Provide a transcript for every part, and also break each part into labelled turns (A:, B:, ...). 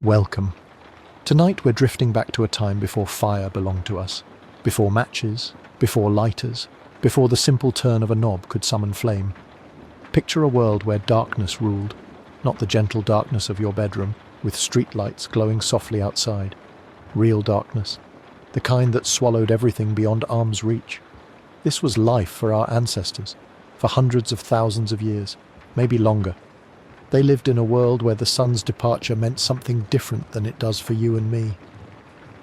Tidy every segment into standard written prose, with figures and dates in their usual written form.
A: Welcome. Tonight we're drifting back to a time before fire belonged to us, before matches, before lighters, before the simple turn of a knob could summon flame. Picture a world where darkness ruled, not the gentle darkness of your bedroom, with streetlights glowing softly outside. Real darkness, the kind that swallowed everything beyond arm's reach. This was life for our ancestors, for hundreds of thousands of years, maybe longer. They lived in a world where the sun's departure meant something different than it does for you and me.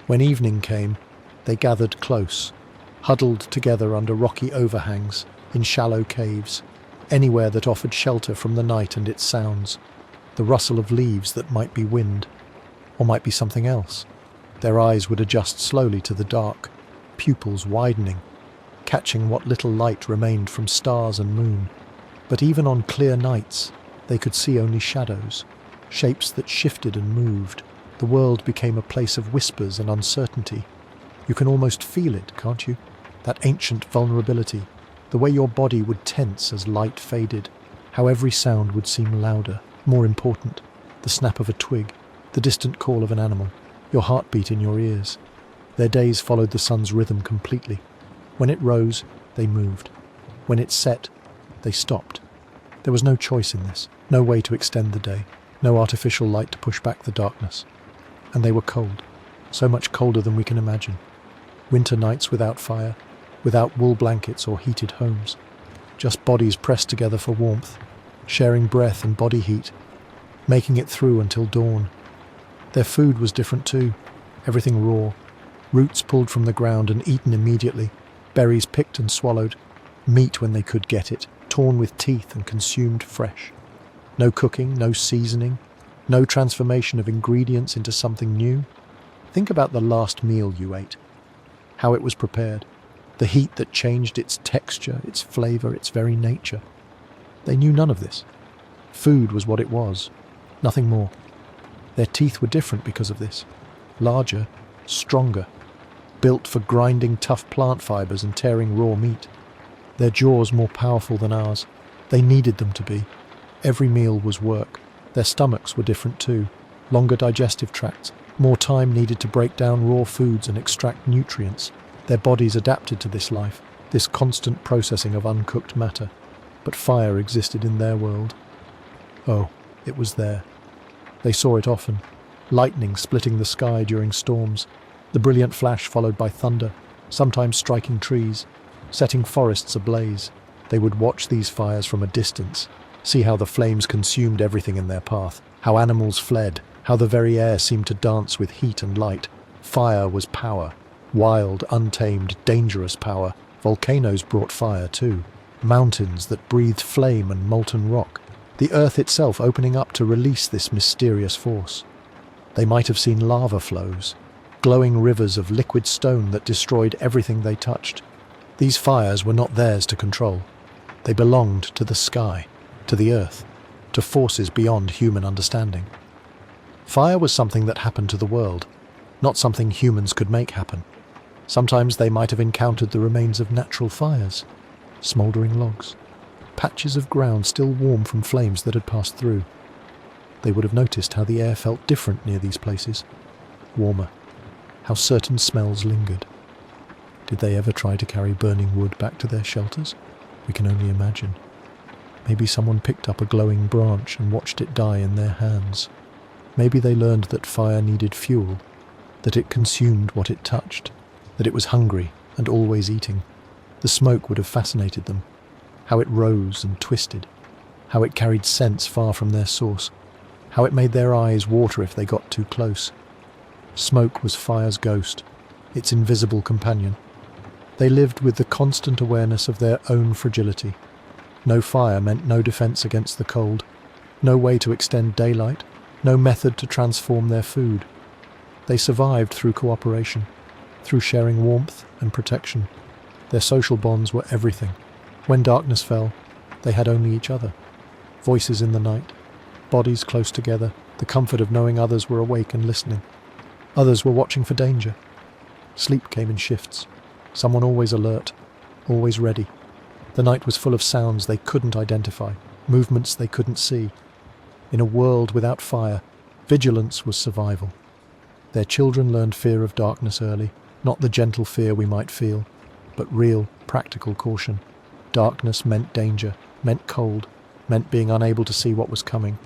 A: When evening came, they gathered close, huddled together under rocky overhangs, in shallow caves, anywhere that offered shelter from the night and its sounds, the rustle of leaves that might be wind, or might be something else. Their eyes would adjust slowly to the dark, pupils widening, catching what little light remained from stars and moon. But even on clear nights, they could see only shadows, shapes that shifted and moved. The world became a place of whispers and uncertainty. You can almost feel it, can't you? That ancient vulnerability, the way your body would tense as light faded, how every sound would seem louder, more important, the snap of a twig, the distant call of an animal, your heartbeat in your ears. Their days followed the sun's rhythm completely. When it rose, they moved. When it set, they stopped. There was no choice in this, no way to extend the day, no artificial light to push back the darkness. And they were cold, so much colder than we can imagine. Winter nights without fire, without wool blankets or heated homes. Just bodies pressed together for warmth, sharing breath and body heat, making it through until dawn. Their food was different too, everything raw, roots pulled from the ground and eaten immediately, berries picked and swallowed, meat when they could get it, torn with teeth and consumed fresh. No cooking, no seasoning, no transformation of ingredients into something new. Think about the last meal you ate, how it was prepared, the heat that changed its texture, its flavor, its very nature. They knew none of this. Food was what it was, nothing more. Their teeth were different because of this, larger, stronger, built for grinding tough plant fibers and tearing raw meat. Their jaws more powerful than ours. They needed them to be. Every meal was work. Their stomachs were different too. Longer digestive tracts. More time needed to break down raw foods and extract nutrients. Their bodies adapted to this life, this constant processing of uncooked matter. But fire existed in their world. Oh, it was there. They saw it often. Lightning splitting the sky during storms. The brilliant flash followed by thunder, sometimes striking trees, setting forests ablaze. They would watch these fires from a distance, see how the flames consumed everything in their path, how animals fled, how the very air seemed to dance with heat and light. Fire was power, wild, untamed, dangerous power. Volcanoes brought fire too, mountains that breathed flame and molten rock, the earth itself opening up to release this mysterious force. They might have seen lava flows, glowing rivers of liquid stone that destroyed everything they touched. These fires were not theirs to control. They belonged to the sky, to the earth, to forces beyond human understanding. Fire was something that happened to the world, not something humans could make happen. Sometimes they might have encountered the remains of natural fires, smouldering logs, patches of ground still warm from flames that had passed through. They would have noticed how the air felt different near these places, warmer, how certain smells lingered. Did they ever try to carry burning wood back to their shelters? We can only imagine. Maybe someone picked up a glowing branch and watched it die in their hands. Maybe they learned that fire needed fuel, that it consumed what it touched, that it was hungry and always eating. The smoke would have fascinated them, how it rose and twisted, how it carried scents far from their source, how it made their eyes water if they got too close. Smoke was fire's ghost, its invisible companion. They lived with the constant awareness of their own fragility. No fire meant no defense against the cold, no way to extend daylight, no method to transform their food. They survived through cooperation, through sharing warmth and protection. Their social bonds were everything. When darkness fell, they had only each other. Voices in the night, bodies close together, the comfort of knowing others were awake and listening. Others were watching for danger. Sleep came in shifts. Someone always alert, always ready. The night was full of sounds they couldn't identify, movements they couldn't see. In a world without fire, Vigilance was survival. Their children learned fear of darkness early, not the gentle fear we might feel, but real, practical caution. Darkness meant danger, meant cold, meant being unable to see what was coming.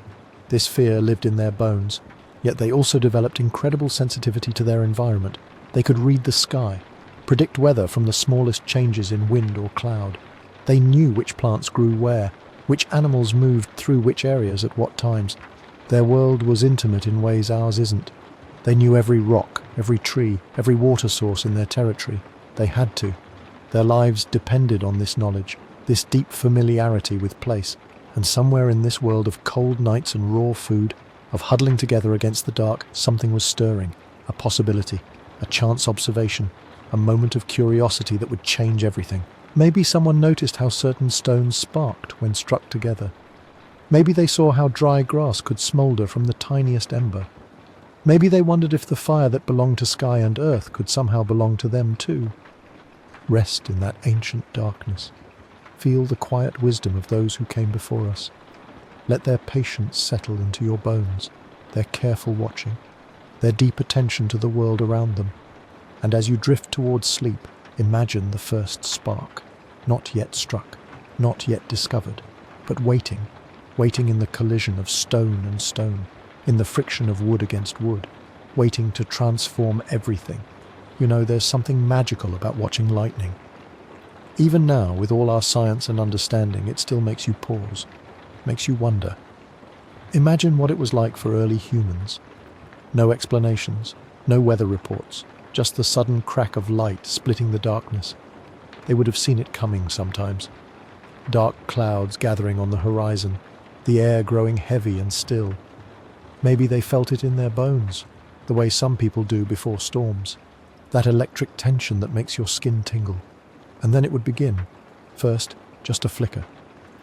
A: This fear lived in their bones, yet they also developed incredible sensitivity to their environment. They could read the sky, predict weather from the smallest changes in wind or cloud. They knew which plants grew where, which animals moved through which areas at what times. Their world was intimate in ways ours isn't. They knew every rock, every tree, every water source in their territory. They had to. Their lives depended on this knowledge, this deep familiarity with place. And somewhere in this world of cold nights and raw food, of huddling together against the dark, something was stirring. A possibility, a chance observation, a moment of curiosity that would change everything. Maybe someone noticed how certain stones sparked when struck together. Maybe they saw how dry grass could smoulder from the tiniest ember. Maybe they wondered if the fire that belonged to sky and earth could somehow belong to them too. Rest in that ancient darkness. Feel the quiet wisdom of those who came before us. Let their patience settle into your bones, their careful watching, their deep attention to the world around them. And as you drift towards sleep, imagine the first spark, not yet struck, not yet discovered, but waiting in the collision of stone and stone, in the friction of wood against wood, waiting to transform everything. You know, there's something magical about watching lightning. Even now, with all our science and understanding, it still makes you pause, makes you wonder. Imagine what it was like for early humans. No explanations, no weather reports, just the sudden crack of light splitting the darkness. They would have seen it coming sometimes. Dark clouds gathering on the horizon, the air growing heavy and still. Maybe they felt it in their bones, the way some people do before storms. That electric tension that makes your skin tingle. And then it would begin. First, just a flicker,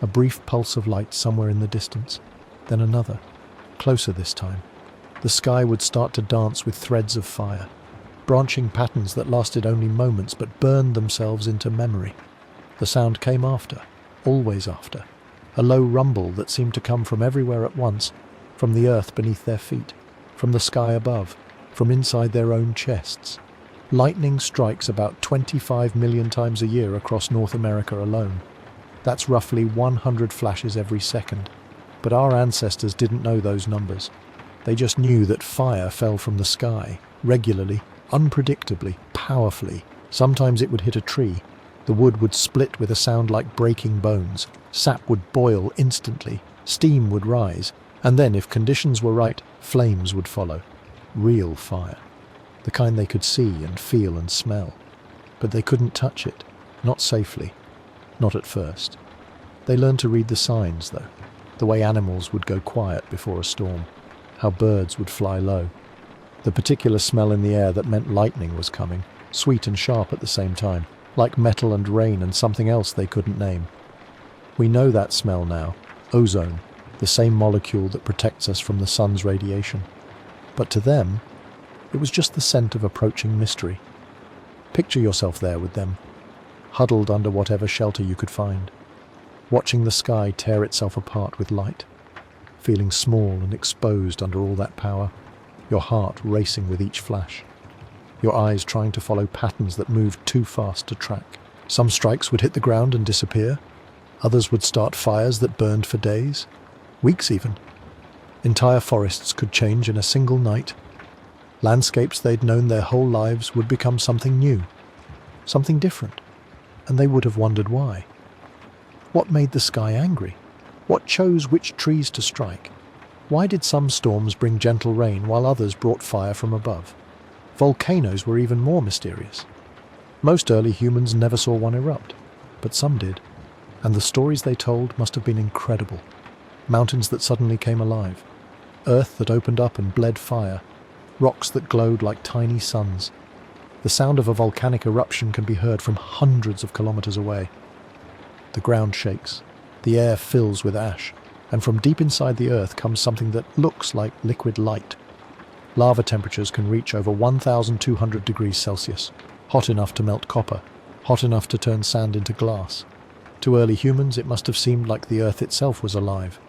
A: a brief pulse of light somewhere in the distance. Then another, closer this time. The sky would start to dance with threads of fire, branching patterns that lasted only moments but burned themselves into memory. The sound came after, always after, a low rumble that seemed to come from everywhere at once, from the earth beneath their feet, from the sky above, from inside their own chests. Lightning strikes about 25 million times a year across North America alone. That's roughly 100 flashes every second. But our ancestors didn't know those numbers. They just knew that fire fell from the sky, regularly, unpredictably, powerfully. Sometimes it would hit a tree. The wood would split with a sound like breaking bones. Sap would boil instantly. Steam would rise. And then, if conditions were right, flames would follow. Real fire. The kind they could see and feel and smell. But they couldn't touch it. Not safely. Not at first. They learned to read the signs, though. The way animals would go quiet before a storm. How birds would fly low. The particular smell in the air that meant lightning was coming. Sweet and sharp at the same time. Like metal and rain and something else they couldn't name. We know that smell now. Ozone. The same molecule that protects us from the sun's radiation. But to them, it was just the scent of approaching mystery. Picture yourself there with them, huddled under whatever shelter you could find, watching the sky tear itself apart with light, feeling small and exposed under all that power, your heart racing with each flash, your eyes trying to follow patterns that moved too fast to track. Some strikes would hit the ground and disappear. Others would start fires that burned for days, weeks even. Entire forests could change in a single night. Landscapes they'd known their whole lives would become something new, something different, and they would have wondered why. What made the sky angry? What chose which trees to strike? Why did some storms bring gentle rain while others brought fire from above? Volcanoes were even more mysterious. Most early humans never saw one erupt, but some did, and the stories they told must have been incredible. Mountains that suddenly came alive, earth that opened up and bled fire, rocks that glowed like tiny suns. The sound of a volcanic eruption can be heard from hundreds of kilometers away. The ground shakes, the air fills with ash, and from deep inside the earth comes something that looks like liquid light. Lava temperatures can reach over 1,200 degrees Celsius, hot enough to melt copper, hot enough to turn sand into glass. To early humans, it must have seemed like the earth itself was alive,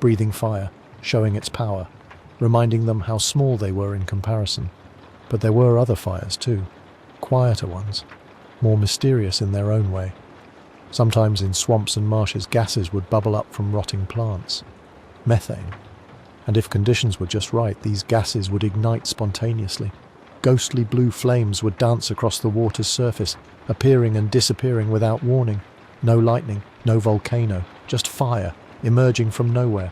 A: breathing fire, showing its power. reminding them how small they were in comparison. But there were other fires too, quieter ones, more mysterious in their own way. Sometimes in swamps and marshes, gases would bubble up from rotting plants, methane. And if conditions were just right, these gases would ignite spontaneously. Ghostly blue flames would dance across the water's surface, appearing and disappearing without warning. No lightning, no volcano, just fire, emerging from nowhere.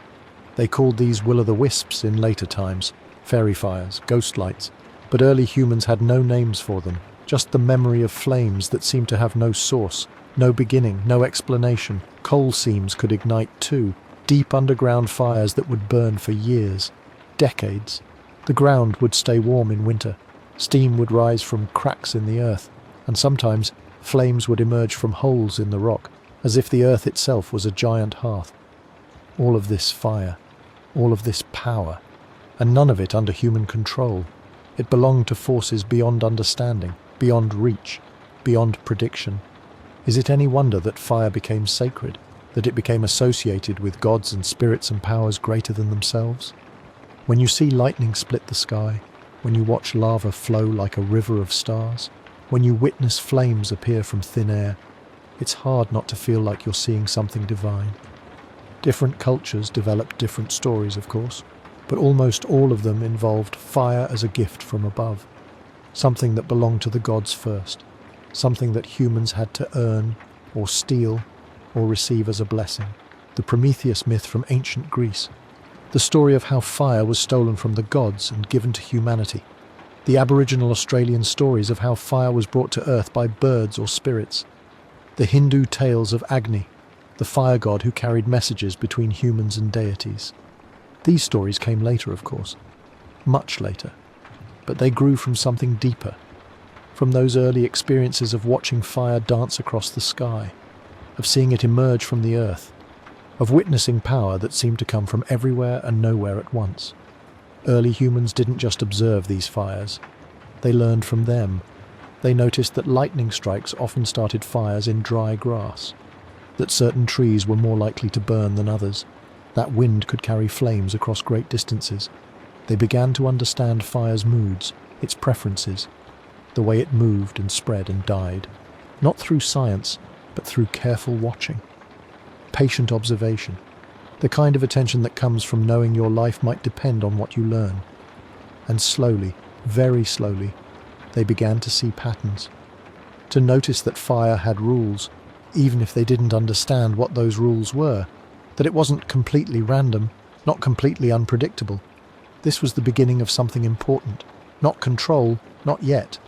A: They called these will-o'-the-wisps in later times, fairy fires, ghost lights, but early humans had no names for them, just the memory of flames that seemed to have no source, no beginning, no explanation. Coal seams could ignite too, deep underground fires that would burn for years, decades. The ground would stay warm in winter. Steam would rise from cracks in the earth, and sometimes flames would emerge from holes in the rock, as if the earth itself was a giant hearth. All of this fire, all of this power, and none of it under human control. It belonged to forces beyond understanding, beyond reach, beyond prediction. Is it any wonder that fire became sacred, that it became associated with gods and spirits and powers greater than themselves? When you see lightning split the sky, when you watch lava flow like a river of stars, when you witness flames appear from thin air, it's hard not to feel like you're seeing something divine. Different cultures developed different stories, of course, but almost all of them involved fire as a gift from above, something that belonged to the gods first, something that humans had to earn or steal or receive as a blessing. The Prometheus myth from ancient Greece, the story of how fire was stolen from the gods and given to humanity, the Aboriginal Australian stories of how fire was brought to earth by birds or spirits, the Hindu tales of Agni, the fire god who carried messages between humans and deities. These stories came later, of course, much later, but they grew from something deeper, from those early experiences of watching fire dance across the sky, of seeing it emerge from the earth, of witnessing power that seemed to come from everywhere and nowhere at once. Early humans didn't just observe these fires, they learned from them. They noticed that lightning strikes often started fires in dry grass, that certain trees were more likely to burn than others, that wind could carry flames across great distances. They began to understand fire's moods, its preferences, the way it moved and spread and died, not through science, but through careful watching, patient observation, the kind of attention that comes from knowing your life might depend on what you learn. And slowly, very slowly, they began to see patterns, to notice that fire had rules, even if they didn't understand what those rules were, that it wasn't completely random, not completely unpredictable. This was the beginning of something important, not control, not yet,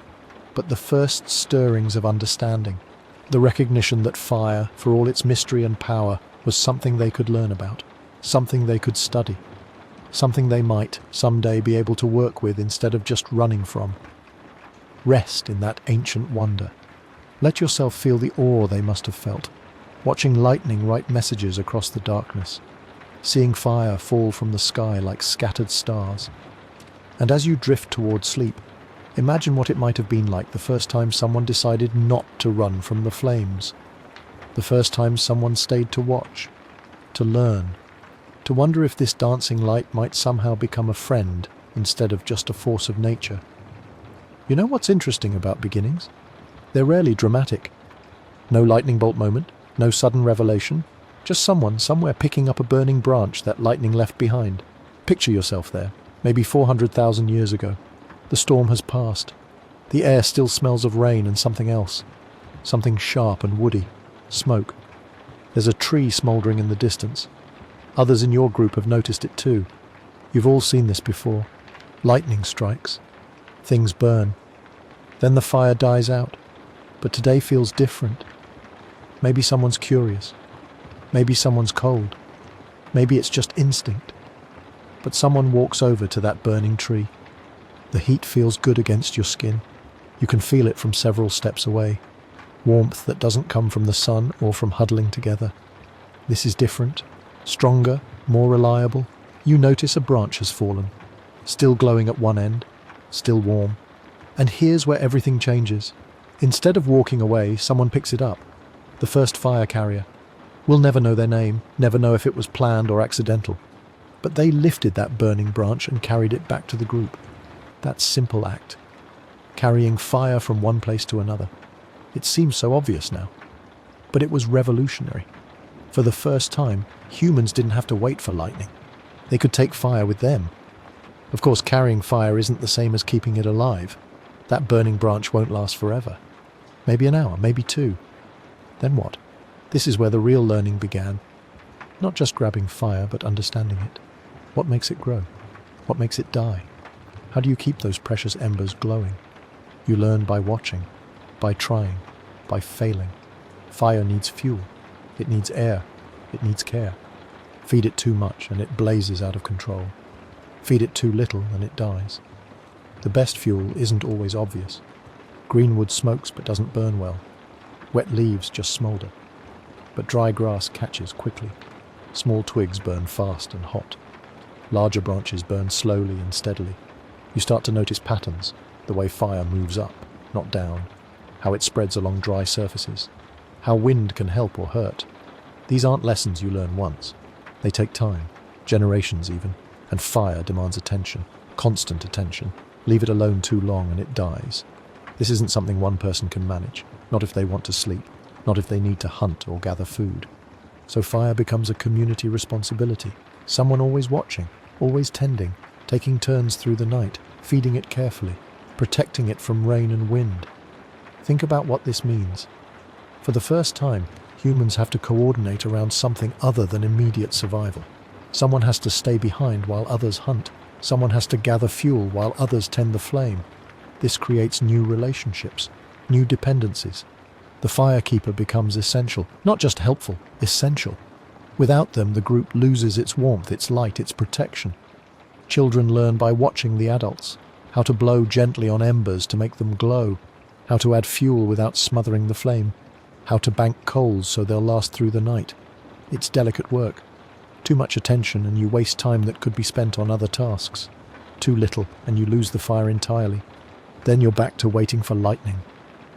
A: but the first stirrings of understanding, the recognition that fire, for all its mystery and power, was something they could learn about, something they could study, something they might someday be able to work with instead of just running from. Rest in that ancient wonder. Let yourself feel the awe they must have felt, watching lightning write messages across the darkness, seeing fire fall from the sky like scattered stars. And as you drift toward sleep, imagine what it might have been like the first time someone decided not to run from the flames, the first time someone stayed to watch, to learn, to wonder if this dancing light might somehow become a friend instead of just a force of nature. You know what's interesting about beginnings? They're rarely dramatic. No lightning bolt moment, no sudden revelation, just someone somewhere picking up a burning branch that lightning left behind. Picture yourself there, maybe 400,000 years ago. The storm has passed. The air still smells of rain and something else, something sharp and woody, smoke. There's a tree smouldering in the distance. Others in your group have noticed it too. You've all seen this before. Lightning strikes. Things burn. Then the fire dies out. But today feels different. Maybe someone's curious. Maybe someone's cold. Maybe it's just instinct. But someone walks over to that burning tree. The heat feels good against your skin. You can feel it from several steps away. Warmth that doesn't come from the sun or from huddling together. This is different, stronger, more reliable. You notice a branch has fallen, still glowing at one end, still warm. And here's where everything changes. Instead of walking away, someone picks it up. The first fire carrier. We'll never know their name, never know if it was planned or accidental. But they lifted that burning branch and carried it back to the group. That simple act, carrying fire from one place to another. It seems so obvious now, but it was revolutionary. For the first time, humans didn't have to wait for lightning. They could take fire with them. Of course, carrying fire isn't the same as keeping it alive. That burning branch won't last forever. Maybe an hour, maybe two. Then what? This is where the real learning began. Not just grabbing fire, but understanding it. What makes it grow? What makes it die? How do you keep those precious embers glowing? You learn by watching, by trying, by failing. Fire needs fuel. It needs air. It needs care. Feed it too much and it blazes out of control. Feed it too little and it dies. The best fuel isn't always obvious. Green wood smokes but doesn't burn well. Wet leaves just smoulder. But dry grass catches quickly. Small twigs burn fast and hot. Larger branches burn slowly and steadily. You start to notice patterns, the way fire moves up, not down, how it spreads along dry surfaces, how wind can help or hurt. These aren't lessons you learn once. They take time, generations even, and fire demands attention, constant attention. Leave it alone too long and it dies. This isn't something one person can manage, not if they want to sleep, not if they need to hunt or gather food. So fire becomes a community responsibility, someone always watching, always tending, taking turns through the night, feeding it carefully, protecting it from rain and wind. Think about what this means. For the first time, humans have to coordinate around something other than immediate survival. Someone has to stay behind while others hunt. Someone has to gather fuel while others tend the flame. This creates new relationships, new dependencies. The firekeeper becomes essential, not just helpful, essential. Without them, the group loses its warmth, its light, its protection. Children learn by watching the adults, how to blow gently on embers to make them glow, how to add fuel without smothering the flame, how to bank coals so they'll last through the night. It's delicate work. Too much attention and you waste time that could be spent on other tasks. Too little and you lose the fire entirely. Then you're back to waiting for lightning,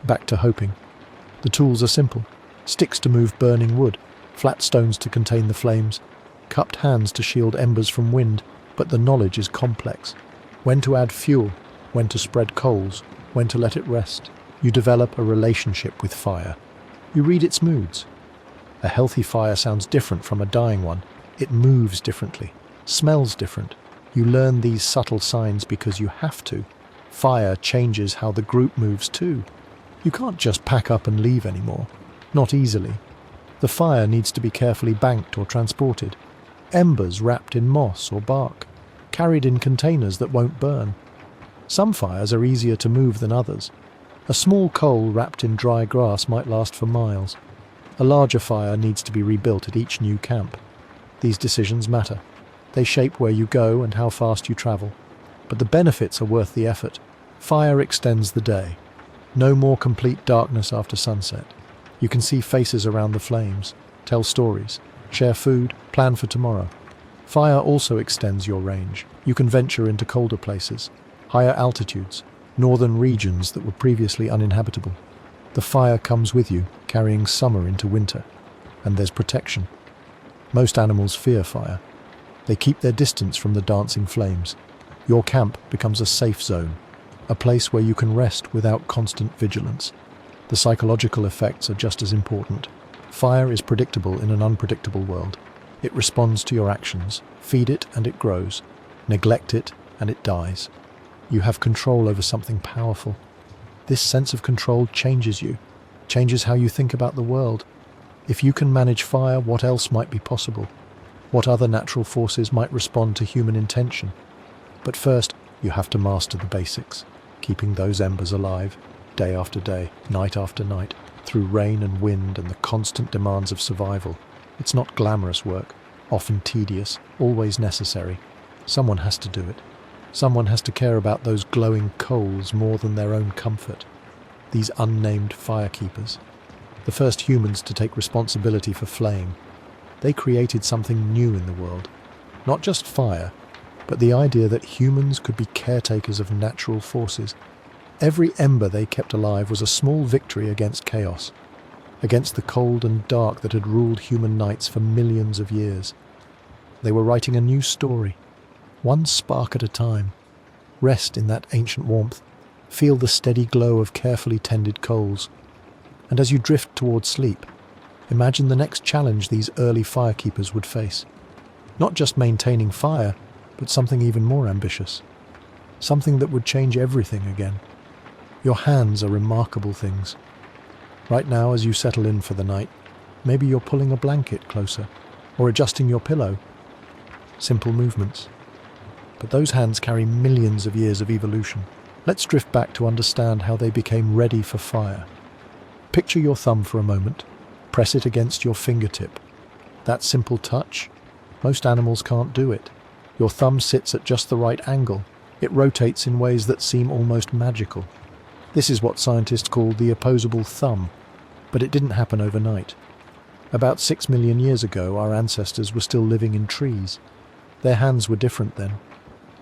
A: back to hoping. The tools are simple. Sticks to move burning wood, flat stones to contain the flames, cupped hands to shield embers from wind, but the knowledge is complex. When to add fuel, when to spread coals, when to let it rest. You develop a relationship with fire. You read its moods. A healthy fire sounds different from a dying one. It moves differently, smells different. You learn these subtle signs because you have to. Fire changes how the group moves too. You can't just pack up and leave anymore. Not easily. The fire needs to be carefully banked or transported. Embers wrapped in moss or bark, carried in containers that won't burn. Some fires are easier to move than others. A small coal wrapped in dry grass might last for miles. A larger fire needs to be rebuilt at each new camp. These decisions matter. They shape where you go and how fast you travel. But the benefits are worth the effort. Fire extends the day. No more complete darkness after sunset. You can see faces around the flames, tell stories, share food, plan for tomorrow. Fire also extends your range. You can venture into colder places, higher altitudes, northern regions that were previously uninhabitable. The fire comes with you, carrying summer into winter. And there's protection. Most animals fear fire. They keep their distance from the dancing flames. Your camp becomes a safe zone, a place where you can rest without constant vigilance. The psychological effects are just as important. Fire is predictable in an unpredictable world. It responds to your actions. Feed it and it grows. Neglect it and it dies. You have control over something powerful. This sense of control changes you, changes how you think about the world. If you can manage fire, what else might be possible? What other natural forces might respond to human intention? But first, you have to master the basics, keeping those embers alive, day after day, night after night, through rain and wind and the constant demands of survival. It's not glamorous work, often tedious, always necessary. Someone has to do it. Someone has to care about those glowing coals more than their own comfort. These unnamed firekeepers. The first humans to take responsibility for flame. They created something new in the world. Not just fire, but the idea that humans could be caretakers of natural forces. Every ember they kept alive was a small victory against chaos, against the cold and dark that had ruled human nights for millions of years. They were writing a new story, one spark at a time. Rest in that ancient warmth. Feel the steady glow of carefully tended coals. And as you drift towards sleep, imagine the next challenge these early firekeepers would face. Not just maintaining fire, but something even more ambitious. Something that would change everything again. Your hands are remarkable things. Right now, as you settle in for the night, maybe you're pulling a blanket closer, or adjusting your pillow. Simple movements. But those hands carry millions of years of evolution. Let's drift back to understand how they became ready for fire. Picture your thumb for a moment. Press it against your fingertip. That simple touch, most animals can't do it. Your thumb sits at just the right angle. It rotates in ways that seem almost magical. This is what scientists call the opposable thumb, but it didn't happen overnight. About 6 million years ago, our ancestors were still living in trees. Their hands were different then.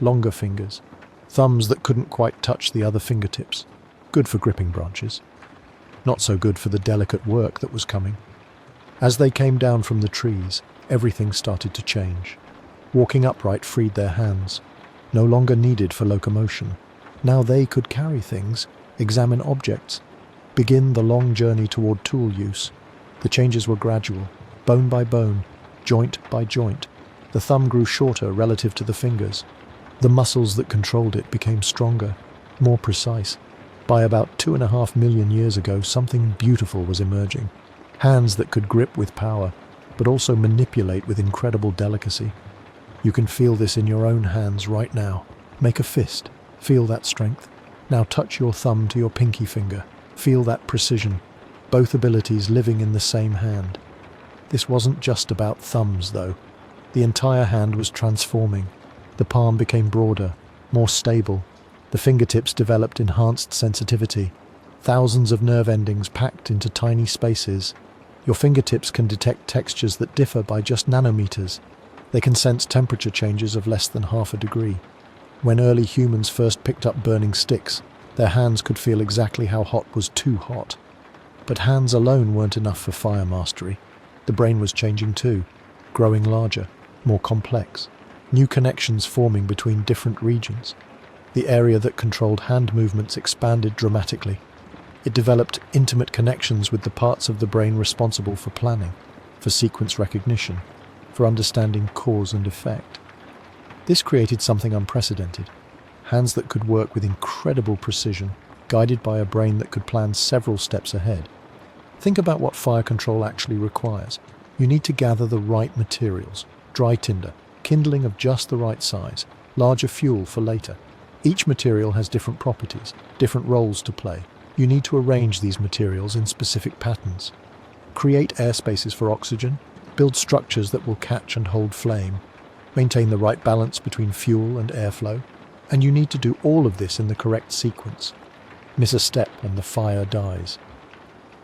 A: Longer fingers, thumbs that couldn't quite touch the other fingertips. Good for gripping branches. Not so good for the delicate work that was coming. As they came down from the trees, everything started to change. Walking upright freed their hands, no longer needed for locomotion. Now they could carry things, examine objects, begin the long journey toward tool use. The changes were gradual, bone by bone, joint by joint. The thumb grew shorter relative to the fingers. The muscles that controlled it became stronger, more precise. By about 2.5 million years ago, something beautiful was emerging. Hands that could grip with power, but also manipulate with incredible delicacy. You can feel this in your own hands right now. Make a fist. Feel that strength. Now touch your thumb to your pinky finger. Feel that precision. Both abilities living in the same hand. This wasn't just about thumbs, though. The entire hand was transforming. The palm became broader, more stable. The fingertips developed enhanced sensitivity. Thousands of nerve endings packed into tiny spaces. Your fingertips can detect textures that differ by just nanometers. They can sense temperature changes of less than half a degree. When early humans first picked up burning sticks, their hands could feel exactly how hot was too hot. But hands alone weren't enough for fire mastery. The brain was changing too, growing larger, more complex. New connections forming between different regions. The area that controlled hand movements expanded dramatically. It developed intimate connections with the parts of the brain responsible for planning, for sequence recognition, for understanding cause and effect. This created something unprecedented. Hands that could work with incredible precision, guided by a brain that could plan several steps ahead. Think about what fire control actually requires. You need to gather the right materials, dry tinder, kindling of just the right size, larger fuel for later. Each material has different properties, different roles to play. You need to arrange these materials in specific patterns. Create air spaces for oxygen, build structures that will catch and hold flame, maintain the right balance between fuel and airflow, and you need to do all of this in the correct sequence. Miss a step and the fire dies.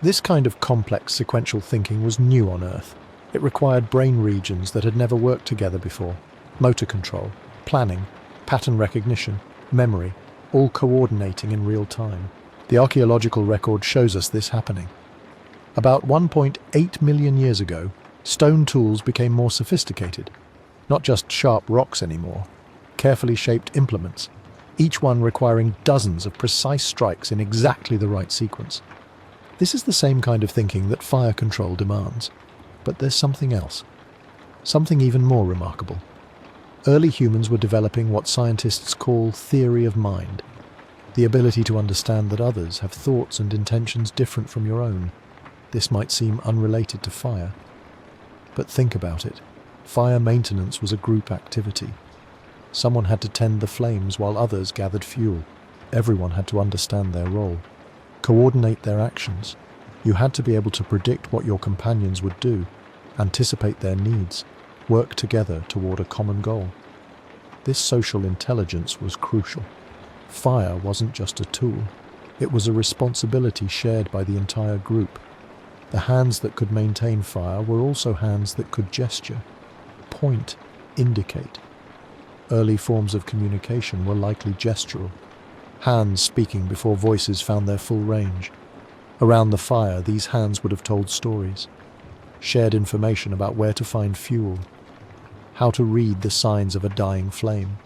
A: This kind of complex sequential thinking was new on Earth. It required brain regions that had never worked together before. Motor control, planning, pattern recognition, memory, all coordinating in real time. The archaeological record shows us this happening. About 1.8 million years ago, stone tools became more sophisticated. Not just sharp rocks anymore, carefully shaped implements, each one requiring dozens of precise strikes in exactly the right sequence. This is the same kind of thinking that fire control demands. But there's something else. Something even more remarkable. Early humans were developing what scientists call theory of mind. The ability to understand that others have thoughts and intentions different from your own. This might seem unrelated to fire. But think about it. Fire maintenance was a group activity. Someone had to tend the flames while others gathered fuel. Everyone had to understand their role, coordinate their actions. You had to be able to predict what your companions would do, anticipate their needs, work together toward a common goal. This social intelligence was crucial. Fire wasn't just a tool. It was a responsibility shared by the entire group. The hands that could maintain fire were also hands that could gesture, point, indicate. Early forms of communication were likely gestural. Hands speaking before voices found their full range. Around the fire, these hands would have told stories, shared information about where to find fuel, how to read the signs of a dying flame.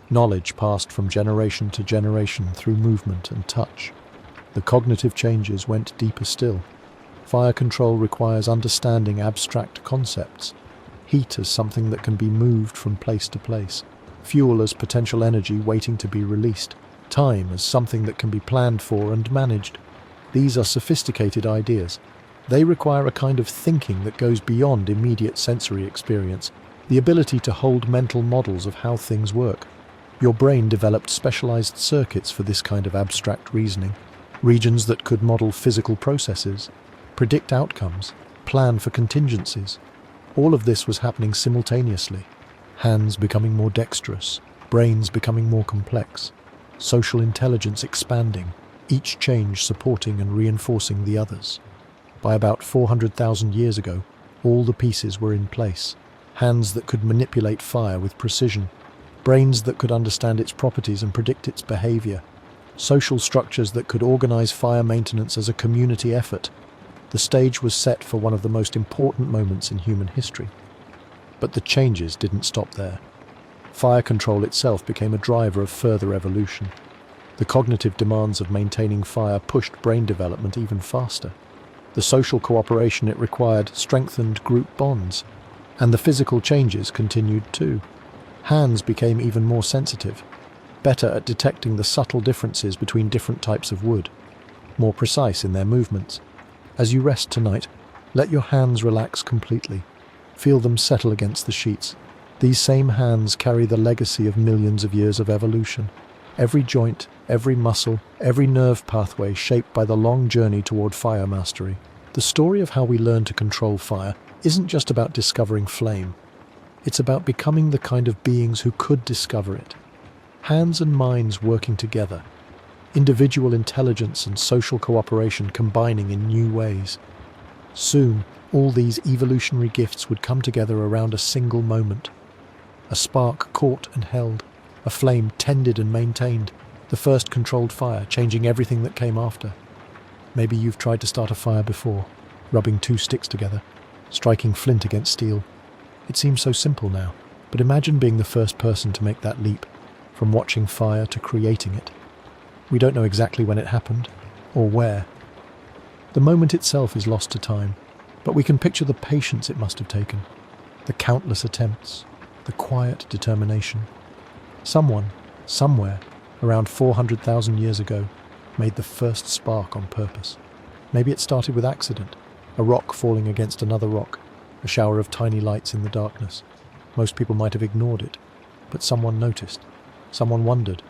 A: Knowledge passed from generation to generation through movement and touch. The cognitive changes went deeper still. Fire control requires understanding abstract concepts. Heat as something that can be moved from place to place. Fuel as potential energy waiting to be released. Time as something that can be planned for and managed. These are sophisticated ideas. They require a kind of thinking that goes beyond immediate sensory experience, the ability to hold mental models of how things work. Your brain developed specialized circuits for this kind of abstract reasoning, regions that could model physical processes, predict outcomes, plan for contingencies. All of this was happening simultaneously. Hands becoming more dexterous, brains becoming more complex, social intelligence expanding, each change supporting and reinforcing the others. By about 400,000 years ago, all the pieces were in place. Hands that could manipulate fire with precision, brains that could understand its properties and predict its behavior, social structures that could organize fire maintenance as a community effort. The stage was set for one of the most important moments in human history. But the changes didn't stop there. Fire control itself became a driver of further evolution. The cognitive demands of maintaining fire pushed brain development even faster. The social cooperation it required strengthened group bonds, and the physical changes continued too. Hands became even more sensitive, better at detecting the subtle differences between different types of wood, more precise in their movements. As you rest tonight, let your hands relax completely. Feel them settle against the sheets. These same hands carry the legacy of millions of years of evolution. Every joint, every muscle, every nerve pathway shaped by the long journey toward fire mastery. The story of how we learn to control fire isn't just about discovering flame. It's about becoming the kind of beings who could discover it. Hands and minds working together. Individual intelligence and social cooperation combining in new ways. Soon, all these evolutionary gifts would come together around a single moment. A spark caught and held, a flame tended and maintained, the first controlled fire, changing everything that came after. Maybe you've tried to start a fire before, rubbing two sticks together, striking flint against steel. It seems so simple now, but imagine being the first person to make that leap, from watching fire to creating it. We don't know exactly when it happened, or where. The moment itself is lost to time, but we can picture the patience it must have taken, the countless attempts, the quiet determination. Someone, somewhere, around 400,000 years ago, made the first spark on purpose. Maybe it started with accident, a rock falling against another rock, a shower of tiny lights in the darkness. Most people might have ignored it, but someone noticed. Someone wondered,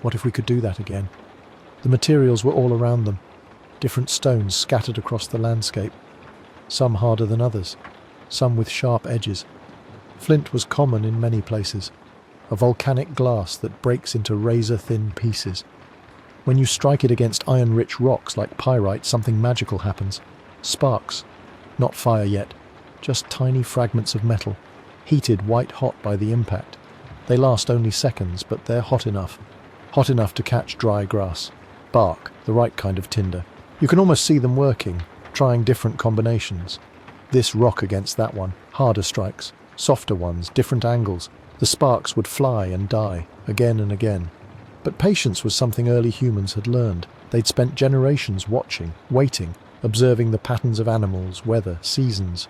A: what if we could do that again? The materials were all around them, different stones scattered across the landscape, some harder than others, some with sharp edges. Flint was common in many places, a volcanic glass that breaks into razor-thin pieces. When you strike it against iron-rich rocks like pyrite, something magical happens. Sparks, not fire yet, just tiny fragments of metal, heated white-hot by the impact. They last only seconds, but they're hot enough to catch dry grass, bark, the right kind of tinder. You can almost see them working, trying different combinations. This rock against that one, harder strikes, softer ones, different angles. The sparks would fly and die, again and again. But patience was something early humans had learned. They'd spent generations watching, waiting, observing the patterns of animals, weather, seasons.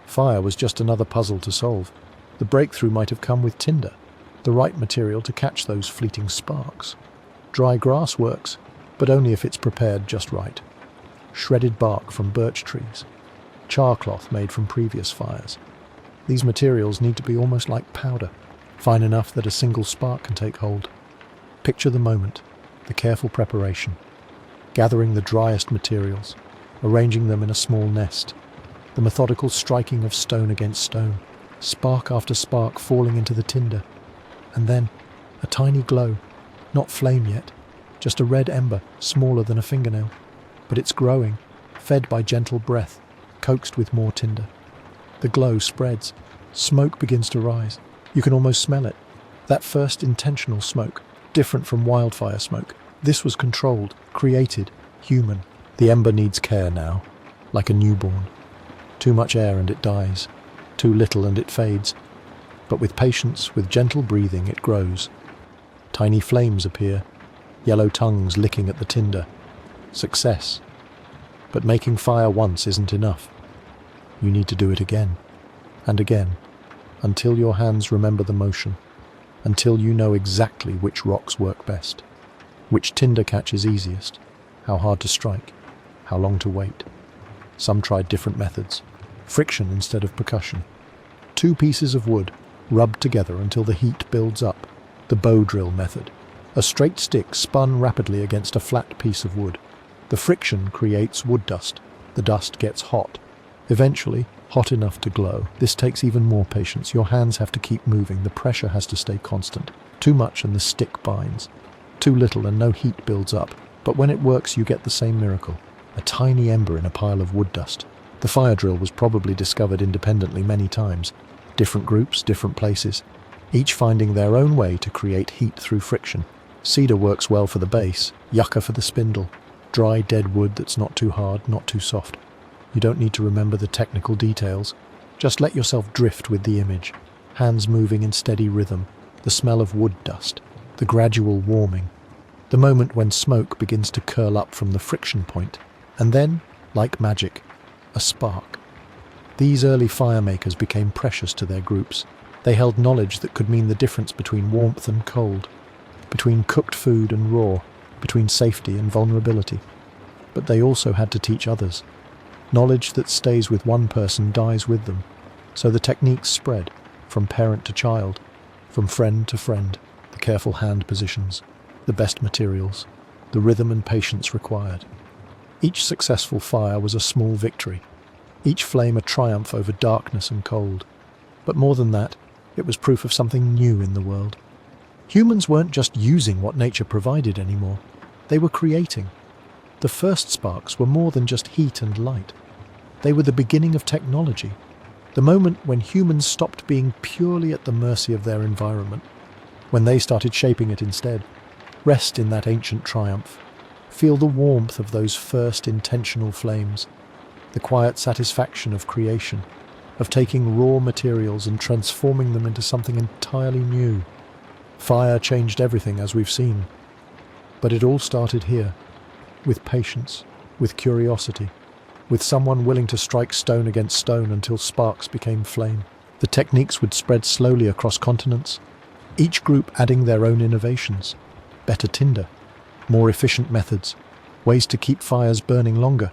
A: Fire was just another puzzle to solve. The breakthrough might have come with tinder, the right material to catch those fleeting sparks. Dry grass works, but only if it's prepared just right. Shredded bark from birch trees, char cloth made from previous fires. These materials need to be almost like powder, fine enough that a single spark can take hold. Picture the moment, the careful preparation, gathering the driest materials, arranging them in a small nest, the methodical striking of stone against stone, spark after spark falling into the tinder, and then a tiny glow, not flame yet, just a red ember smaller than a fingernail, but it's growing, fed by gentle breath, coaxed with more tinder. The glow spreads, smoke begins to rise. You can almost smell it. That first intentional smoke, different from wildfire smoke. This was controlled, created, human. The ember needs care now, like a newborn. Too much air and it dies. Too little and it fades. But with patience, with gentle breathing, it grows. Tiny flames appear, yellow tongues licking at the tinder. Success. But making fire once isn't enough. You need to do it again, and again, until your hands remember the motion, until you know exactly which rocks work best, which tinder catches easiest, how hard to strike, how long to wait. Some tried different methods, friction instead of percussion. 2 pieces of wood rubbed together until the heat builds up, the bow drill method. A straight stick spun rapidly against a flat piece of wood. The friction creates wood dust. The dust gets hot. Eventually, hot enough to glow. This takes even more patience. Your hands have to keep moving. The pressure has to stay constant. Too much and the stick binds. Too little and no heat builds up. But when it works, you get the same miracle. A tiny ember in a pile of wood dust. The fire drill was probably discovered independently many times. Different groups, different places, each finding their own way to create heat through friction. Cedar works well for the base, yucca for the spindle. Dry, dead wood that's not too hard, not too soft. You don't need to remember the technical details. Just let yourself drift with the image. Hands moving in steady rhythm. The smell of wood dust. The gradual warming. The moment when smoke begins to curl up from the friction point. And then, like magic, a spark. These early firemakers became precious to their groups. They held knowledge that could mean the difference between warmth and cold, between cooked food and raw, between safety and vulnerability. But they also had to teach others. Knowledge that stays with one person dies with them. So the techniques spread, from parent to child, from friend to friend, the careful hand positions, the best materials, the rhythm and patience required. Each successful fire was a small victory, each flame a triumph over darkness and cold. But more than that, it was proof of something new in the world. Humans weren't just using what nature provided anymore, they were creating. The first sparks were more than just heat and light. They were the beginning of technology, the moment when humans stopped being purely at the mercy of their environment, when they started shaping it instead. Rest in that ancient triumph. Feel the warmth of those first intentional flames, the quiet satisfaction of creation, of taking raw materials and transforming them into something entirely new. Fire changed everything, as we've seen. But it all started here, with patience, with curiosity, with someone willing to strike stone against stone until sparks became flame. The techniques would spread slowly across continents, each group adding their own innovations. Better tinder, more efficient methods, ways to keep fires burning longer.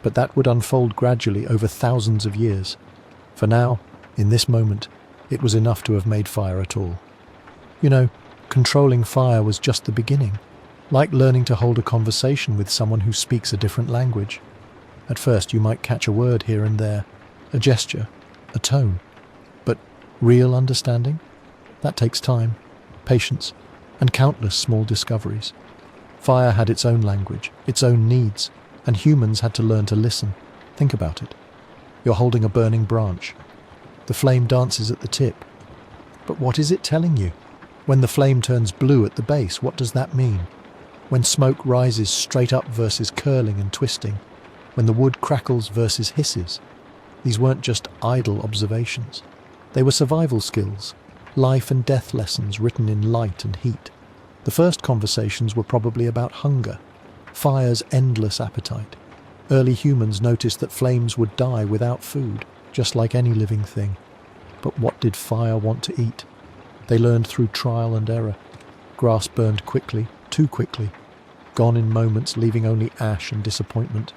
A: But that would unfold gradually over thousands of years. For now, in this moment, it was enough to have made fire at all. You know, controlling fire was just the beginning, like learning to hold a conversation with someone who speaks a different language. At first you might catch a word here and there, a gesture, a tone. But real understanding? That takes time, patience, and countless small discoveries. Fire had its own language, its own needs, and humans had to learn to listen. Think about it. You're holding a burning branch. The flame dances at the tip. But what is it telling you? When the flame turns blue at the base, what does that mean? When smoke rises straight up versus curling and twisting? When the wood crackles versus hisses? These weren't just idle observations. They were survival skills, life and death lessons written in light and heat. The first conversations were probably about hunger, fire's endless appetite. Early humans noticed that flames would die without food, just like any living thing. But what did fire want to eat? They learned through trial and error. Grass burned quickly, too quickly, gone in moments, leaving only ash and disappointment.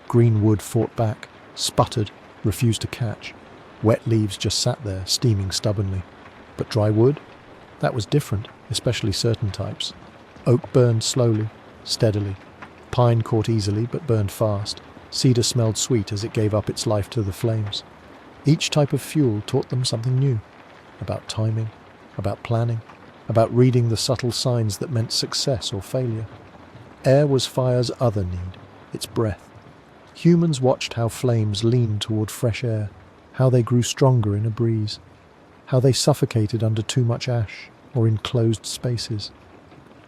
A: Green wood fought back, sputtered, refused to catch. Wet leaves just sat there, steaming stubbornly. But dry wood? That was different, especially certain types. Oak burned slowly, steadily. Pine caught easily, but burned fast. Cedar smelled sweet as it gave up its life to the flames. Each type of fuel taught them something new, about timing, about planning, about reading the subtle signs that meant success or failure. Air was fire's other need, its breath. Humans watched how flames leaned toward fresh air, how they grew stronger in a breeze, how they suffocated under too much ash or in closed spaces.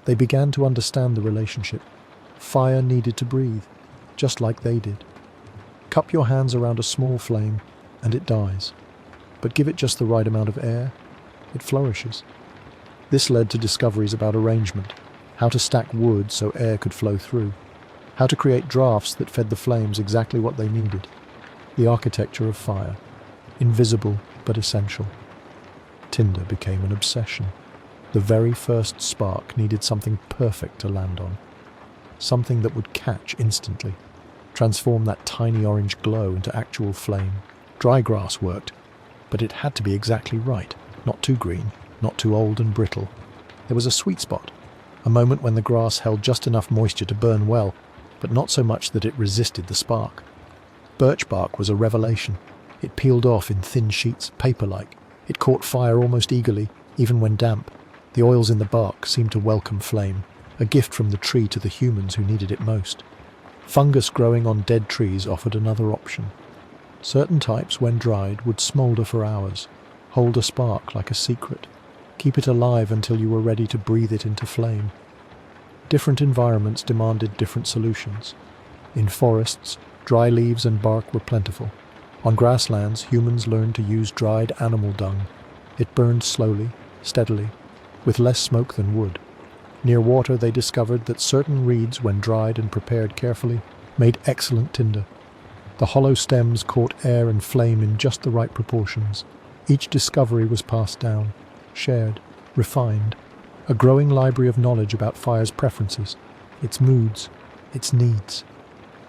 A: They began to understand the relationship. Fire needed to breathe, just like they did. Cup your hands around a small flame, and it dies. but give it just the right amount of air, it flourishes. This led to discoveries about arrangement, how to stack wood so air could flow through, how to create drafts that fed the flames exactly what they needed. The architecture of fire, invisible but essential. Tinder became an obsession. The very first spark needed something perfect to land on. Something that would catch instantly, transform that tiny orange glow into actual flame. Dry grass worked, but it had to be exactly right, not too green, not too old and brittle. There was a sweet spot, a moment when the grass held just enough moisture to burn well, but not so much that it resisted the spark. Birch bark was a revelation. It peeled off in thin sheets, paper-like. It caught fire almost eagerly, even when damp. The oils in the bark seemed to welcome flame, a gift from the tree to the humans who needed it most. Fungus growing on dead trees offered another option. Certain types, when dried, would smoulder for hours, hold a spark like a secret, keep it alive until you were ready to breathe it into flame. Different environments demanded different solutions. In forests, dry leaves and bark were plentiful. On grasslands, humans learned to use dried animal dung. It burned slowly, steadily, with less smoke than wood. Near water, they discovered that certain reeds, when dried and prepared carefully, made excellent tinder. The hollow stems caught air and flame in just the right proportions. Each discovery was passed down, shared, refined. A growing library of knowledge about fire's preferences, its moods, its needs.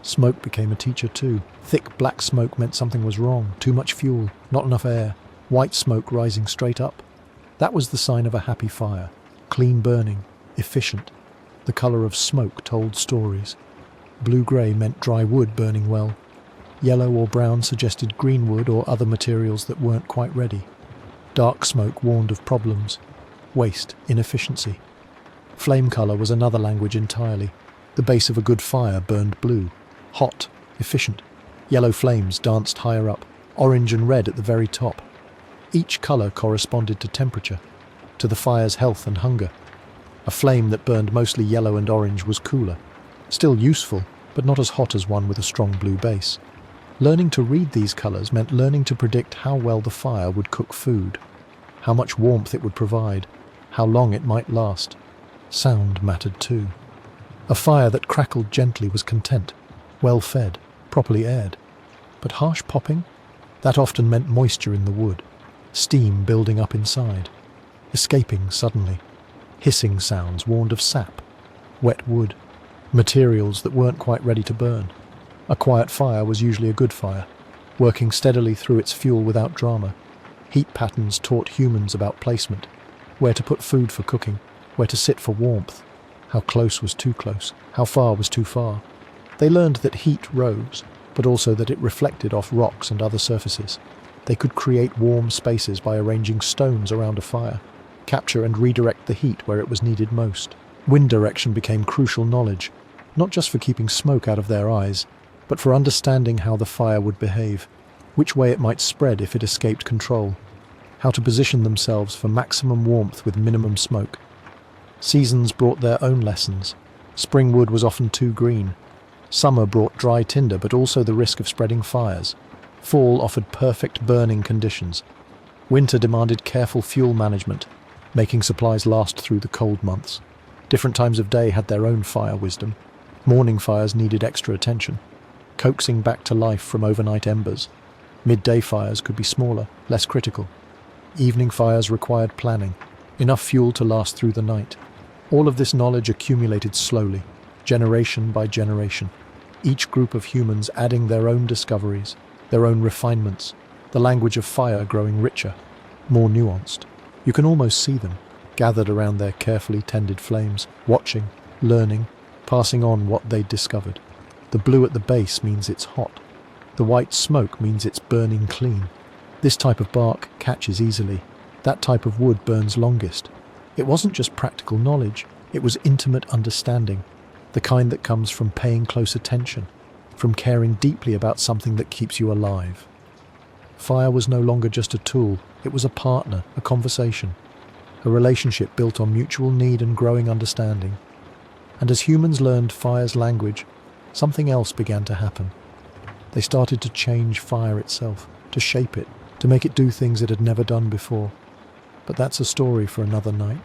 A: Smoke became a teacher too. Thick black smoke meant something was wrong, too much fuel, not enough air. White smoke rising straight up. That was the sign of a happy fire, clean burning, efficient. The colour of smoke told stories. Blue-grey meant dry wood burning well. Yellow or brown suggested green wood or other materials that weren't quite ready. Dark smoke warned of problems, waste, inefficiency. Flame colour was another language entirely. The base of a good fire burned blue, hot, efficient. Yellow flames danced higher up, orange and red at the very top. Each colour corresponded to temperature, to the fire's health and hunger. A flame that burned mostly yellow and orange was cooler, still useful, but not as hot as one with a strong blue base. Learning to read these colours meant learning to predict how well the fire would cook food, how much warmth it would provide, how long it might last. Sound mattered too. A fire that crackled gently was content, well fed, properly aired. But harsh popping? That often meant moisture in the wood, steam building up inside, escaping suddenly. Hissing sounds warned of sap, wet wood, materials that weren't quite ready to burn. A quiet fire was usually a good fire, working steadily through its fuel without drama. Heat patterns taught humans about placement, where to put food for cooking, where to sit for warmth, how close was too close, how far was too far. They learned that heat rose, but also that it reflected off rocks and other surfaces. They could create warm spaces by arranging stones around a fire, capture and redirect the heat where it was needed most. Wind direction became crucial knowledge, not just for keeping smoke out of their eyes, but for understanding how the fire would behave, which way it might spread if it escaped control, how to position themselves for maximum warmth with minimum smoke. Seasons brought their own lessons. Spring wood was often too green. Summer brought dry tinder, but also the risk of spreading fires. Fall offered perfect burning conditions. Winter demanded careful fuel management, making supplies last through the cold months. Different times of day had their own fire wisdom. Morning fires needed extra attention, coaxing back to life from overnight embers. Midday fires could be smaller, less critical. Evening fires required planning, enough fuel to last through the night. All of this knowledge accumulated slowly, generation by generation. Each group of humans adding their own discoveries, their own refinements, the language of fire growing richer, more nuanced. You can almost see them, gathered around their carefully tended flames, watching, learning, passing on what they'd discovered. The blue at the base means it's hot. The white smoke means it's burning clean. This type of bark catches easily. That type of wood burns longest. It wasn't just practical knowledge, it was intimate understanding, the kind that comes from paying close attention, from caring deeply about something that keeps you alive. Fire was no longer just a tool, it was a partner, a conversation, a relationship built on mutual need and growing understanding. And as humans learned fire's language, something else began to happen. They started to change fire itself, to shape it, to make it do things it had never done before. But that's a story for another night.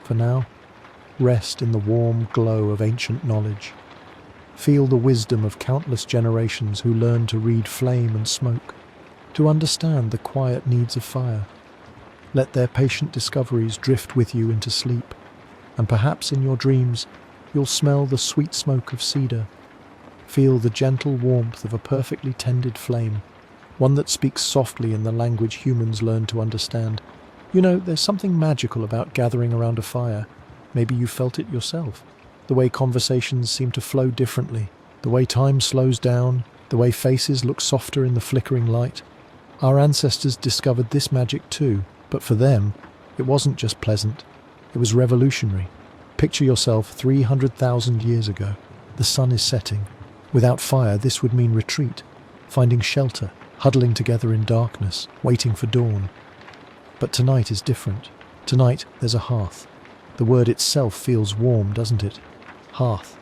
A: For now, rest in the warm glow of ancient knowledge. Feel the wisdom of countless generations who learned to read flame and smoke, to understand the quiet needs of fire. Let their patient discoveries drift with you into sleep, and perhaps in your dreams you'll smell the sweet smoke of cedar, feel the gentle warmth of a perfectly tended flame, one that speaks softly in the language humans learn to understand. You know, there's something magical about gathering around a fire. Maybe you felt it yourself. The way conversations seem to flow differently, the way time slows down, the way faces look softer in the flickering light. Our ancestors discovered this magic too, but for them, it wasn't just pleasant. It was revolutionary. Picture yourself 300,000 years ago. The sun is setting. Without fire, this would mean retreat, finding shelter, huddling together in darkness, waiting for dawn. But tonight is different. Tonight, there's a hearth. The word itself feels warm, doesn't it? Hearth.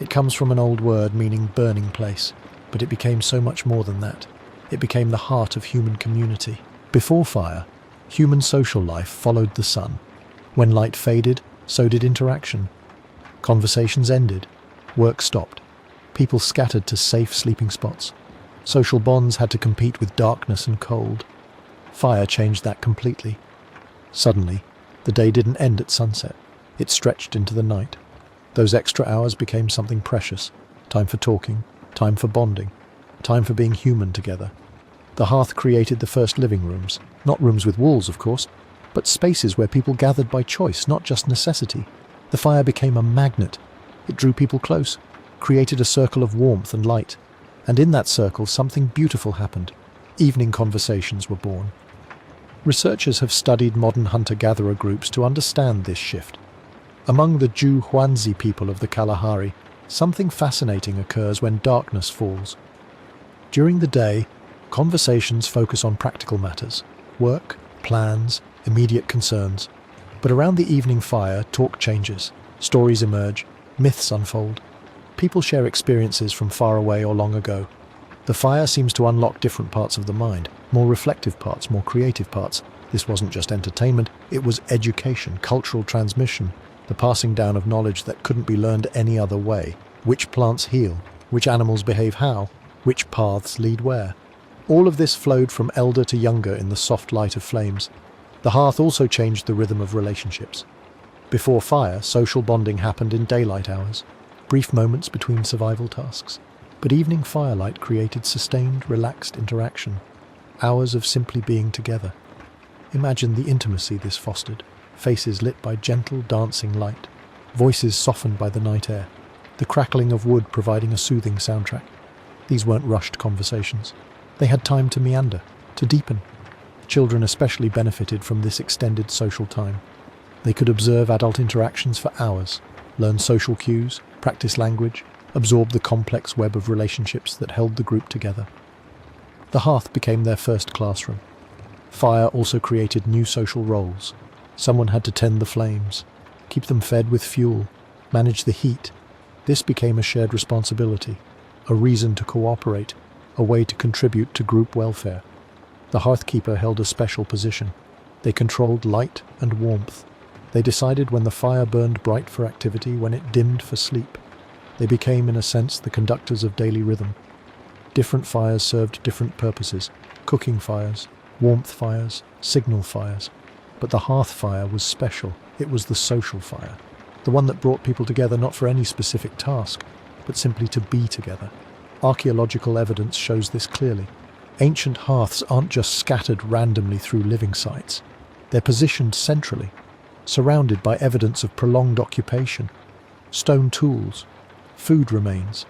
A: It comes from an old word meaning burning place, but it became so much more than that. It became the heart of human community. Before fire, human social life followed the sun. When light faded, so did interaction. Conversations ended. Work stopped. People scattered to safe sleeping spots. Social bonds had to compete with darkness and cold. Fire changed that completely. Suddenly, the day didn't end at sunset. It stretched into the night. Those extra hours became something precious. Time for talking, time for bonding, time for being human together. The hearth created the first living rooms. Not rooms with walls, of course, but spaces where people gathered by choice, not just necessity. The fire became a magnet. It drew people close, created a circle of warmth and light. And in that circle, something beautiful happened. Evening conversations were born. Researchers have studied modern hunter-gatherer groups to understand this shift. Among the Ju-Huanzi people of the Kalahari, something fascinating occurs when darkness falls. During the day, conversations focus on practical matters, work, plans, immediate concerns. But around the evening fire, talk changes, stories emerge, myths unfold. People share experiences from far away or long ago. The fire seems to unlock different parts of the mind, more reflective parts, more creative parts. This wasn't just entertainment, it was education, cultural transmission, the passing down of knowledge that couldn't be learned any other way. Which plants heal, which animals behave how, which paths lead where. All of this flowed from elder to younger in the soft light of flames. The hearth also changed the rhythm of relationships. Before fire, social bonding happened in daylight hours, brief moments between survival tasks. But evening firelight created sustained, relaxed interaction, hours of simply being together. Imagine the intimacy this fostered, faces lit by gentle, dancing light, voices softened by the night air, the crackling of wood providing a soothing soundtrack. These weren't rushed conversations. They had time to meander, to deepen. Children especially benefited from this extended social time. They could observe adult interactions for hours, learn social cues, practice language, absorb the complex web of relationships that held the group together. The hearth became their first classroom. Fire also created new social roles. Someone had to tend the flames, keep them fed with fuel, manage the heat. This became a shared responsibility, a reason to cooperate, a way to contribute to group welfare. The hearthkeeper held a special position. They controlled light and warmth. They decided when the fire burned bright for activity, when it dimmed for sleep. They became, in a sense, the conductors of daily rhythm. Different fires served different purposes: cooking fires, warmth fires, signal fires. But the hearth fire was special. It was the social fire, the one that brought people together not for any specific task, but simply to be together. Archaeological evidence shows this clearly. Ancient hearths aren't just scattered randomly through living sites. They're positioned centrally, surrounded by evidence of prolonged occupation, stone tools, food remains,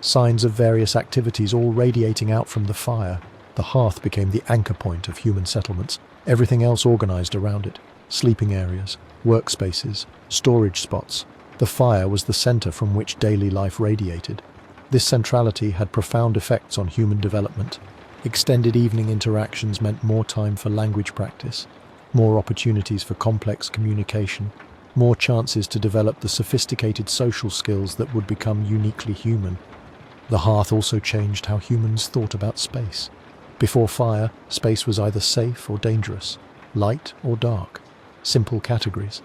A: signs of various activities all radiating out from the fire. The hearth became the anchor point of human settlements, everything else organized around it: sleeping areas, workspaces, storage spots. The fire was the center from which daily life radiated. This centrality had profound effects on human development. Extended evening interactions meant more time for language practice, more opportunities for complex communication, more chances to develop the sophisticated social skills that would become uniquely human. The hearth also changed how humans thought about space. Before fire, space was either safe or dangerous, light or dark, simple categories.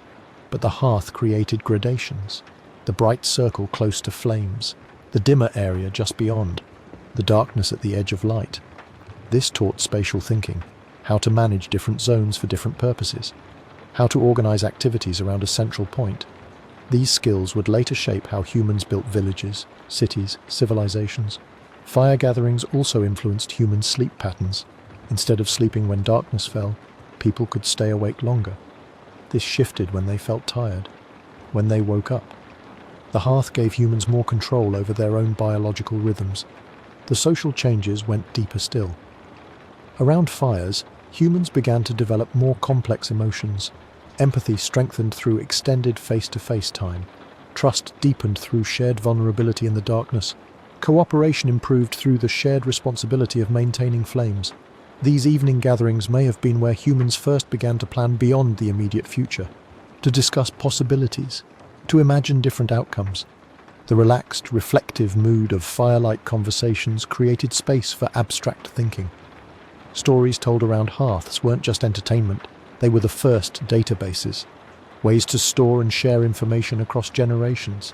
A: But the hearth created gradations. The bright circle close to flames, the dimmer area just beyond, the darkness at the edge of light. This taught spatial thinking, how to manage different zones for different purposes, how to organize activities around a central point. These skills would later shape how humans built villages, cities, civilizations. Fire gatherings also influenced human sleep patterns. Instead of sleeping when darkness fell, people could stay awake longer. This shifted when they felt tired, when they woke up. The hearth gave humans more control over their own biological rhythms. The social changes went deeper still. Around fires, humans began to develop more complex emotions. Empathy strengthened through extended face-to-face time. Trust deepened through shared vulnerability in the darkness. Cooperation improved through the shared responsibility of maintaining flames. These evening gatherings may have been where humans first began to plan beyond the immediate future, to discuss possibilities, to imagine different outcomes. The relaxed, reflective mood of firelight conversations created space for abstract thinking. Stories told around hearths weren't just entertainment, they were the first databases, ways to store and share information across generations.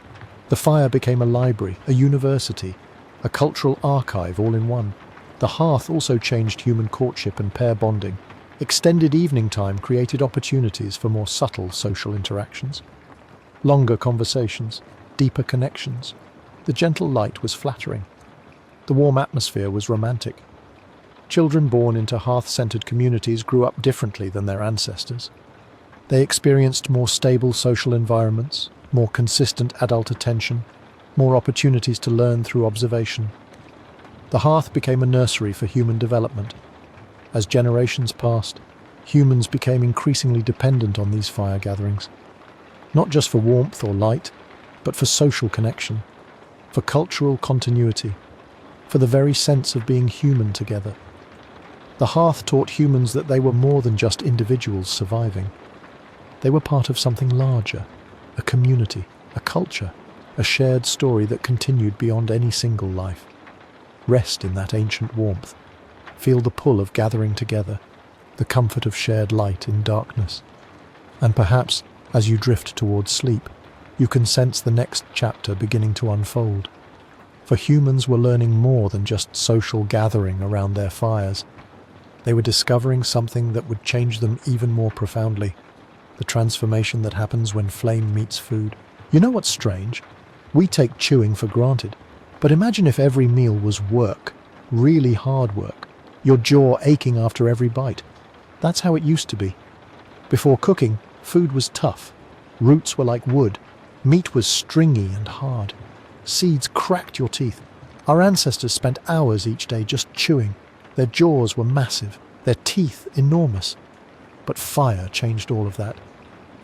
A: The fire became a library, a university, a cultural archive all in one. The hearth also changed human courtship and pair bonding. Extended evening time created opportunities for more subtle social interactions. Longer conversations, deeper connections. The gentle light was flattering. The warm atmosphere was romantic. Children born into hearth-centered communities grew up differently than their ancestors. They experienced more stable social environments, more consistent adult attention, more opportunities to learn through observation. The hearth became a nursery for human development. As generations passed, humans became increasingly dependent on these fire gatherings, not just for warmth or light, but for social connection, for cultural continuity, for the very sense of being human together. The hearth taught humans that they were more than just individuals surviving. They were part of something larger, a community, a culture, a shared story that continued beyond any single life. Rest in that ancient warmth. Feel the pull of gathering together, the comfort of shared light in darkness. And perhaps, as you drift towards sleep, you can sense the next chapter beginning to unfold. For humans were learning more than just social gathering around their fires. They were discovering something that would change them even more profoundly. The transformation that happens when flame meets food. You know what's strange? We take chewing for granted. But imagine if every meal was work, really hard work, your jaw aching after every bite. That's how it used to be. Before cooking, food was tough. Roots were like wood. Meat was stringy and hard. Seeds cracked your teeth. Our ancestors spent hours each day just chewing. Their jaws were massive, their teeth enormous. But fire changed all of that.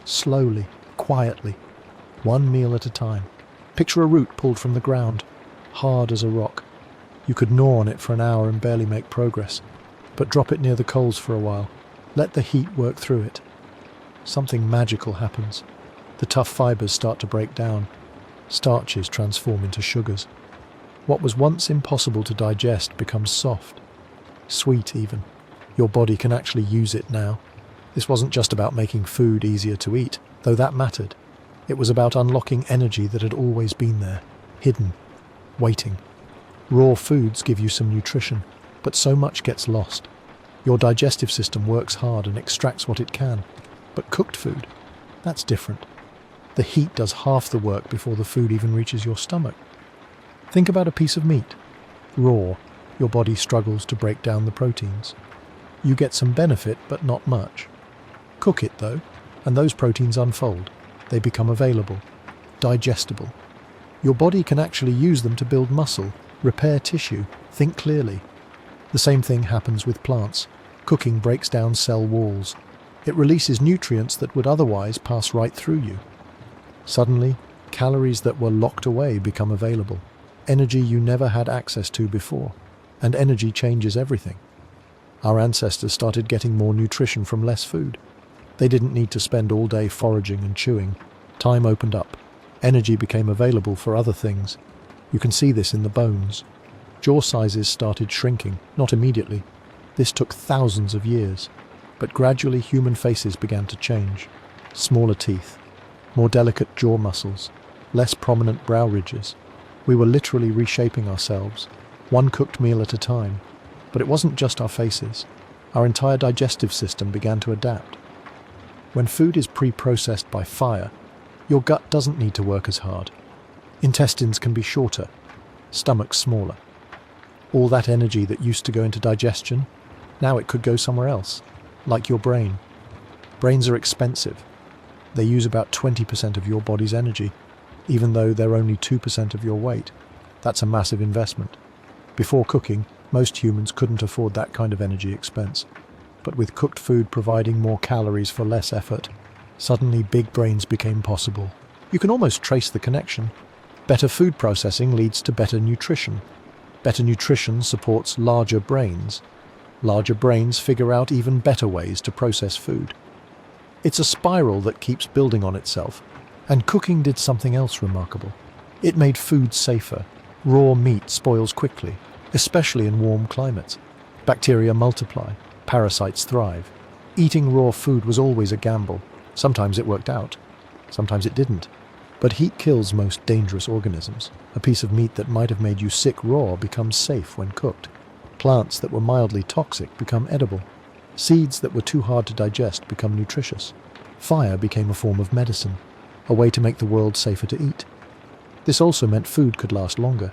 A: Slowly, quietly, one meal at a time. Picture a root pulled from the ground, hard as a rock. You could gnaw on it for an hour and barely make progress, but drop it near the coals for a while. Let the heat work through it. Something magical happens. The tough fibers start to break down. Starches transform into sugars. What was once impossible to digest becomes soft, sweet even. Your body can actually use it now. This wasn't just about making food easier to eat, though that mattered. It was about unlocking energy that had always been there, hidden, waiting. Raw foods give you some nutrition, but so much gets lost. Your digestive system works hard and extracts what it can. But cooked food, that's different. The heat does half the work before the food even reaches your stomach. Think about a piece of meat. Raw, your body struggles to break down the proteins. You get some benefit, but not much. Cook it, though, and those proteins unfold. They become available, digestible. Your body can actually use them to build muscle, repair tissue, think clearly. The same thing happens with plants. Cooking breaks down cell walls. It releases nutrients that would otherwise pass right through you. Suddenly, calories that were locked away become available. Energy you never had access to before. And energy changes everything. Our ancestors started getting more nutrition from less food. They didn't need to spend all day foraging and chewing. Time opened up. Energy became available for other things. You can see this in the bones. Jaw sizes started shrinking, not immediately, This took thousands of years, but gradually human faces began to change. Smaller teeth, more delicate jaw muscles, less prominent brow ridges. We were literally reshaping ourselves, one cooked meal at a time. But it wasn't just our faces. Our entire digestive system began to adapt. When food is pre-processed by fire, your gut doesn't need to work as hard. Intestines can be shorter, stomachs smaller. All that energy that used to go into digestion, now it could go somewhere else, like your brain. Brains are expensive. They use about 20% of your body's energy, even though they're only 2% of your weight. That's a massive investment. Before cooking, most humans couldn't afford that kind of energy expense. But with cooked food providing more calories for less effort, suddenly big brains became possible. You can almost trace the connection. Better food processing leads to better nutrition. Better nutrition supports larger brains. Larger brains figure out even better ways to process food. It's a spiral that keeps building on itself. And cooking did something else remarkable. It made food safer. Raw meat spoils quickly, especially in warm climates. Bacteria multiply. Parasites thrive. Eating raw food was always a gamble. Sometimes it worked out. Sometimes it didn't. But heat kills most dangerous organisms. A piece of meat that might have made you sick raw becomes safe when cooked. Plants that were mildly toxic become edible. Seeds that were too hard to digest become nutritious. Fire became a form of medicine, a way to make the world safer to eat. This also meant food could last longer.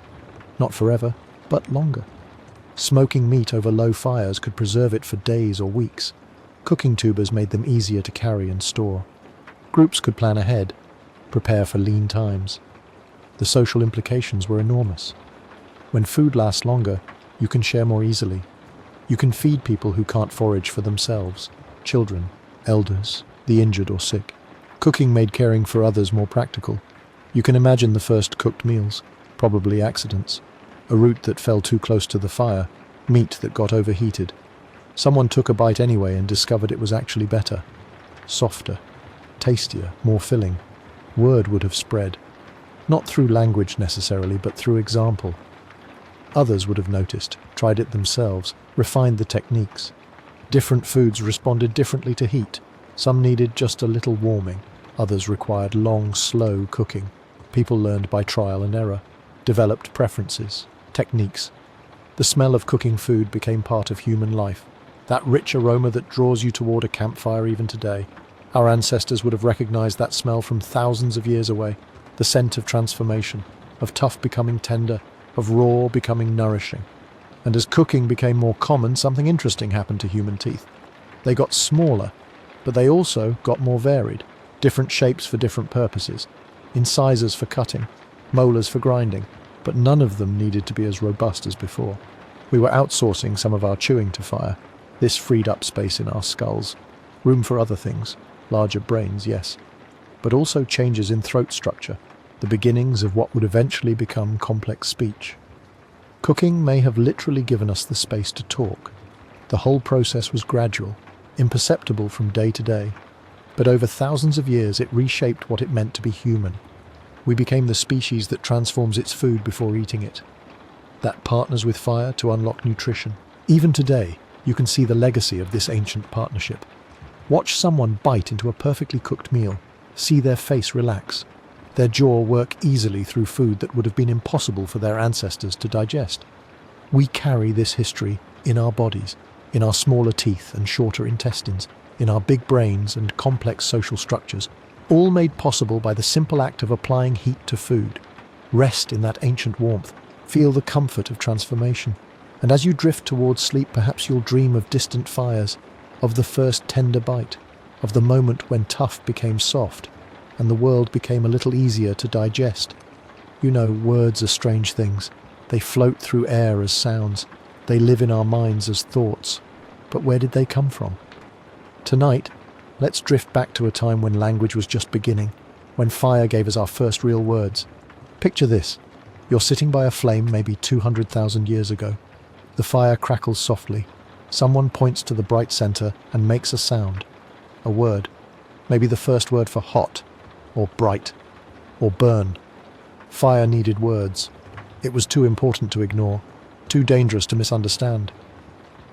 A: Not forever, but longer. Smoking meat over low fires could preserve it for days or weeks. Cooking tubers made them easier to carry and store. Groups could plan ahead, prepare for lean times. The social implications were enormous. When food lasts longer, you can share more easily. You can feed people who can't forage for themselves, children, elders, the injured or sick. Cooking made caring for others more practical. You can imagine the first cooked meals, probably accidents. A root that fell too close to the fire, meat that got overheated. Someone took a bite anyway and discovered it was actually better. Softer, tastier, more filling. Word would have spread. Not through language necessarily, but through example. Others would have noticed, tried it themselves, refined the techniques. Different foods responded differently to heat. Some needed just a little warming. Others required long, slow cooking. People learned by trial and error, developed preferences, techniques. The smell of cooking food became part of human life. That rich aroma that draws you toward a campfire even today. Our ancestors would have recognized that smell from thousands of years away. The scent of transformation, of tough becoming tender, of raw becoming nourishing. And as cooking became more common, something interesting happened to human teeth. They got smaller, but they also got more varied. Different shapes for different purposes. Incisors for cutting, molars for grinding, but none of them needed to be as robust as before. We were outsourcing some of our chewing to fire. This freed up space in our skulls. Room for other things. Larger brains, yes. But also changes in throat structure. The beginnings of what would eventually become complex speech. Cooking may have literally given us the space to talk. The whole process was gradual, imperceptible from day to day. But over thousands of years it reshaped what it meant to be human. We became the species that transforms its food before eating it. That partners with fire to unlock nutrition. Even today, you can see the legacy of this ancient partnership. Watch someone bite into a perfectly cooked meal. See their face relax. Their jaw work easily through food that would have been impossible for their ancestors to digest. We carry this history in our bodies, in our smaller teeth and shorter intestines, in our big brains and complex social structures, all made possible by the simple act of applying heat to food. Rest in that ancient warmth. Feel the comfort of transformation. And as you drift towards sleep, perhaps you'll dream of distant fires, of the first tender bite, of the moment when tough became soft, and the world became a little easier to digest. You know, words are strange things. They float through air as sounds. They live in our minds as thoughts. But where did they come from? Tonight, let's drift back to a time when language was just beginning, when fire gave us our first real words. Picture this. You're sitting by a flame maybe 200,000 years ago. The fire crackles softly. Someone points to the bright center and makes a sound. A word. Maybe the first word for hot, or bright, or burn. Fire needed words. It was too important to ignore, too dangerous to misunderstand.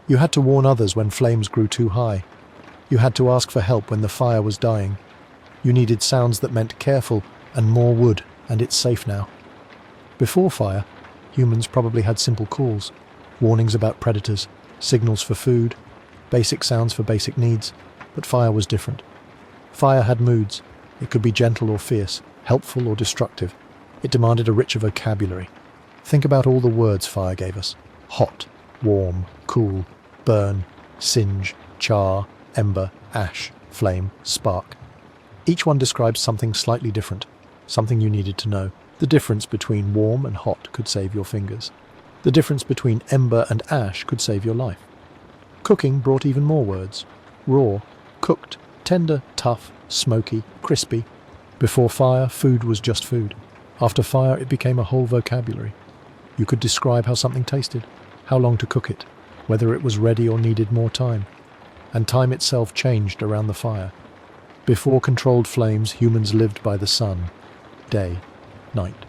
A: You had to warn others when flames grew too high. You had to ask for help when the fire was dying. You needed sounds that meant careful and more wood, and it's safe now. Before fire, humans probably had simple calls, warnings about predators, signals for food, basic sounds for basic needs, but fire was different. Fire had moods. It could be gentle or fierce, helpful or destructive. It demanded a richer vocabulary. Think about all the words fire gave us. Hot, warm, cool, burn, singe, char, ember, ash, flame, spark. Each one describes something slightly different, something you needed to know. The difference between warm and hot could save your fingers. The difference between ember and ash could save your life. Cooking brought even more words. Raw, cooked, tender, tough, smoky, crispy. Before fire, food was just food. After fire, it became a whole vocabulary. You could describe how something tasted, how long to cook it, whether it was ready or needed more time. And time itself changed around the fire. Before controlled flames, humans lived by the sun. Day, night.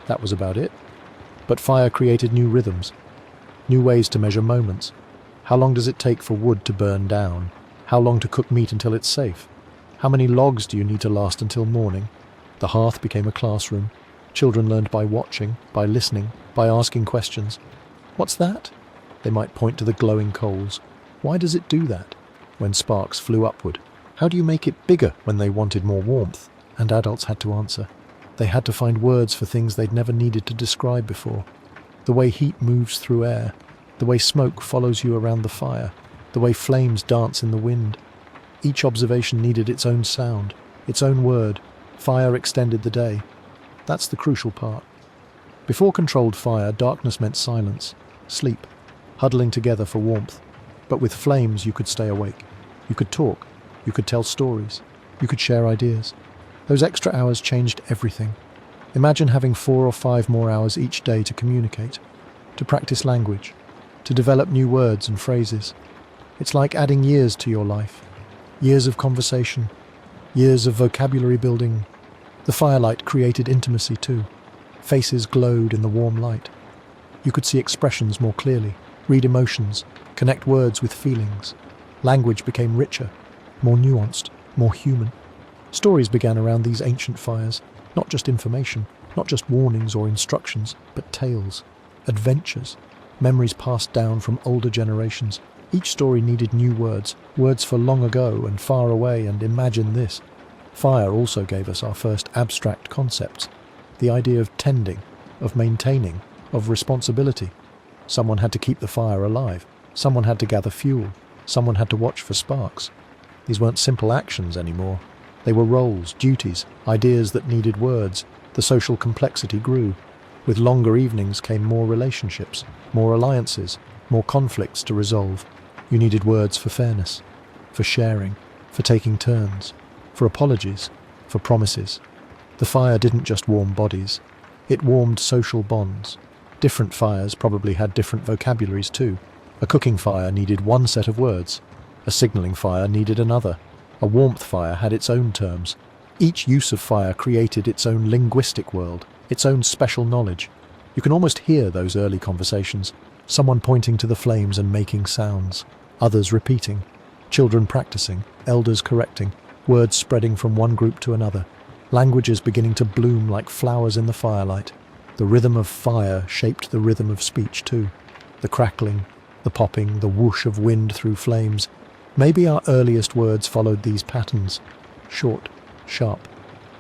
A: That was about it. But fire created new rhythms, new ways to measure moments. How long does it take for wood to burn down? How long to cook meat until it's safe? How many logs do you need to last until morning? The hearth became a classroom. Children learned by watching, by listening, by asking questions. What's that? They might point to the glowing coals. Why does it do that? When sparks flew upward. How do you make it bigger when they wanted more warmth? And adults had to answer. They had to find words for things they'd never needed to describe before. The way heat moves through air, the way smoke follows you around the fire, the way flames dance in the wind. Each observation needed its own sound, its own word. Fire extended the day. That's the crucial part. Before controlled fire, darkness meant silence, sleep, huddling together for warmth. But with flames, you could stay awake. You could talk. You could tell stories. You could share ideas. Those extra hours changed everything. Imagine having 4 or 5 more hours each day to communicate, to practice language, to develop new words and phrases. It's like adding years to your life. Years of conversation, years of vocabulary building. The firelight created intimacy too. Faces glowed in the warm light. You could see expressions more clearly, read emotions, connect words with feelings. Language became richer, more nuanced, more human. Stories began around these ancient fires, not just information, not just warnings or instructions, but tales, adventures, memories passed down from older generations. Each story needed new words, words for long ago and far away and imagine this. Fire also gave us our first abstract concepts, the idea of tending, of maintaining, of responsibility. Someone had to keep the fire alive, someone had to gather fuel, someone had to watch for sparks. These weren't simple actions anymore. They were roles, duties, ideas that needed words. The social complexity grew. With longer evenings came more relationships, more alliances, more conflicts to resolve. You needed words for fairness, for sharing, for taking turns, for apologies, for promises. The fire didn't just warm bodies. It warmed social bonds. Different fires probably had different vocabularies too. A cooking fire needed one set of words. A signalling fire needed another. A warmth fire had its own terms. Each use of fire created its own linguistic world, its own special knowledge. You can almost hear those early conversations, someone pointing to the flames and making sounds, others repeating, children practicing, elders correcting, words spreading from one group to another, languages beginning to bloom like flowers in the firelight. The rhythm of fire shaped the rhythm of speech too. The crackling, the popping, the whoosh of wind through flames. Maybe our earliest words followed these patterns, short, sharp,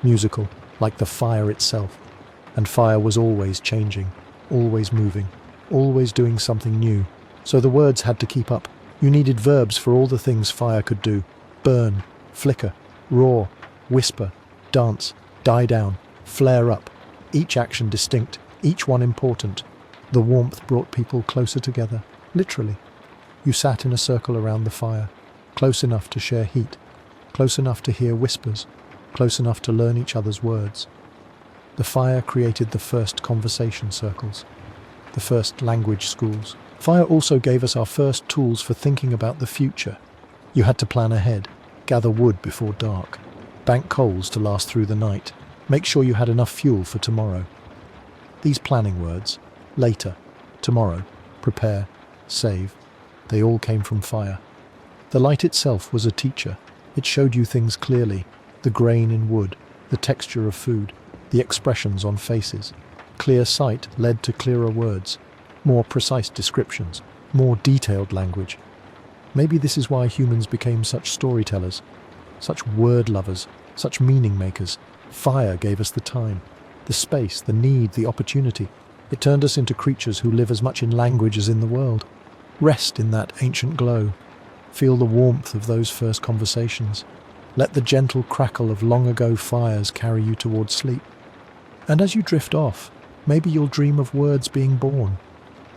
A: musical, like the fire itself. And fire was always changing, always moving, always doing something new. So the words had to keep up. You needed verbs for all the things fire could do. Burn, flicker, roar, whisper, dance, die down, flare up. Each action distinct, each one important. The warmth brought people closer together, literally. You sat in a circle around the fire, close enough to share heat, close enough to hear whispers, close enough to learn each other's words. The fire created the first conversation circles, the first language schools. Fire also gave us our first tools for thinking about the future. You had to plan ahead, gather wood before dark, bank coals to last through the night, make sure you had enough fuel for tomorrow. These planning words, later, tomorrow, prepare, save, They all came from fire. The light itself was a teacher. It showed you things clearly, the grain in wood, the texture of food, the expressions on faces. Clear sight led to clearer words, more precise descriptions, more detailed language. Maybe this is why humans became such storytellers, such word lovers, such meaning makers. Fire gave us the time, the space, the need, the opportunity. It turned us into creatures who live as much in language as in the world. Rest in that ancient glow. Feel the warmth of those first conversations. Let the gentle crackle of long-ago fires carry you towards sleep. And as you drift off, maybe you'll dream of words being born,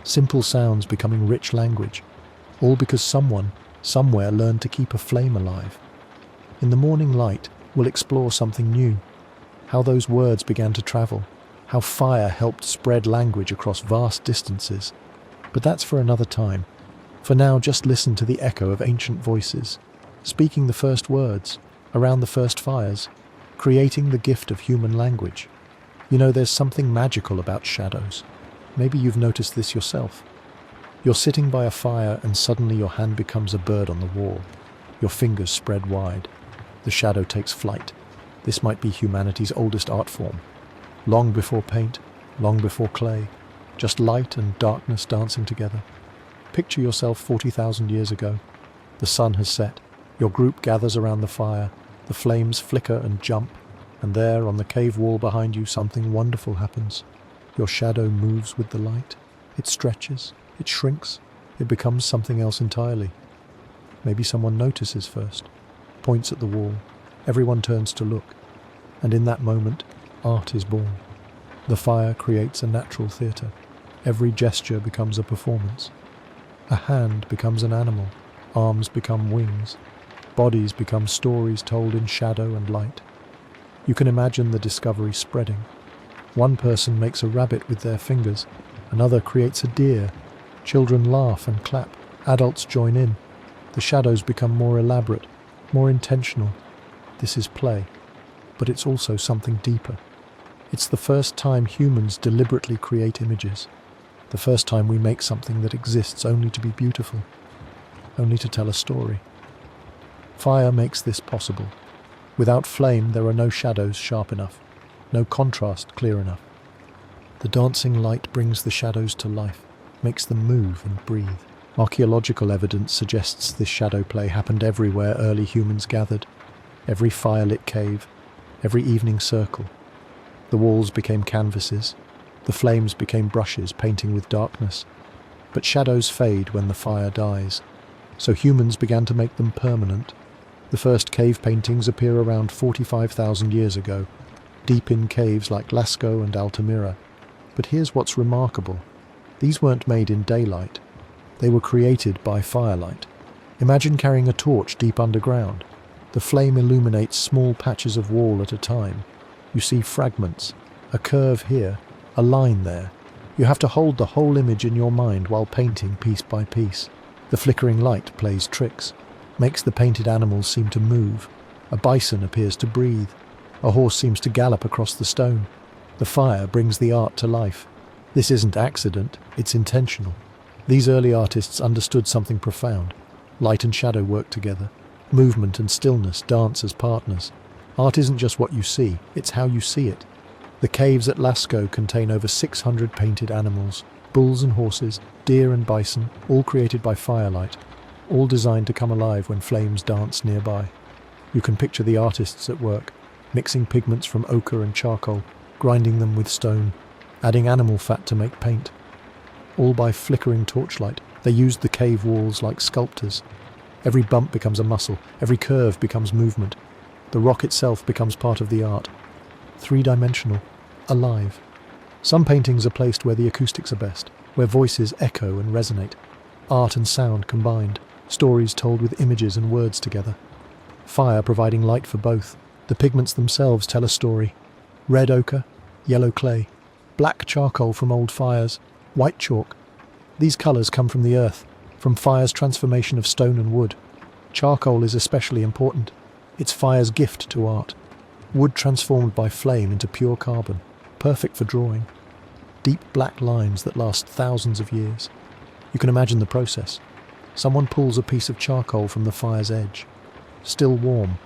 A: simple sounds becoming rich language, all because someone, somewhere learned to keep a flame alive. In the morning light, we'll explore something new, how those words began to travel, how fire helped spread language across vast distances. But that's for another time. For now, just listen to the echo of ancient voices, speaking the first words, around the first fires, creating the gift of human language. You know, there's something magical about shadows. Maybe you've noticed this yourself. You're sitting by a fire and suddenly your hand becomes a bird on the wall. Your fingers spread wide. The shadow takes flight. This might be humanity's oldest art form. Long before paint, long before clay, just light and darkness dancing together. Picture yourself 40,000 years ago. The sun has set. Your group gathers around the fire. The flames flicker and jump. And there, on the cave wall behind you, something wonderful happens. Your shadow moves with the light. It stretches. It shrinks. It becomes something else entirely. Maybe someone notices first, points at the wall. Everyone turns to look. And in that moment, art is born. The fire creates a natural theatre. Every gesture becomes a performance. A hand becomes an animal. Arms become wings. Bodies become stories told in shadow and light. You can imagine the discovery spreading. One person makes a rabbit with their fingers. Another creates a deer. Children laugh and clap. Adults join in. The shadows become more elaborate, more intentional. This is play. But it's also something deeper. It's the first time humans deliberately create images. The first time we make something that exists only to be beautiful, only to tell a story. Fire makes this possible. Without flame, there are no shadows sharp enough, no contrast clear enough. The dancing light brings the shadows to life, makes them move and breathe. Archaeological evidence suggests this shadow play happened everywhere early humans gathered. Every firelit cave, every evening circle. The walls became canvases. The flames became brushes painting with darkness. But shadows fade when the fire dies. So humans began to make them permanent. The first cave paintings appear around 45,000 years ago, deep in caves like Lascaux and Altamira. But here's what's remarkable. These weren't made in daylight. They were created by firelight. Imagine carrying a torch deep underground. The flame illuminates small patches of wall at a time. You see fragments, a curve here, a line there. You have to hold the whole image in your mind while painting piece by piece. The flickering light plays tricks, makes the painted animals seem to move. A bison appears to breathe. A horse seems to gallop across the stone. The fire brings the art to life. This isn't accident, it's intentional. These early artists understood something profound. Light and shadow work together. Movement and stillness dance as partners. Art isn't just what you see, it's how you see it. The caves at Lascaux contain over 600 painted animals, bulls and horses, deer and bison, all created by firelight, all designed to come alive when flames dance nearby. You can picture the artists at work, mixing pigments from ochre and charcoal, grinding them with stone, adding animal fat to make paint. All by flickering torchlight, they used the cave walls like sculptors. Every bump becomes a muscle, every curve becomes movement. The rock itself becomes part of the art. Three-dimensional, alive. Some paintings are placed where the acoustics are best, where voices echo and resonate. Art and sound combined, stories told with images and words together. Fire providing light for both. The pigments themselves tell a story. Red ochre, yellow clay, black charcoal from old fires, white chalk. These colours come from the earth, from fire's transformation of stone and wood. Charcoal is especially important. It's fire's gift to art. Wood transformed by flame into pure carbon, perfect for drawing. Deep black lines that last thousands of years. You can imagine the process. Someone pulls a piece of charcoal from the fire's edge. Still warm.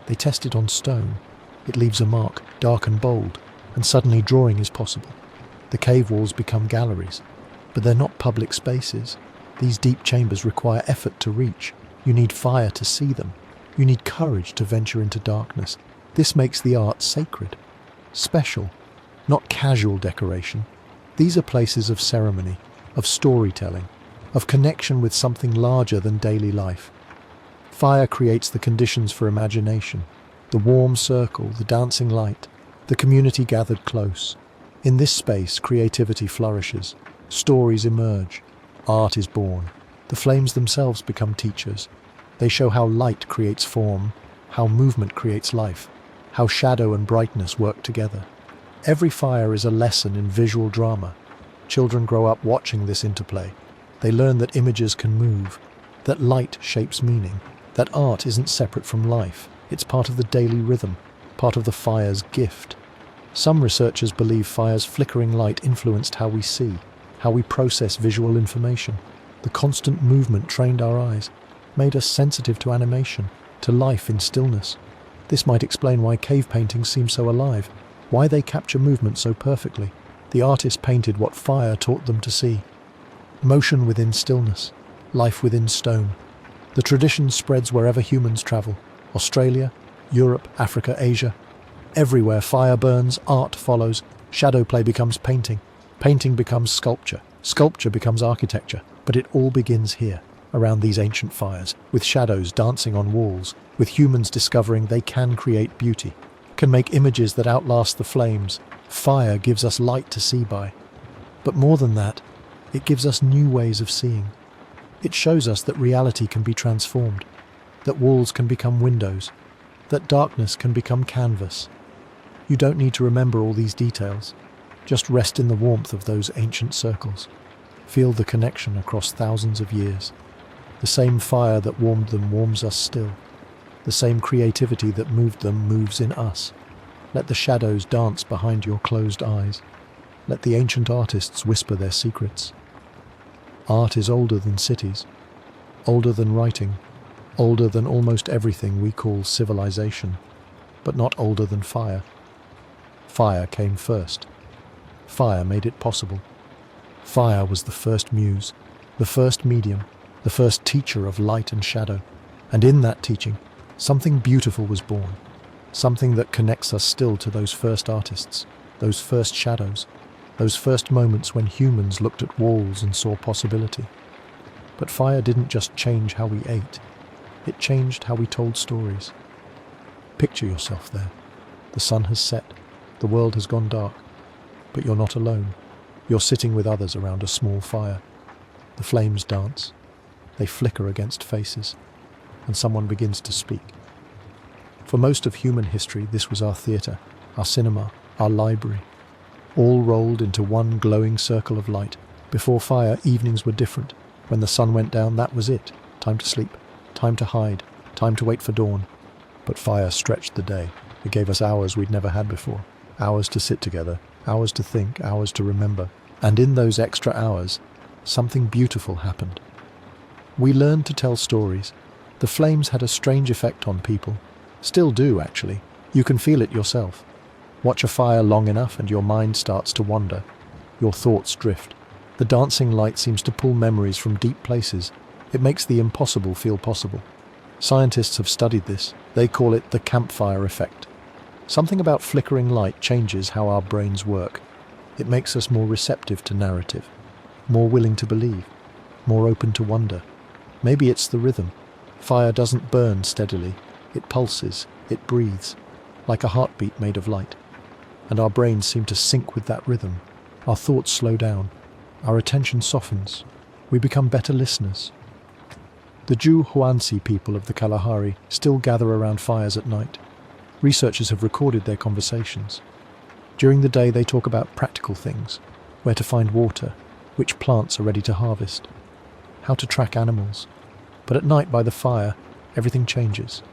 A: They test it on stone. It leaves a mark, dark and bold, and suddenly drawing is possible. The cave walls become galleries, but they're not public spaces. These deep chambers require effort to reach. You need fire to see them. You need courage to venture into darkness. This makes the art sacred, special, not casual decoration. These are places of ceremony, of storytelling, of connection with something larger than daily life. Fire creates the conditions for imagination, the warm circle, the dancing light, the community gathered close. In this space, creativity flourishes, stories emerge, art is born. The flames themselves become teachers. They show how light creates form, how movement creates life, how shadow and brightness work together. Every fire is a lesson in visual drama. Children grow up watching this interplay. They learn that images can move, that light shapes meaning, that art isn't separate from life. It's part of the daily rhythm, part of the fire's gift. Some researchers believe fire's flickering light influenced how we see, how we process visual information. The constant movement trained our eyes, made us sensitive to animation, to life in stillness. This might explain why cave paintings seem so alive, why they capture movement so perfectly. The artist painted what fire taught them to see. Motion within stillness, life within stone. The tradition spreads wherever humans travel. Australia, Europe, Africa, Asia. Everywhere fire burns, art follows, shadow play becomes painting, painting becomes sculpture, sculpture becomes architecture. But it all begins here, around these ancient fires, with shadows dancing on walls, with humans discovering they can create beauty, can make images that outlast the flames. Fire gives us light to see by. But more than that, it gives us new ways of seeing. It shows us that reality can be transformed, that walls can become windows, that darkness can become canvas. You don't need to remember all these details. Just rest in the warmth of those ancient circles. Feel the connection across thousands of years. The same fire that warmed them warms us still. The same creativity that moved them moves in us. Let the shadows dance behind your closed eyes. Let the ancient artists whisper their secrets. Art is older than cities, older than writing, older than almost everything we call civilization, but not older than fire. Fire came first. Fire made it possible. Fire was the first muse, the first medium, the first teacher of light and shadow. And in that teaching, something beautiful was born, something that connects us still to those first artists, those first shadows, those first moments when humans looked at walls and saw possibility. But fire didn't just change how we ate, it changed how we told stories. Picture yourself there. The sun has set, the world has gone dark, but you're not alone. You're sitting with others around a small fire. The flames dance. They flicker against faces, and someone begins to speak. For most of human history, this was our theatre, our cinema, our library, all rolled into one glowing circle of light. Before fire, evenings were different. When the sun went down, that was it. Time to sleep, time to hide, time to wait for dawn. But fire stretched the day. It gave us hours we'd never had before. Hours to sit together, hours to think, hours to remember. And in those extra hours, something beautiful happened. We learned to tell stories. The flames had a strange effect on people. Still do, actually. You can feel it yourself. Watch a fire long enough and your mind starts to wander. Your thoughts drift. The dancing light seems to pull memories from deep places. It makes the impossible feel possible. Scientists have studied this. They call it the campfire effect. Something about flickering light changes how our brains work. It makes us more receptive to narrative, more willing to believe, more open to wonder. Maybe it's the rhythm. Fire doesn't burn steadily. It pulses, it breathes, like a heartbeat made of light. And our brains seem to sync with that rhythm. Our thoughts slow down. Our attention softens. We become better listeners. The Ju-Huansi people of the Kalahari still gather around fires at night. Researchers have recorded their conversations. During the day they talk about practical things, where to find water, which plants are ready to harvest, how to track animals. But at night by the fire, everything changes.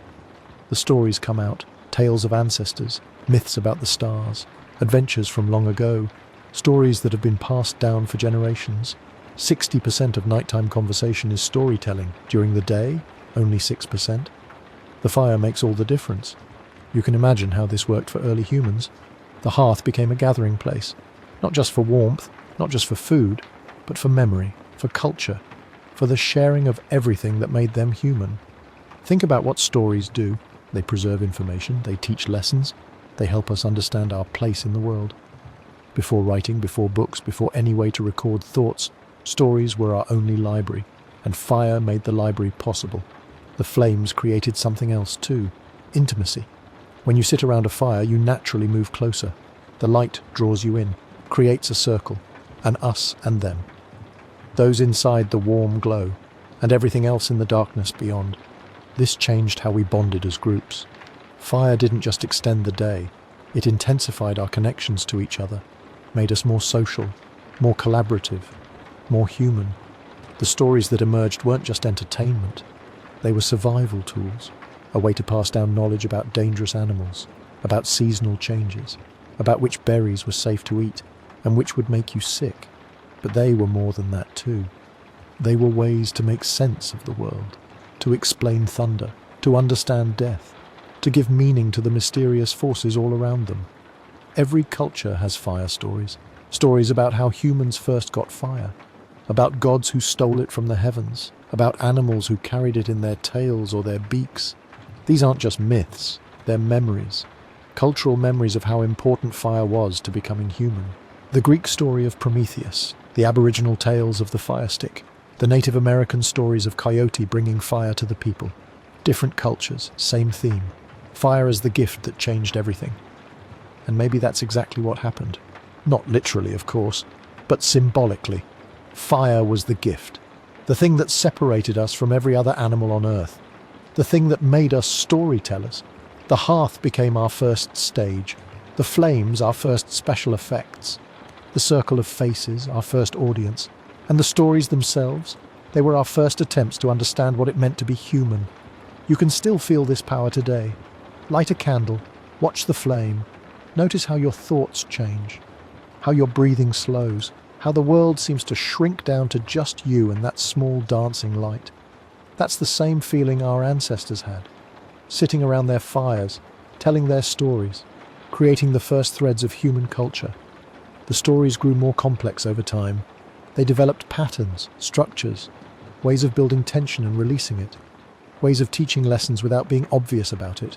A: The stories come out, tales of ancestors, myths about the stars, adventures from long ago, stories that have been passed down for generations. 60% of nighttime conversation is storytelling. During the day, only 6%. The fire makes all the difference. You can imagine how this worked for early humans. The hearth became a gathering place, not just for warmth, not just for food, but for memory, for culture, for the sharing of everything that made them human. Think about what stories do. They preserve information, they teach lessons, they help us understand our place in the world. Before writing, before books, before any way to record thoughts, stories were our only library, and fire made the library possible. The flames created something else too, intimacy. When you sit around a fire, you naturally move closer. The light draws you in, creates a circle, an us and them. Those inside the warm glow, and everything else in the darkness beyond. This changed how we bonded as groups. Fire didn't just extend the day, it intensified our connections to each other, made us more social, more collaborative, more human. The stories that emerged weren't just entertainment, they were survival tools, a way to pass down knowledge about dangerous animals, about seasonal changes, about which berries were safe to eat and which would make you sick. But they were more than that too. They were ways to make sense of the world, to explain thunder, to understand death, to give meaning to the mysterious forces all around them. Every culture has fire stories, stories about how humans first got fire, about gods who stole it from the heavens, about animals who carried it in their tails or their beaks. These aren't just myths, they're memories, cultural memories of how important fire was to becoming human. The Greek story of Prometheus, the Aboriginal tales of the fire stick, the Native American stories of Coyote bringing fire to the people. Different cultures, same theme. Fire as the gift that changed everything. And maybe that's exactly what happened. Not literally, of course, but symbolically. Fire was the gift, the thing that separated us from every other animal on Earth, the thing that made us storytellers. The hearth became our first stage, the flames our first special effects, the circle of faces our first audience, and the stories themselves, they were our first attempts to understand what it meant to be human. You can still feel this power today. Light a candle, watch the flame, notice how your thoughts change, how your breathing slows, how the world seems to shrink down to just you and that small dancing light. That's the same feeling our ancestors had, sitting around their fires, telling their stories, creating the first threads of human culture. The stories grew more complex over time. They developed patterns, structures, ways of building tension and releasing it, ways of teaching lessons without being obvious about it,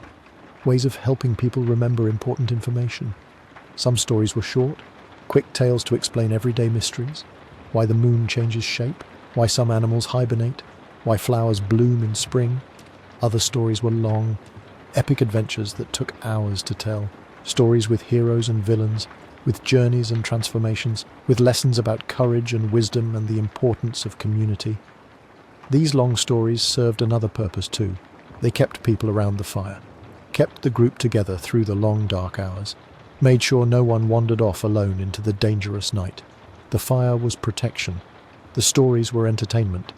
A: ways of helping people remember important information. Some stories were short, quick tales to explain everyday mysteries, why the moon changes shape, why some animals hibernate, why flowers bloom in spring. Other stories were long, epic adventures that took hours to tell, stories with heroes and villains, with journeys and transformations, with lessons about courage and wisdom and the importance of community. These long stories served another purpose too. They kept people around the fire, kept the group together through the long dark hours, made sure no one wandered off alone into the dangerous night. The fire was protection. The stories were entertainment.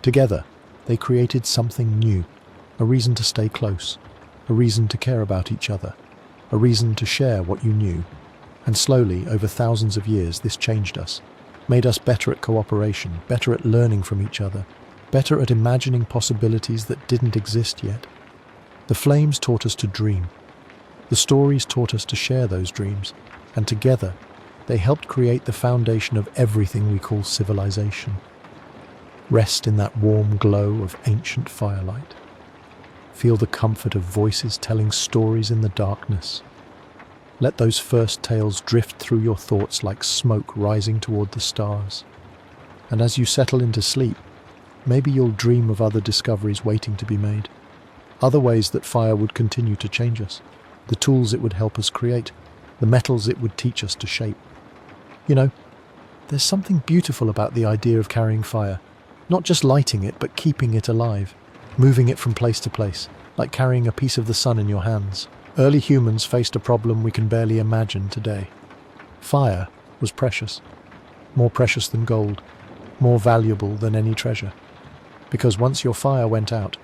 A: Together, they created something new, a reason to stay close, a reason to care about each other, a reason to share what you knew. And slowly, over thousands of years, this changed us, made us better at cooperation, better at learning from each other, better at imagining possibilities that didn't exist yet. The flames taught us to dream. The stories taught us to share those dreams, and together, they helped create the foundation of everything we call civilization. Rest in that warm glow of ancient firelight. Feel the comfort of voices telling stories in the darkness. Let those first tales drift through your thoughts like smoke rising toward the stars. And as you settle into sleep, maybe you'll dream of other discoveries waiting to be made. Other ways that fire would continue to change us. The tools it would help us create. The metals it would teach us to shape. You know, there's something beautiful about the idea of carrying fire. Not just lighting it, but keeping it alive. Moving it from place to place, like carrying a piece of the sun in your hands. Early humans faced a problem we can barely imagine today. Fire was precious. More precious than gold. More valuable than any treasure. Because once your fire went out,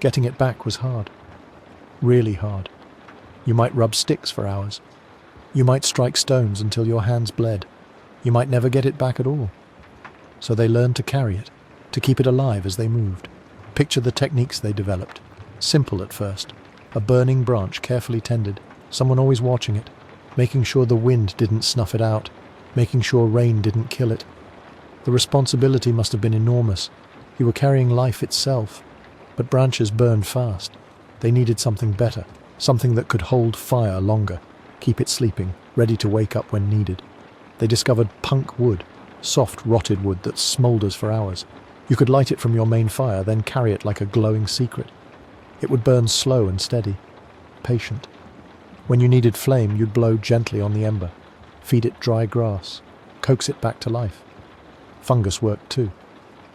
A: getting it back was hard. Really hard. You might rub sticks for hours. You might strike stones until your hands bled. You might never get it back at all. so they learned to carry it, to keep it alive as they moved. Picture the techniques they developed. Simple at first. A burning branch carefully tended, someone always watching it, making sure the wind didn't snuff it out, making sure rain didn't kill it. The responsibility must have been enormous. You were carrying life itself. But branches burned fast. They needed something better, something that could hold fire longer, keep it sleeping, ready to wake up when needed. They discovered punk wood, soft rotted wood that smoulders for hours. You could light it from your main fire, then carry it like a glowing secret. It would burn slow and steady, patient. When you needed flame, you'd blow gently on the ember, feed it dry grass, coax it back to life. Fungus worked too.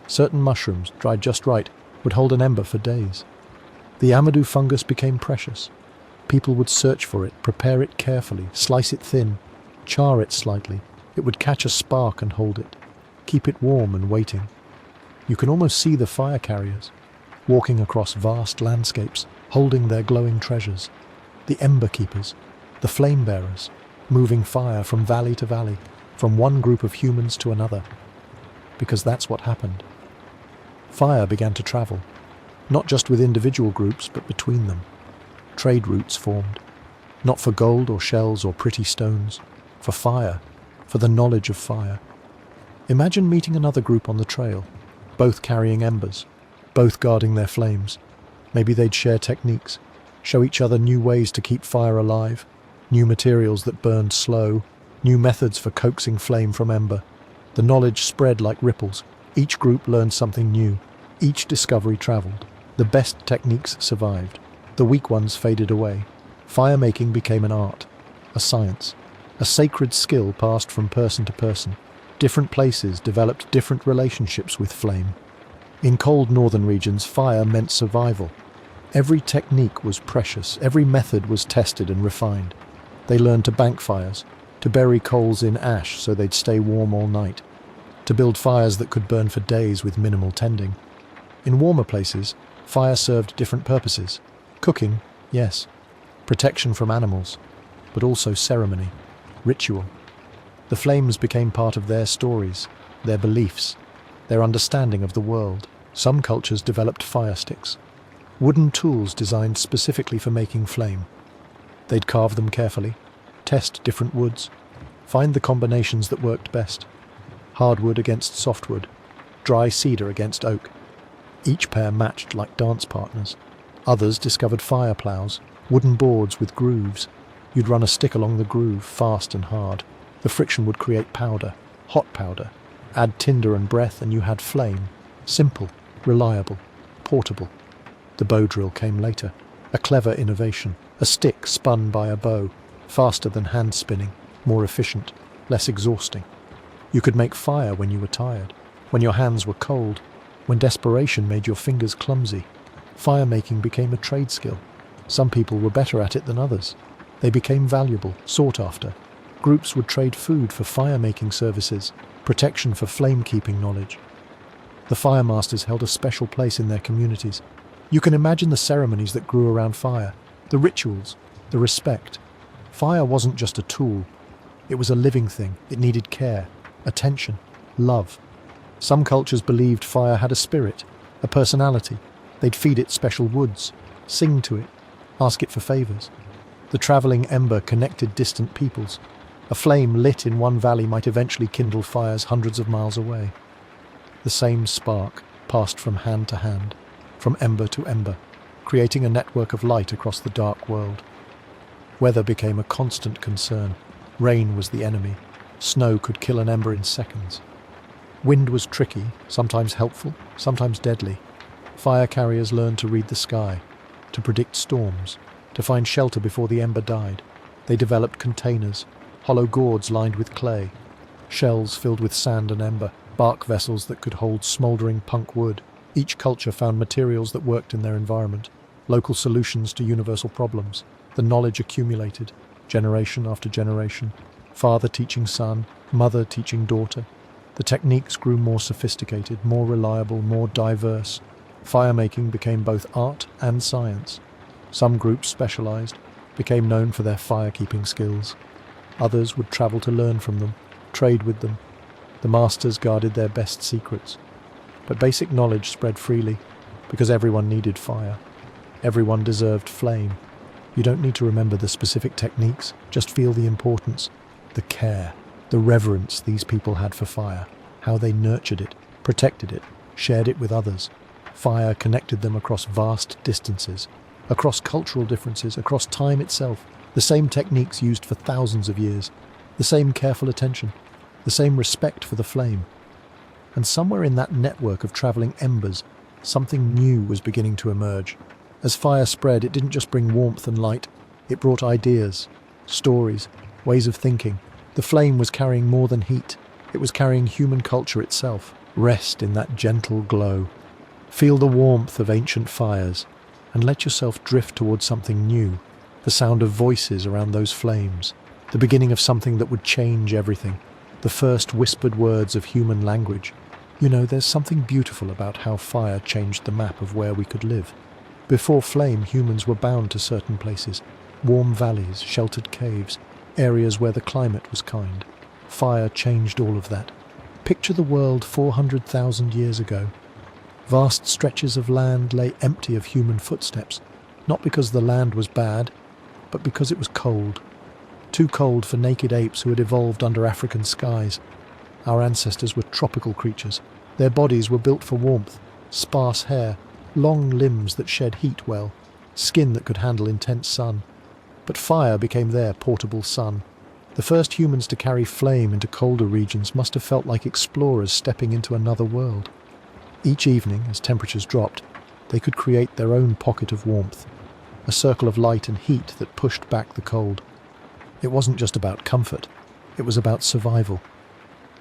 A: Certain mushrooms, dried just right, would hold an ember for days. The amadou fungus became precious. People would search for it, prepare it carefully, slice it thin, char it slightly. It would catch a spark and hold it, keep it warm and waiting. You can almost see the fire carriers, walking across vast landscapes, holding their glowing treasures. The ember keepers, the flame bearers, moving fire from valley to valley, from one group of humans to another. Because that's what happened. Fire began to travel, not just with individual groups, but between them. Trade routes formed, not for gold or shells or pretty stones, for fire, for the knowledge of fire. Imagine meeting another group on the trail, both carrying embers, both guarding their flames. Maybe they'd share techniques, show each other new ways to keep fire alive, new materials that burned slow, new methods for coaxing flame from ember. The knowledge spread like ripples. Each group learned something new. Each discovery traveled. The best techniques survived. The weak ones faded away. Fire-making became an art, a science, a sacred skill passed from person to person. Different places developed different relationships with flame. In cold northern regions, fire meant survival. Every technique was precious. Every method was tested and refined. They learned to bank fires, to bury coals in ash so they'd stay warm all night, to build fires that could burn for days with minimal tending. In warmer places, fire served different purposes. Cooking, yes. Protection from animals, but also ceremony, ritual. The flames became part of their stories, their beliefs, their understanding of the world. Some cultures developed fire sticks, wooden tools designed specifically for making flame. They'd carve them carefully, test different woods, find the combinations that worked best. Hardwood against softwood, dry cedar against oak. Each pair matched like dance partners. Others discovered fire ploughs, wooden boards with grooves. You'd run a stick along the groove, fast and hard. The friction would create powder, hot powder. Add tinder and breath and you had flame. Simple, reliable, portable. The bow drill came later. A clever innovation. A stick spun by a bow, faster than hand spinning, more efficient, less exhausting. You could make fire when you were tired, when your hands were cold, when desperation made your fingers clumsy. Fire-making became a trade skill. Some people were better at it than others. They became valuable, sought after. Groups would trade food for fire-making services, protection for flame-keeping knowledge. The fire masters held a special place in their communities. You can imagine the ceremonies that grew around fire, the rituals, the respect. Fire wasn't just a tool. It was a living thing. It needed care, attention, love. Some cultures believed fire had a spirit, a personality. They'd feed it special woods, sing to it, ask it for favors. The traveling ember connected distant peoples. A flame lit in one valley might eventually kindle fires hundreds of miles away. The same spark passed from hand to hand, from ember to ember, creating a network of light across the dark world. Weather became a constant concern. Rain was the enemy. Snow could kill an ember in seconds. Wind was tricky, sometimes helpful, sometimes deadly. Fire carriers learned to read the sky, to predict storms, to find shelter before the ember died. They developed containers, hollow gourds lined with clay, shells filled with sand and ember, bark vessels that could hold smouldering punk wood. Each culture found materials that worked in their environment, local solutions to universal problems. The knowledge accumulated, generation after generation, father teaching son, mother teaching daughter. The techniques grew more sophisticated, more reliable, more diverse. Fire-making became both art and science. Some groups specialized, became known for their fire-keeping skills. Others would travel to learn from them, trade with them. The masters guarded their best secrets. But basic knowledge spread freely, because everyone needed fire. Everyone deserved flame. You don't need to remember the specific techniques, just feel the importance, the care, the reverence these people had for fire, how they nurtured it, protected it, shared it with others. Fire connected them across vast distances, across cultural differences, across time itself. The same techniques used for thousands of years, the same careful attention, the same respect for the flame. And somewhere in that network of travelling embers, something new was beginning to emerge. As fire spread, it didn't just bring warmth and light, it brought ideas, stories, ways of thinking. The flame was carrying more than heat, it was carrying human culture itself. Rest in that gentle glow. Feel the warmth of ancient fires, and let yourself drift towards something new, the sound of voices around those flames, the beginning of something that would change everything, the first whispered words of human language. You know, there's something beautiful about how fire changed the map of where we could live. Before flame, humans were bound to certain places, warm valleys, sheltered caves, areas where the climate was kind. Fire changed all of that. Picture the world 400,000 years ago. Vast stretches of land lay empty of human footsteps, not because the land was bad, but because it was cold. Too cold for naked apes who had evolved under African skies. Our ancestors were tropical creatures. Their bodies were built for warmth, sparse hair, long limbs that shed heat well, skin that could handle intense sun. But fire became their portable sun. The first humans to carry flame into colder regions must have felt like explorers stepping into another world. Each evening, as temperatures dropped, they could create their own pocket of warmth, a circle of light and heat that pushed back the cold. It wasn't just about comfort, it was about survival.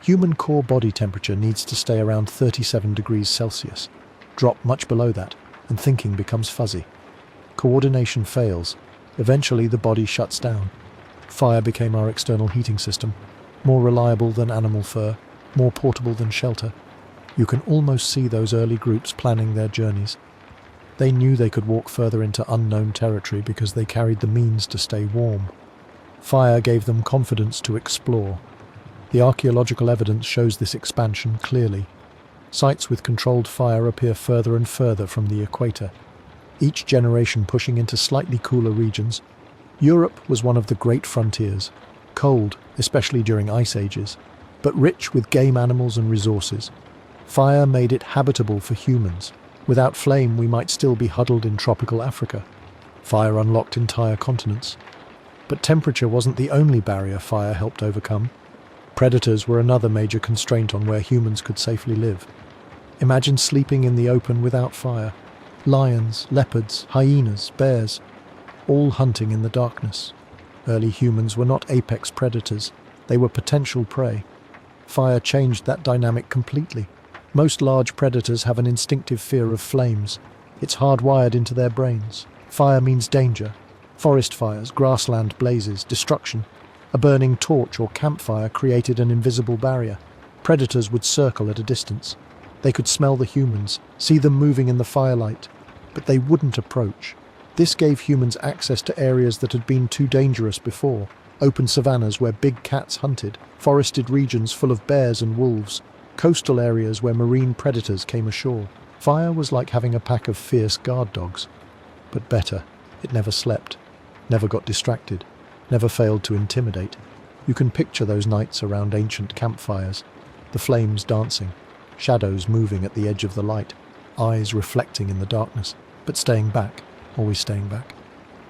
A: Human core body temperature needs to stay around 37 degrees Celsius. Drop much below that, and thinking becomes fuzzy. Coordination fails. Eventually the body shuts down. Fire became our external heating system, more reliable than animal fur, more portable than shelter. You can almost see those early groups planning their journeys. They knew they could walk further into unknown territory because they carried the means to stay warm. Fire gave them confidence to explore. The archaeological evidence shows this expansion clearly. Sites with controlled fire appear further and further from the equator, each generation pushing into slightly cooler regions. Europe was one of the great frontiers, cold, especially during ice ages, but rich with game animals and resources. Fire made it habitable for humans. Without flame, we might still be huddled in tropical Africa. Fire unlocked entire continents. But temperature wasn't the only barrier fire helped overcome. Predators were another major constraint on where humans could safely live. Imagine sleeping in the open without fire. Lions, leopards, hyenas, bears, all hunting in the darkness. Early humans were not apex predators, they were potential prey. Fire changed that dynamic completely. Most large predators have an instinctive fear of flames. It's hardwired into their brains. Fire means danger. Forest fires, grassland blazes, destruction. A burning torch or campfire created an invisible barrier. Predators would circle at a distance. They could smell the humans, see them moving in the firelight, but they wouldn't approach. This gave humans access to areas that had been too dangerous before. Open savannas where big cats hunted, forested regions full of bears and wolves, coastal areas where marine predators came ashore. Fire was like having a pack of fierce guard dogs. But better, it never slept, never got distracted, never failed to intimidate. You can picture those nights around ancient campfires, the flames dancing, shadows moving at the edge of the light, eyes reflecting in the darkness, but staying back, always staying back.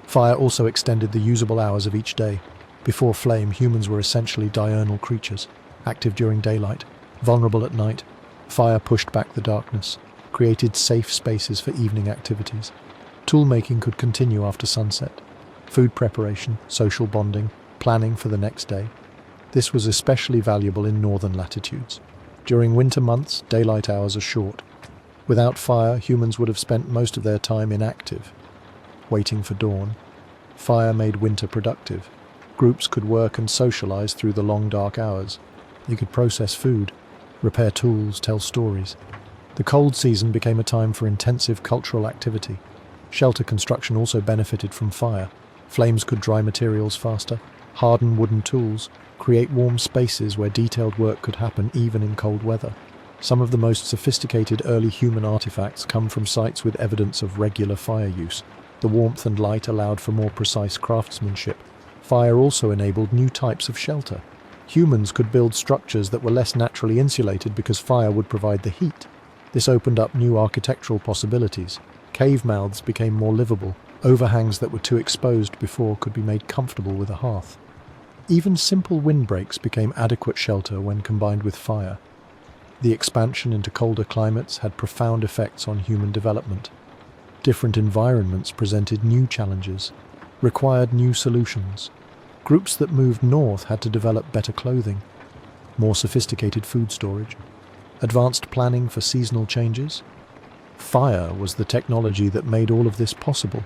A: Fire also extended the usable hours of each day. Before flame, humans were essentially diurnal creatures, active during daylight, vulnerable at night. Fire pushed back the darkness, created safe spaces for evening activities. Tool-making could continue after sunset. Food preparation, social bonding, planning for the next day. This was especially valuable in northern latitudes. During winter months, daylight hours are short. Without fire, humans would have spent most of their time inactive, waiting for dawn. Fire made winter productive. Groups could work and socialize through the long dark hours. You could process food, repair tools, tell stories. The cold season became a time for intensive cultural activity. Shelter construction also benefited from fire. Flames could dry materials faster. harden wooden tools, create warm spaces where detailed work could happen even in cold weather. Some of the most sophisticated early human artifacts come from sites with evidence of regular fire use. The warmth and light allowed for more precise craftsmanship. Fire also enabled new types of shelter. Humans could build structures that were less naturally insulated because fire would provide the heat. This opened up new architectural possibilities. Cave mouths became more livable. Overhangs that were too exposed before could be made comfortable with a hearth. Even simple windbreaks became adequate shelter when combined with fire. The expansion into colder climates had profound effects on human development. Different environments presented new challenges, required new solutions. Groups that moved north had to develop better clothing, more sophisticated food storage, advanced planning for seasonal changes. Fire was the technology that made all of this possible.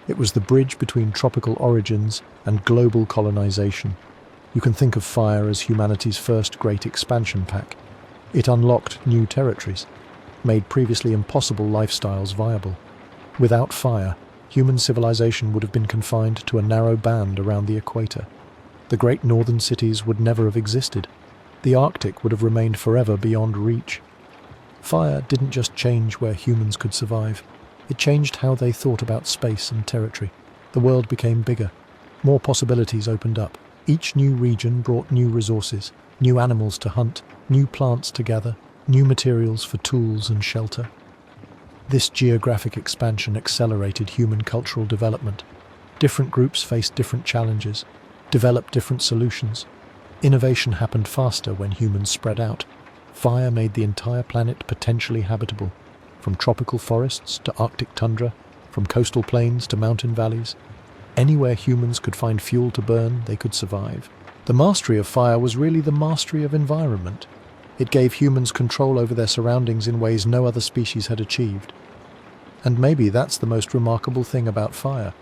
A: It was the bridge between tropical origins and global colonization. You can think of fire as humanity's first great expansion pack. It unlocked new territories, made previously impossible lifestyles viable. Without fire, human civilization would have been confined to a narrow band around the equator. The great northern cities would never have existed. The Arctic would have remained forever beyond reach. Fire didn't just change where humans could survive. It changed how they thought about space and territory. The world became bigger. More possibilities opened up. Each new region brought new resources, new animals to hunt, new plants to gather, new materials for tools and shelter. This geographic expansion accelerated human cultural development. Different groups faced different challenges, developed different solutions. Innovation happened faster when humans spread out. Fire made the entire planet potentially habitable, from tropical forests to Arctic tundra, from coastal plains to mountain valleys. Anywhere humans could find fuel to burn, they could survive. The mastery of fire was really the mastery of environment. It gave humans control over their surroundings in ways no other species had achieved. And maybe that's the most remarkable thing about fire.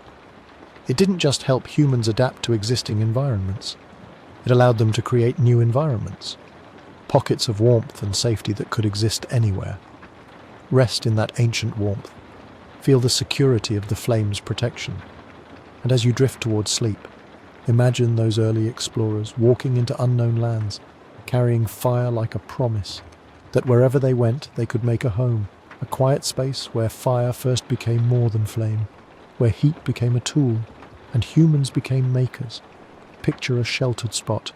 A: It didn't just help humans adapt to existing environments. It allowed them to create new environments, pockets of warmth and safety that could exist anywhere. Rest in that ancient warmth. Feel the security of the flame's protection. And as you drift towards sleep, imagine those early explorers walking into unknown lands, carrying fire like a promise, that wherever they went they could make a home, a quiet space where fire first became more than flame, where heat became a tool, and humans became makers. Picture a sheltered spot,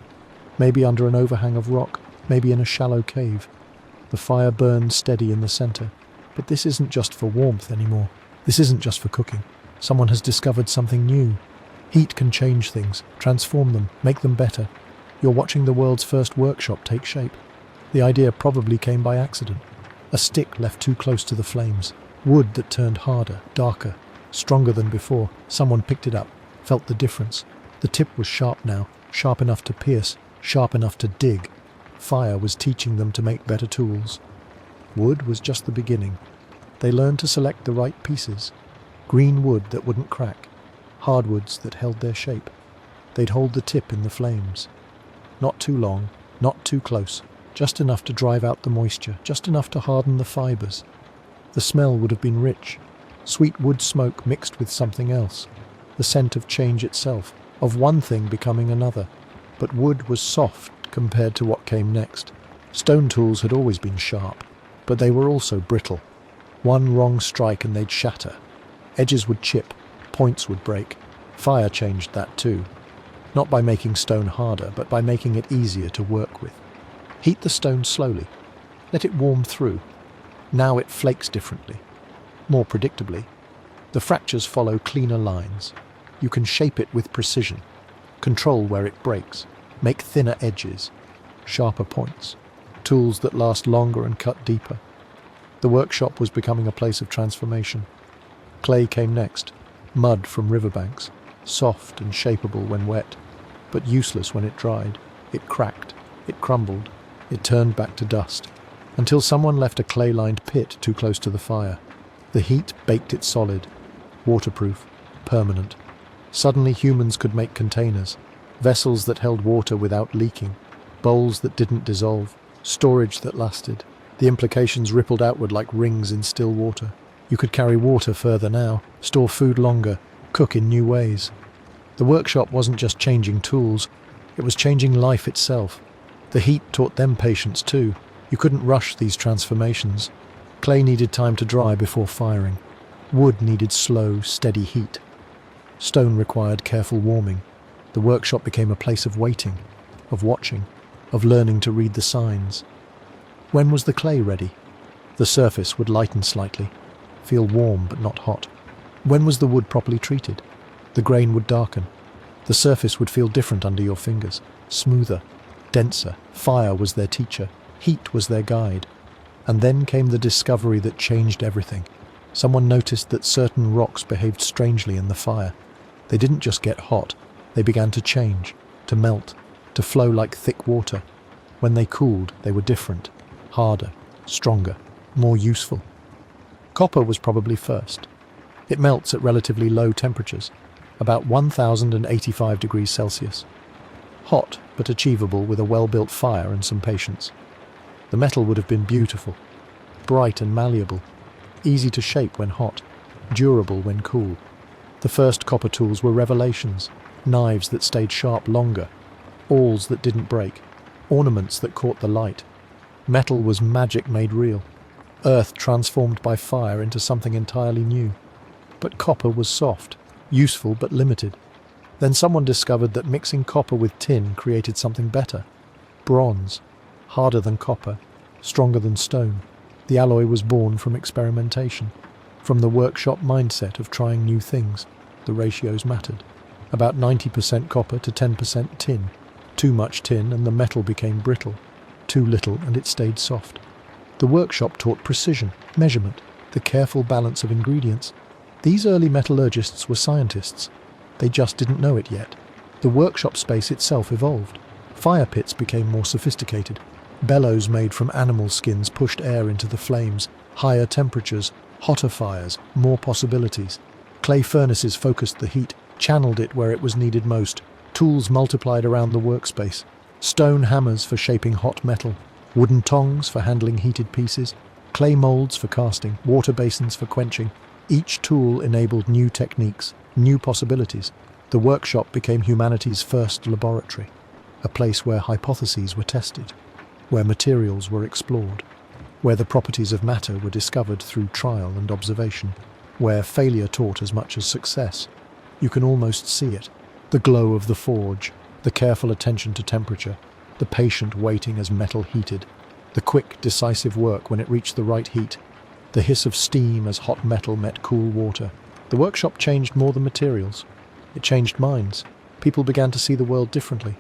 A: maybe under an overhang of rock, maybe in a shallow cave. The fire burned steady in the center, but this isn't just for warmth anymore. This isn't just for cooking. Someone has discovered something new. Heat can change things, transform them, make them better. You're watching the world's first workshop take shape. The idea probably came by accident. A stick left too close to the flames. Wood that turned harder, darker, stronger than before. Someone picked it up, felt the difference. The tip was sharp now, sharp enough to pierce, sharp enough to dig. Fire was teaching them to make better tools. Wood was just the beginning. They learned to select the right pieces. Green wood that wouldn't crack, hardwoods that held their shape. They'd hold the tip in the flames. Not too long, not too close, just enough to drive out the moisture, just enough to harden the fibers. The smell would have been rich, sweet wood smoke mixed with something else, the scent of change itself, of one thing becoming another. But wood was soft compared to what came next. Stone tools had always been sharp, but they were also brittle. One wrong strike and they'd shatter. Edges would chip, points would break. Fire changed that too. Not by making stone harder, but by making it easier to work with. Heat the stone slowly. Let it warm through. Now it flakes differently. More predictably. The fractures follow cleaner lines. You can shape it with precision. Control where it breaks. Make thinner edges. Sharper points. Tools that last longer and cut deeper. The workshop was becoming a place of transformation. Clay came next. Mud from riverbanks. Soft and shapeable when wet, but useless when it dried. It cracked. It crumbled. It turned back to dust, until someone left a clay-lined pit too close to the fire. The heat baked it solid, waterproof, permanent. Suddenly humans could make containers, vessels that held water without leaking, bowls that didn't dissolve, storage that lasted. The implications rippled outward like rings in still water. You could carry water further now, store food longer, cook in new ways. The workshop wasn't just changing tools, it was changing life itself. The heat taught them patience too. You couldn't rush these transformations. Clay needed time to dry before firing. Wood needed slow, steady heat. Stone required careful warming. The workshop became a place of waiting, of watching, of learning to read the signs. When was the clay ready? The surface would lighten slightly, feel warm but not hot. When was the wood properly treated? The grain would darken. The surface would feel different under your fingers, smoother, denser. Fire was their teacher. Heat was their guide. And then came the discovery that changed everything. Someone noticed that certain rocks behaved strangely in the fire. They didn't just get hot, they began to change, to melt, to flow like thick water. When they cooled, they were different, harder, stronger, more useful. Copper was probably first. It melts at relatively low temperatures, about 1085 degrees Celsius. Hot, but achievable with a well-built fire and some patience. The metal would have been beautiful, bright and malleable, easy to shape when hot, durable when cool. The first copper tools were revelations, knives that stayed sharp longer, awls that didn't break, ornaments that caught the light. Metal was magic made real, earth transformed by fire into something entirely new. But copper was soft, useful but limited. Then someone discovered that mixing copper with tin created something better. Bronze, harder than copper, stronger than stone. The alloy was born from experimentation, from the workshop mindset of trying new things. The ratios mattered. About 90% copper to 10% tin. Too much tin and the metal became brittle. Too little and it stayed soft. The workshop taught precision, measurement, the careful balance of ingredients. These early metallurgists were scientists. They just didn't know it yet. The workshop space itself evolved. Fire pits became more sophisticated. Bellows made from animal skins pushed air into the flames. Higher temperatures, hotter fires, more possibilities. Clay furnaces focused the heat, channeled it where it was needed most. Tools multiplied around the workspace. Stone hammers for shaping hot metal. Wooden tongs for handling heated pieces. Clay molds for casting. Water basins for quenching. Each tool enabled new techniques, new possibilities. The workshop became humanity's first laboratory, a place where hypotheses were tested, where materials were explored, where the properties of matter were discovered through trial and observation, where failure taught as much as success. You can almost see it, the glow of the forge, the careful attention to temperature, the patient waiting as metal heated, the quick, decisive work when it reached the right heat, the hiss of steam as hot metal met cool water. The workshop changed more than materials. It changed minds. People began to see the world differently.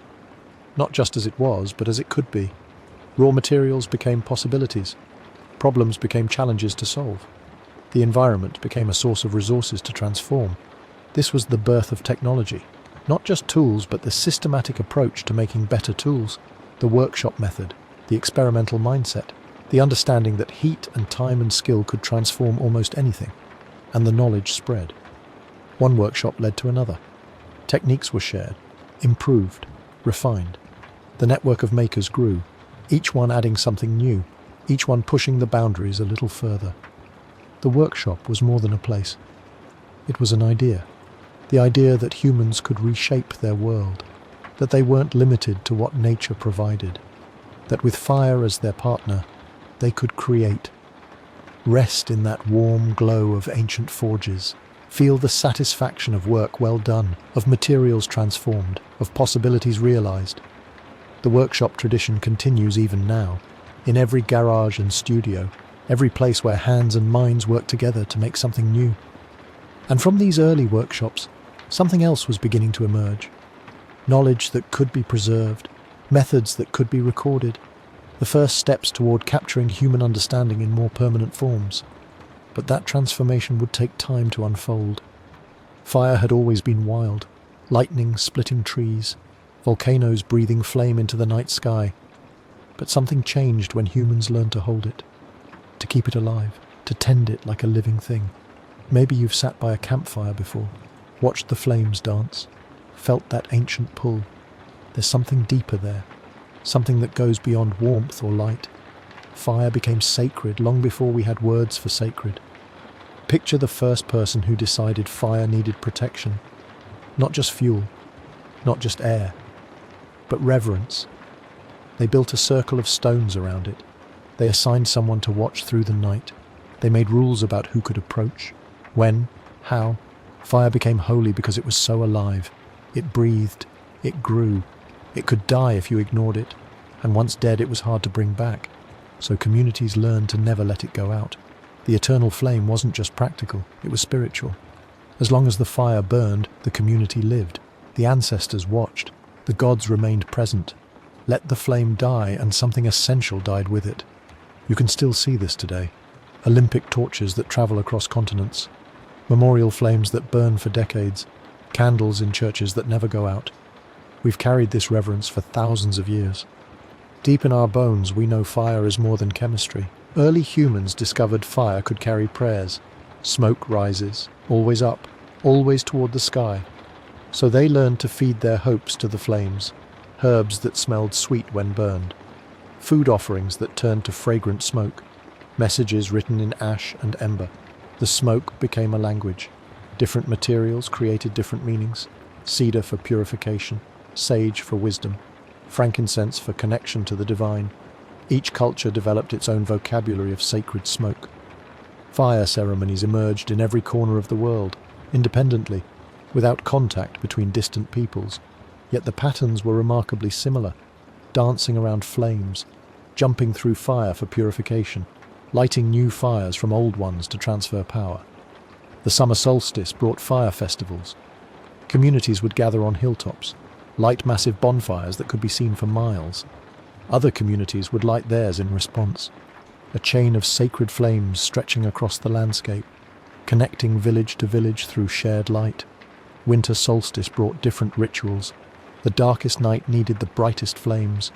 A: Not just as it was, but as it could be. Raw materials became possibilities. Problems became challenges to solve. The environment became a source of resources to transform. This was the birth of technology. Not just tools, but the systematic approach to making better tools. The workshop method, the experimental mindset, the understanding that heat and time and skill could transform almost anything. And the knowledge spread. One workshop led to another. Techniques were shared, improved, refined. The network of makers grew, each one adding something new, each one pushing the boundaries a little further. The workshop was more than a place. It was an idea. The idea that humans could reshape their world, that they weren't limited to what nature provided, that with fire as their partner, they could create. Rest in that warm glow of ancient forges. Feel the satisfaction of work well done, of materials transformed, of possibilities realized. The workshop tradition continues even now, in every garage and studio, every place where hands and minds work together to make something new. And from these early workshops, something else was beginning to emerge. Knowledge that could be preserved, methods that could be recorded, the first steps toward capturing human understanding in more permanent forms. But that transformation would take time to unfold. Fire had always been wild, lightning splitting trees, volcanoes breathing flame into the night sky. But something changed when humans learned to hold it, to keep it alive, to tend it like a living thing. Maybe you've sat by a campfire before, watched the flames dance, felt that ancient pull. There's something deeper there, something that goes beyond warmth or light. Fire became sacred long before we had words for sacred. Picture the first person who decided fire needed protection. Not just fuel, not just air, but reverence. They built a circle of stones around it. They assigned someone to watch through the night. They made rules about who could approach, when, how. Fire became holy because it was so alive. It breathed, it grew. It could die if you ignored it, and once dead it was hard to bring back. So communities learned to never let it go out. The eternal flame wasn't just practical, it was spiritual. As long as the fire burned, the community lived. The ancestors watched. The gods remained present. Let the flame die, and something essential died with it. You can still see this today. Olympic torches that travel across continents. Memorial flames that burn for decades. Candles in churches that never go out. We've carried this reverence for thousands of years. Deep in our bones, we know fire is more than chemistry. Early humans discovered fire could carry prayers. Smoke rises, always up, always toward the sky. So they learned to feed their hopes to the flames, herbs that smelled sweet when burned, food offerings that turned to fragrant smoke, messages written in ash and ember. The smoke became a language. Different materials created different meanings. Cedar for purification, sage for wisdom, frankincense for connection to the divine. Each culture developed its own vocabulary of sacred smoke. Fire ceremonies emerged in every corner of the world, independently, without contact between distant peoples. Yet the patterns were remarkably similar, dancing around flames, jumping through fire for purification, lighting new fires from old ones to transfer power. The summer solstice brought fire festivals. Communities would gather on hilltops, light massive bonfires that could be seen for miles. Other communities would light theirs in response. A chain of sacred flames stretching across the landscape, connecting village to village through shared light. Winter solstice brought different rituals. The darkest night needed the brightest flames,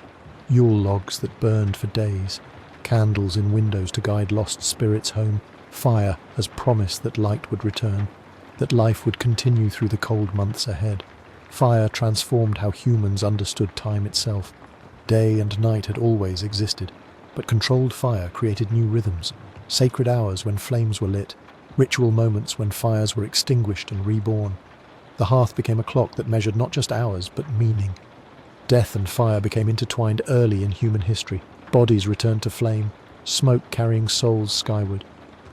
A: Yule logs that burned for days, candles in windows to guide lost spirits home, fire as promise that light would return, that life would continue through the cold months ahead. Fire transformed how humans understood time itself. Day and night had always existed, but controlled fire created new rhythms, sacred hours when flames were lit, ritual moments when fires were extinguished and reborn. The hearth became a clock that measured not just hours, but meaning. Death and fire became intertwined early in human history. Bodies returned to flame, smoke carrying souls skyward.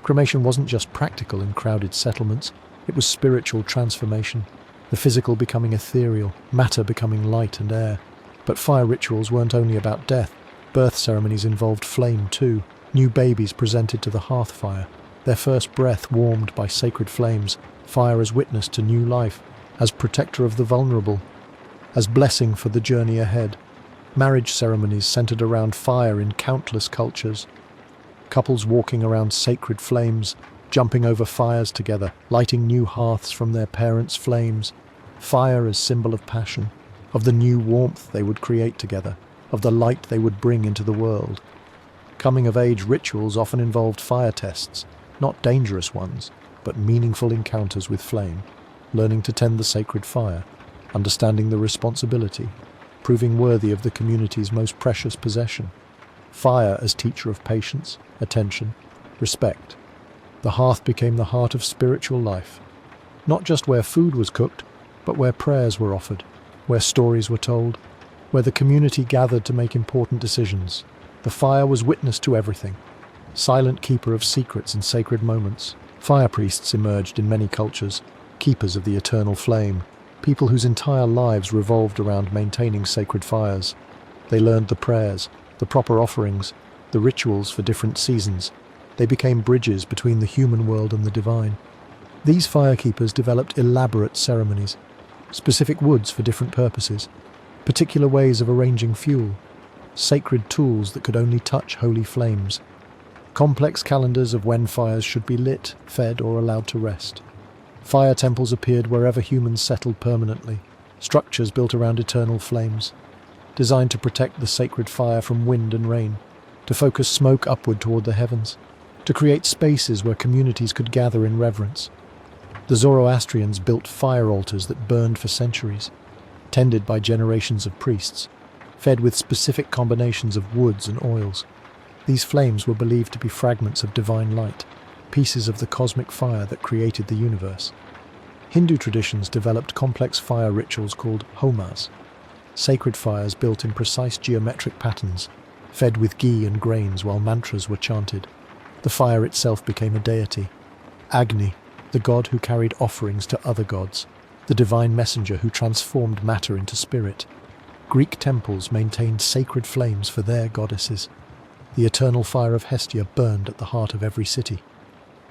A: Cremation wasn't just practical in crowded settlements, it was spiritual transformation, the physical becoming ethereal, matter becoming light and air. But fire rituals weren't only about death. Birth ceremonies involved flame too, new babies presented to the hearth fire, their first breath warmed by sacred flames, fire as witness to new life, as protector of the vulnerable, as blessing for the journey ahead. Marriage ceremonies centered around fire in countless cultures. Couples walking around sacred flames, jumping over fires together, lighting new hearths from their parents' flames. Fire as symbol of passion, of the new warmth they would create together, of the light they would bring into the world. Coming-of-age rituals often involved fire tests, not dangerous ones, but meaningful encounters with flame, learning to tend the sacred fire, understanding the responsibility, proving worthy of the community's most precious possession. Fire as teacher of patience, attention, respect. The hearth became the heart of spiritual life, not just where food was cooked, but where prayers were offered, where stories were told, where the community gathered to make important decisions. The fire was witness to everything, silent keeper of secrets and sacred moments. Fire priests emerged in many cultures, keepers of the eternal flame, people whose entire lives revolved around maintaining sacred fires. They learned the prayers, the proper offerings, the rituals for different seasons. They became bridges between the human world and the divine. These firekeepers developed elaborate ceremonies, specific woods for different purposes, particular ways of arranging fuel, sacred tools that could only touch holy flames, complex calendars of when fires should be lit, fed, or allowed to rest. Fire temples appeared wherever humans settled permanently, structures built around eternal flames, designed to protect the sacred fire from wind and rain, to focus smoke upward toward the heavens, to create spaces where communities could gather in reverence. The Zoroastrians built fire altars that burned for centuries, tended by generations of priests, fed with specific combinations of woods and oils. These flames were believed to be fragments of divine light, pieces of the cosmic fire that created the universe. Hindu traditions developed complex fire rituals called homas, sacred fires built in precise geometric patterns, fed with ghee and grains while mantras were chanted. The fire itself became a deity. Agni, the god who carried offerings to other gods, the divine messenger who transformed matter into spirit. Greek temples maintained sacred flames for their goddesses. The eternal fire of Hestia burned at the heart of every city.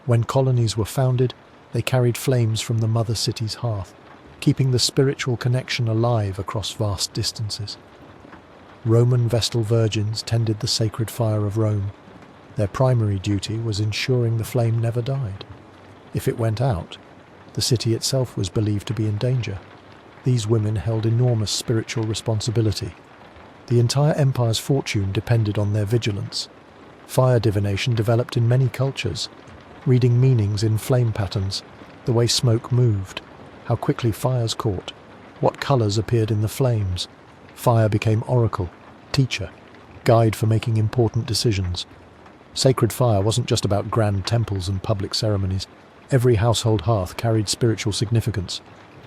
A: When colonies were founded, they carried flames from the mother city's hearth, keeping the spiritual connection alive across vast distances. Roman Vestal virgins tended the sacred fire of Rome. Their primary duty was ensuring the flame never died. If it went out, the city itself was believed to be in danger. These women held enormous spiritual responsibility. The entire empire's fortune depended on their vigilance. Fire divination developed in many cultures, reading meanings in flame patterns, the way smoke moved, how quickly fires caught, what colours appeared in the flames. Fire became oracle, teacher, guide for making important decisions. Sacred fire wasn't just about grand temples and public ceremonies. Every household hearth carried spiritual significance.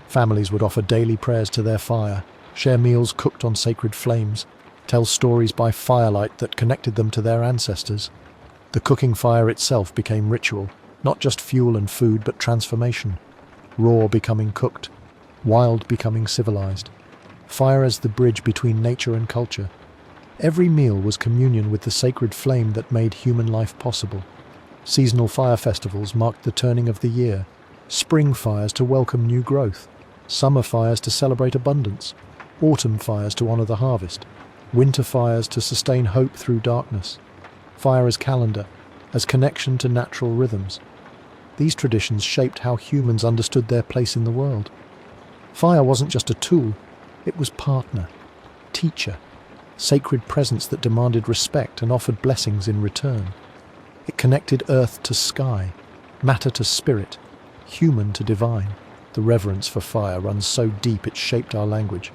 A: Families would offer daily prayers to their fire, share meals cooked on sacred flames, tell stories by firelight that connected them to their ancestors. The cooking fire itself became ritual, not just fuel and food, but transformation. Raw becoming cooked, wild becoming civilized. Fire as the bridge between nature and culture. Every meal was communion with the sacred flame that made human life possible. Seasonal fire festivals marked the turning of the year. Spring fires to welcome new growth. Summer fires to celebrate abundance. Autumn fires to honor the harvest. Winter fires to sustain hope through darkness. Fire as calendar, as connection to natural rhythms. These traditions shaped how humans understood their place in the world. Fire wasn't just a tool, it was partner, teacher, sacred presence that demanded respect and offered blessings in return. It connected earth to sky, matter to spirit, human to divine. The reverence for fire runs so deep it shaped our language.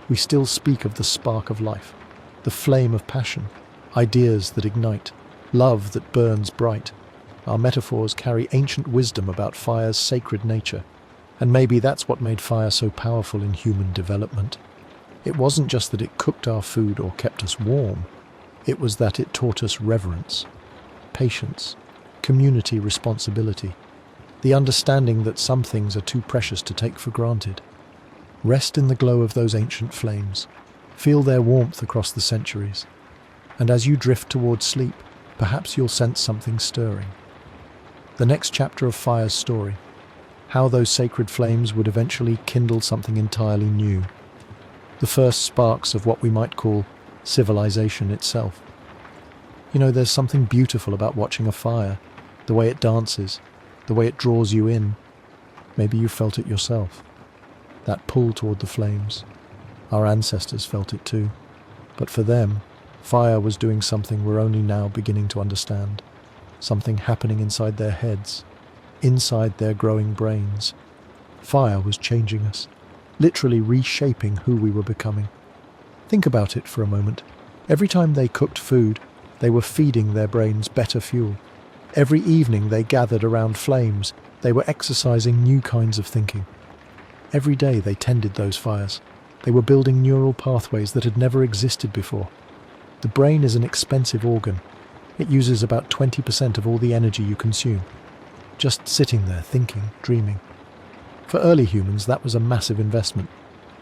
A: We still speak of the spark of life, the flame of passion, ideas that ignite, love that burns bright. Our metaphors carry ancient wisdom about fire's sacred nature, and maybe that's what made fire so powerful in human development. It wasn't just that it cooked our food or kept us warm, it was that it taught us reverence, patience, community responsibility, the understanding that some things are too precious to take for granted. Rest in the glow of those ancient flames, feel their warmth across the centuries, and as you drift towards sleep, perhaps you'll sense something stirring. The next chapter of fire's story, how those sacred flames would eventually kindle something entirely new. The first sparks of what we might call civilization itself. You know, there's something beautiful about watching a fire, the way it dances, the way it draws you in. Maybe you felt it yourself. That pull toward the flames. Our ancestors felt it too. But for them, fire was doing something we're only now beginning to understand. Something happening inside their heads, inside their growing brains. Fire was changing us, literally reshaping who we were becoming. Think about it for a moment. Every time they cooked food, they were feeding their brains better fuel. Every evening they gathered around flames, they were exercising new kinds of thinking. Every day they tended those fires. They were building neural pathways that had never existed before. The brain is an expensive organ. It uses about 20% of all the energy you consume. Just sitting there thinking, dreaming. For early humans, that was a massive investment.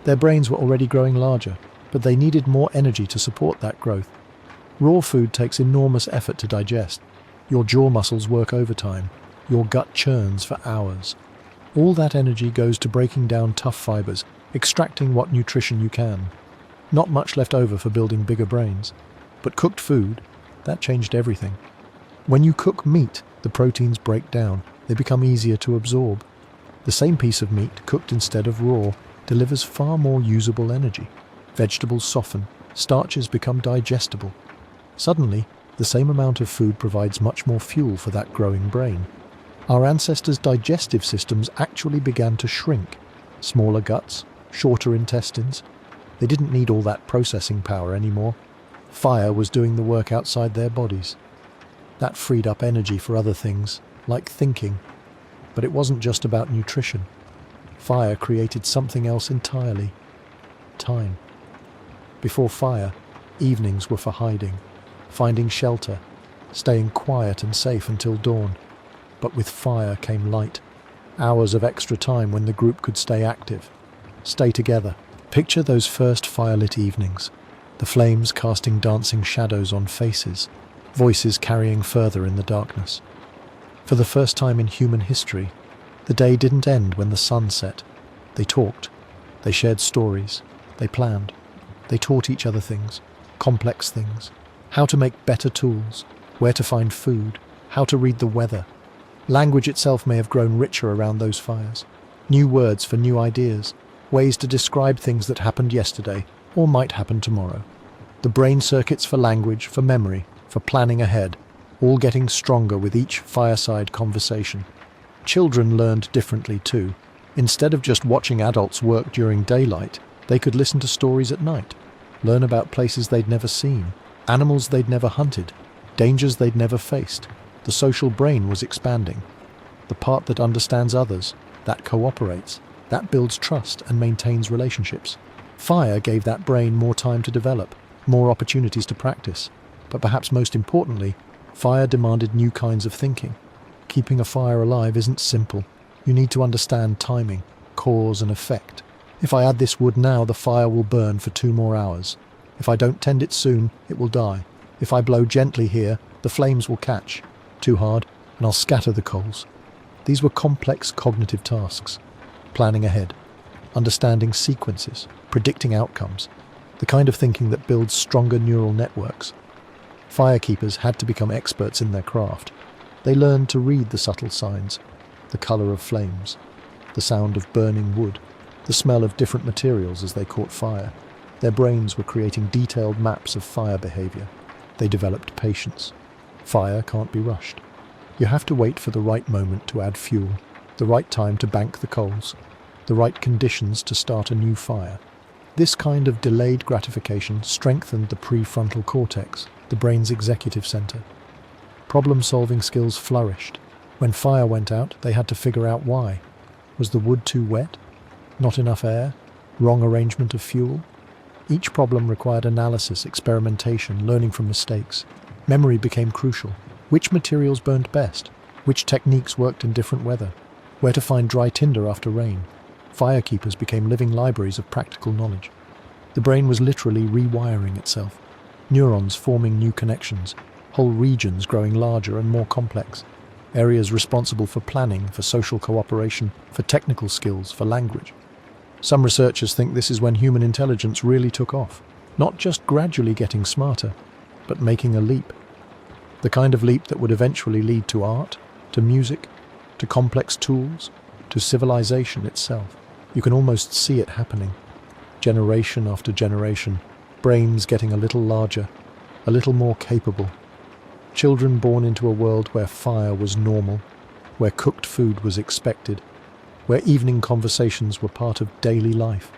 A: Their brains were already growing larger, but they needed more energy to support that growth. Raw food takes enormous effort to digest. Your jaw muscles work overtime. Your gut churns for hours. All that energy goes to breaking down tough fibers, extracting what nutrition you can. Not much left over for building bigger brains. But cooked food, that changed everything. When you cook meat, the proteins break down. They become easier to absorb. The same piece of meat, cooked instead of raw, delivers far more usable energy. Vegetables soften, starches become digestible. Suddenly, the same amount of food provides much more fuel for that growing brain. Our ancestors' digestive systems actually began to shrink. Smaller guts, shorter intestines. They didn't need all that processing power anymore. Fire was doing the work outside their bodies. That freed up energy for other things, like thinking. But it wasn't just about nutrition. Fire created something else entirely: time. Before fire, evenings were for hiding, finding shelter, staying quiet and safe until dawn. But with fire came light, hours of extra time when the group could stay active, stay together. Picture those first firelit evenings, the flames casting dancing shadows on faces, voices carrying further in the darkness. For the first time in human history, the day didn't end when the sun set. They talked, they shared stories, they planned, they taught each other things, complex things, how to make better tools, where to find food, how to read the weather. Language itself may have grown richer around those fires. New words for new ideas, ways to describe things that happened yesterday or might happen tomorrow. The brain circuits for language, for memory, for planning ahead, all getting stronger with each fireside conversation. Children learned differently too. Instead of just watching adults work during daylight, they could listen to stories at night, learn about places they'd never seen, animals they'd never hunted, dangers they'd never faced. The social brain was expanding. The part that understands others, that cooperates, that builds trust and maintains relationships. Fire gave that brain more time to develop, more opportunities to practice. But perhaps most importantly, fire demanded new kinds of thinking. Keeping a fire alive isn't simple. You need to understand timing, cause and effect. If I add this wood now, the fire will burn for 2 more hours. If I don't tend it soon, it will die. If I blow gently here, the flames will catch. Too hard, and I'll scatter the coals. These were complex cognitive tasks. Planning ahead, understanding sequences, predicting outcomes, the kind of thinking that builds stronger neural networks. Firekeepers had to become experts in their craft. They learned to read the subtle signs, the colour of flames, the sound of burning wood, the smell of different materials as they caught fire. Their brains were creating detailed maps of fire behaviour. They developed patience. Fire can't be rushed. You have to wait for the right moment to add fuel, the right time to bank the coals, the right conditions to start a new fire. This kind of delayed gratification strengthened the prefrontal cortex, the brain's executive centre. Problem-solving skills flourished. When fire went out, they had to figure out why. Was the wood too wet? Not enough air? Wrong arrangement of fuel? Each problem required analysis, experimentation, learning from mistakes. Memory became crucial. Which materials burned best? Which techniques worked in different weather? Where to find dry tinder after rain? Firekeepers became living libraries of practical knowledge. The brain was literally rewiring itself. Neurons forming new connections, whole regions growing larger and more complex. Areas responsible for planning, for social cooperation, for technical skills, for language. Some researchers think this is when human intelligence really took off, not just gradually getting smarter, but making a leap. The kind of leap that would eventually lead to art, to music, to complex tools, to civilization itself. You can almost see it happening. Generation after generation, brains getting a little larger, a little more capable. Children born into a world where fire was normal, where cooked food was expected, where evening conversations were part of daily life.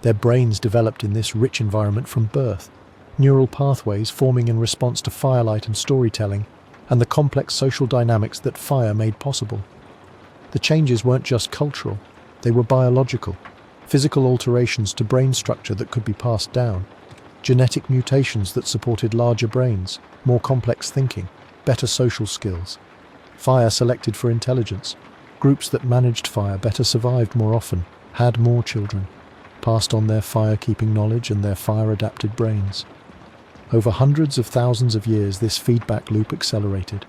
A: Their brains developed in this rich environment from birth, neural pathways forming in response to firelight and storytelling, and the complex social dynamics that fire made possible. The changes weren't just cultural, they were biological, physical alterations to brain structure that could be passed down, genetic mutations that supported larger brains, more complex thinking, better social skills. Fire selected for intelligence. Groups that managed fire better survived more often, had more children, passed on their fire-keeping knowledge and their fire-adapted brains. Over hundreds of thousands of years, this feedback loop accelerated.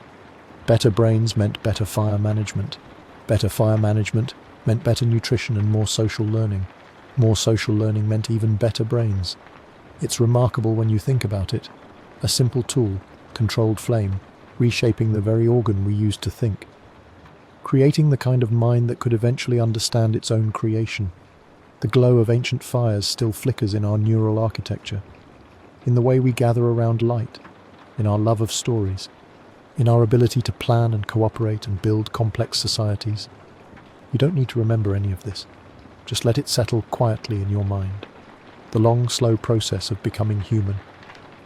A: Better brains meant better fire management. Better fire management meant better nutrition and more social learning. More social learning meant even better brains. It's remarkable when you think about it. A simple tool, controlled flame, reshaping the very organ we use to think. Creating the kind of mind that could eventually understand its own creation. The glow of ancient fires still flickers in our neural architecture, in the way we gather around light, in our love of stories, in our ability to plan and cooperate and build complex societies. You don't need to remember any of this. Just let it settle quietly in your mind. The long, slow process of becoming human,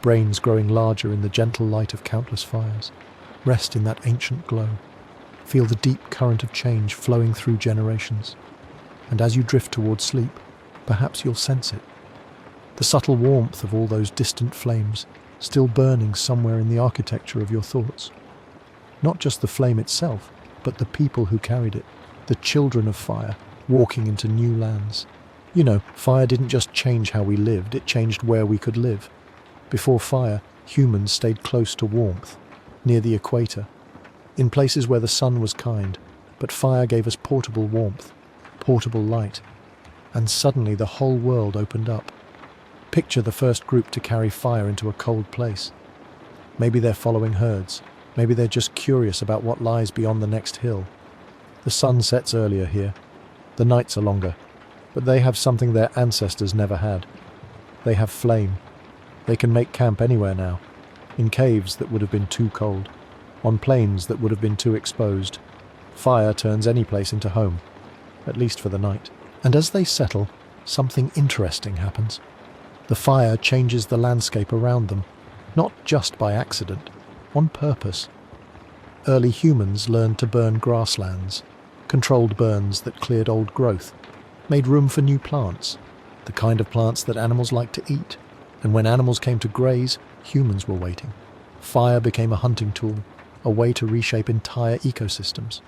A: brains growing larger in the gentle light of countless fires. Rest in that ancient glow. Feel the deep current of change flowing through generations. and as you drift towards sleep, perhaps you'll sense it. The subtle warmth of all those distant flames, still burning somewhere in the architecture of your thoughts. Not just the flame itself, but the people who carried it, the children of fire, walking into new lands. You know, fire didn't just change how we lived, it changed where we could live. Before fire, humans stayed close to warmth, near the equator, in places where the sun was kind, but fire gave us portable warmth, portable light, and suddenly the whole world opened up. Picture the first group to carry fire into a cold place. Maybe they're following herds, maybe they're just curious about what lies beyond the next hill. The sun sets earlier here, the nights are longer, but they have something their ancestors never had. They have flame. They can make camp anywhere now, in caves that would have been too cold, on plains that would have been too exposed. Fire turns any place into home, at least for the night. And as they settle, something interesting happens. The fire changes the landscape around them, not just by accident, on purpose. Early humans learned to burn grasslands, controlled burns that cleared old growth, made room for new plants, the kind of plants that animals like to eat. And when animals came to graze, humans were waiting. Fire became a hunting tool, a way to reshape entire ecosystems.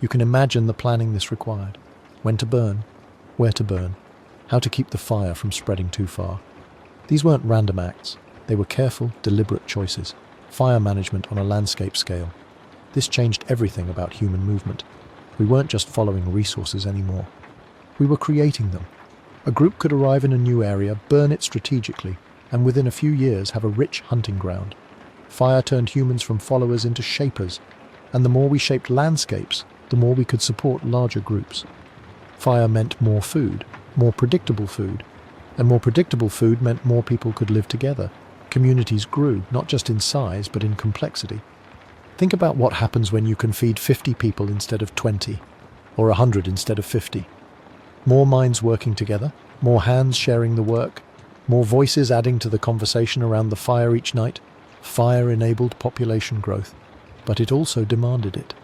A: You can imagine the planning this required. When to burn, where to burn, how to keep the fire from spreading too far. These weren't random acts. They were careful, deliberate choices. Fire management on a landscape scale. This changed everything about human movement. We weren't just following resources anymore. We were creating them. A group could arrive in a new area, burn it strategically, and within a few years have a rich hunting ground. Fire turned humans from followers into shapers, and the more we shaped landscapes, the more we could support larger groups. Fire meant more food, more predictable food, and more predictable food meant more people could live together. Communities grew, not just in size, but in complexity. Think about what happens when you can feed 50 people instead of 20, or 100 instead of 50. More minds working together, more hands sharing the work, more voices adding to the conversation around the fire each night. Fire enabled population growth, but it also demanded it.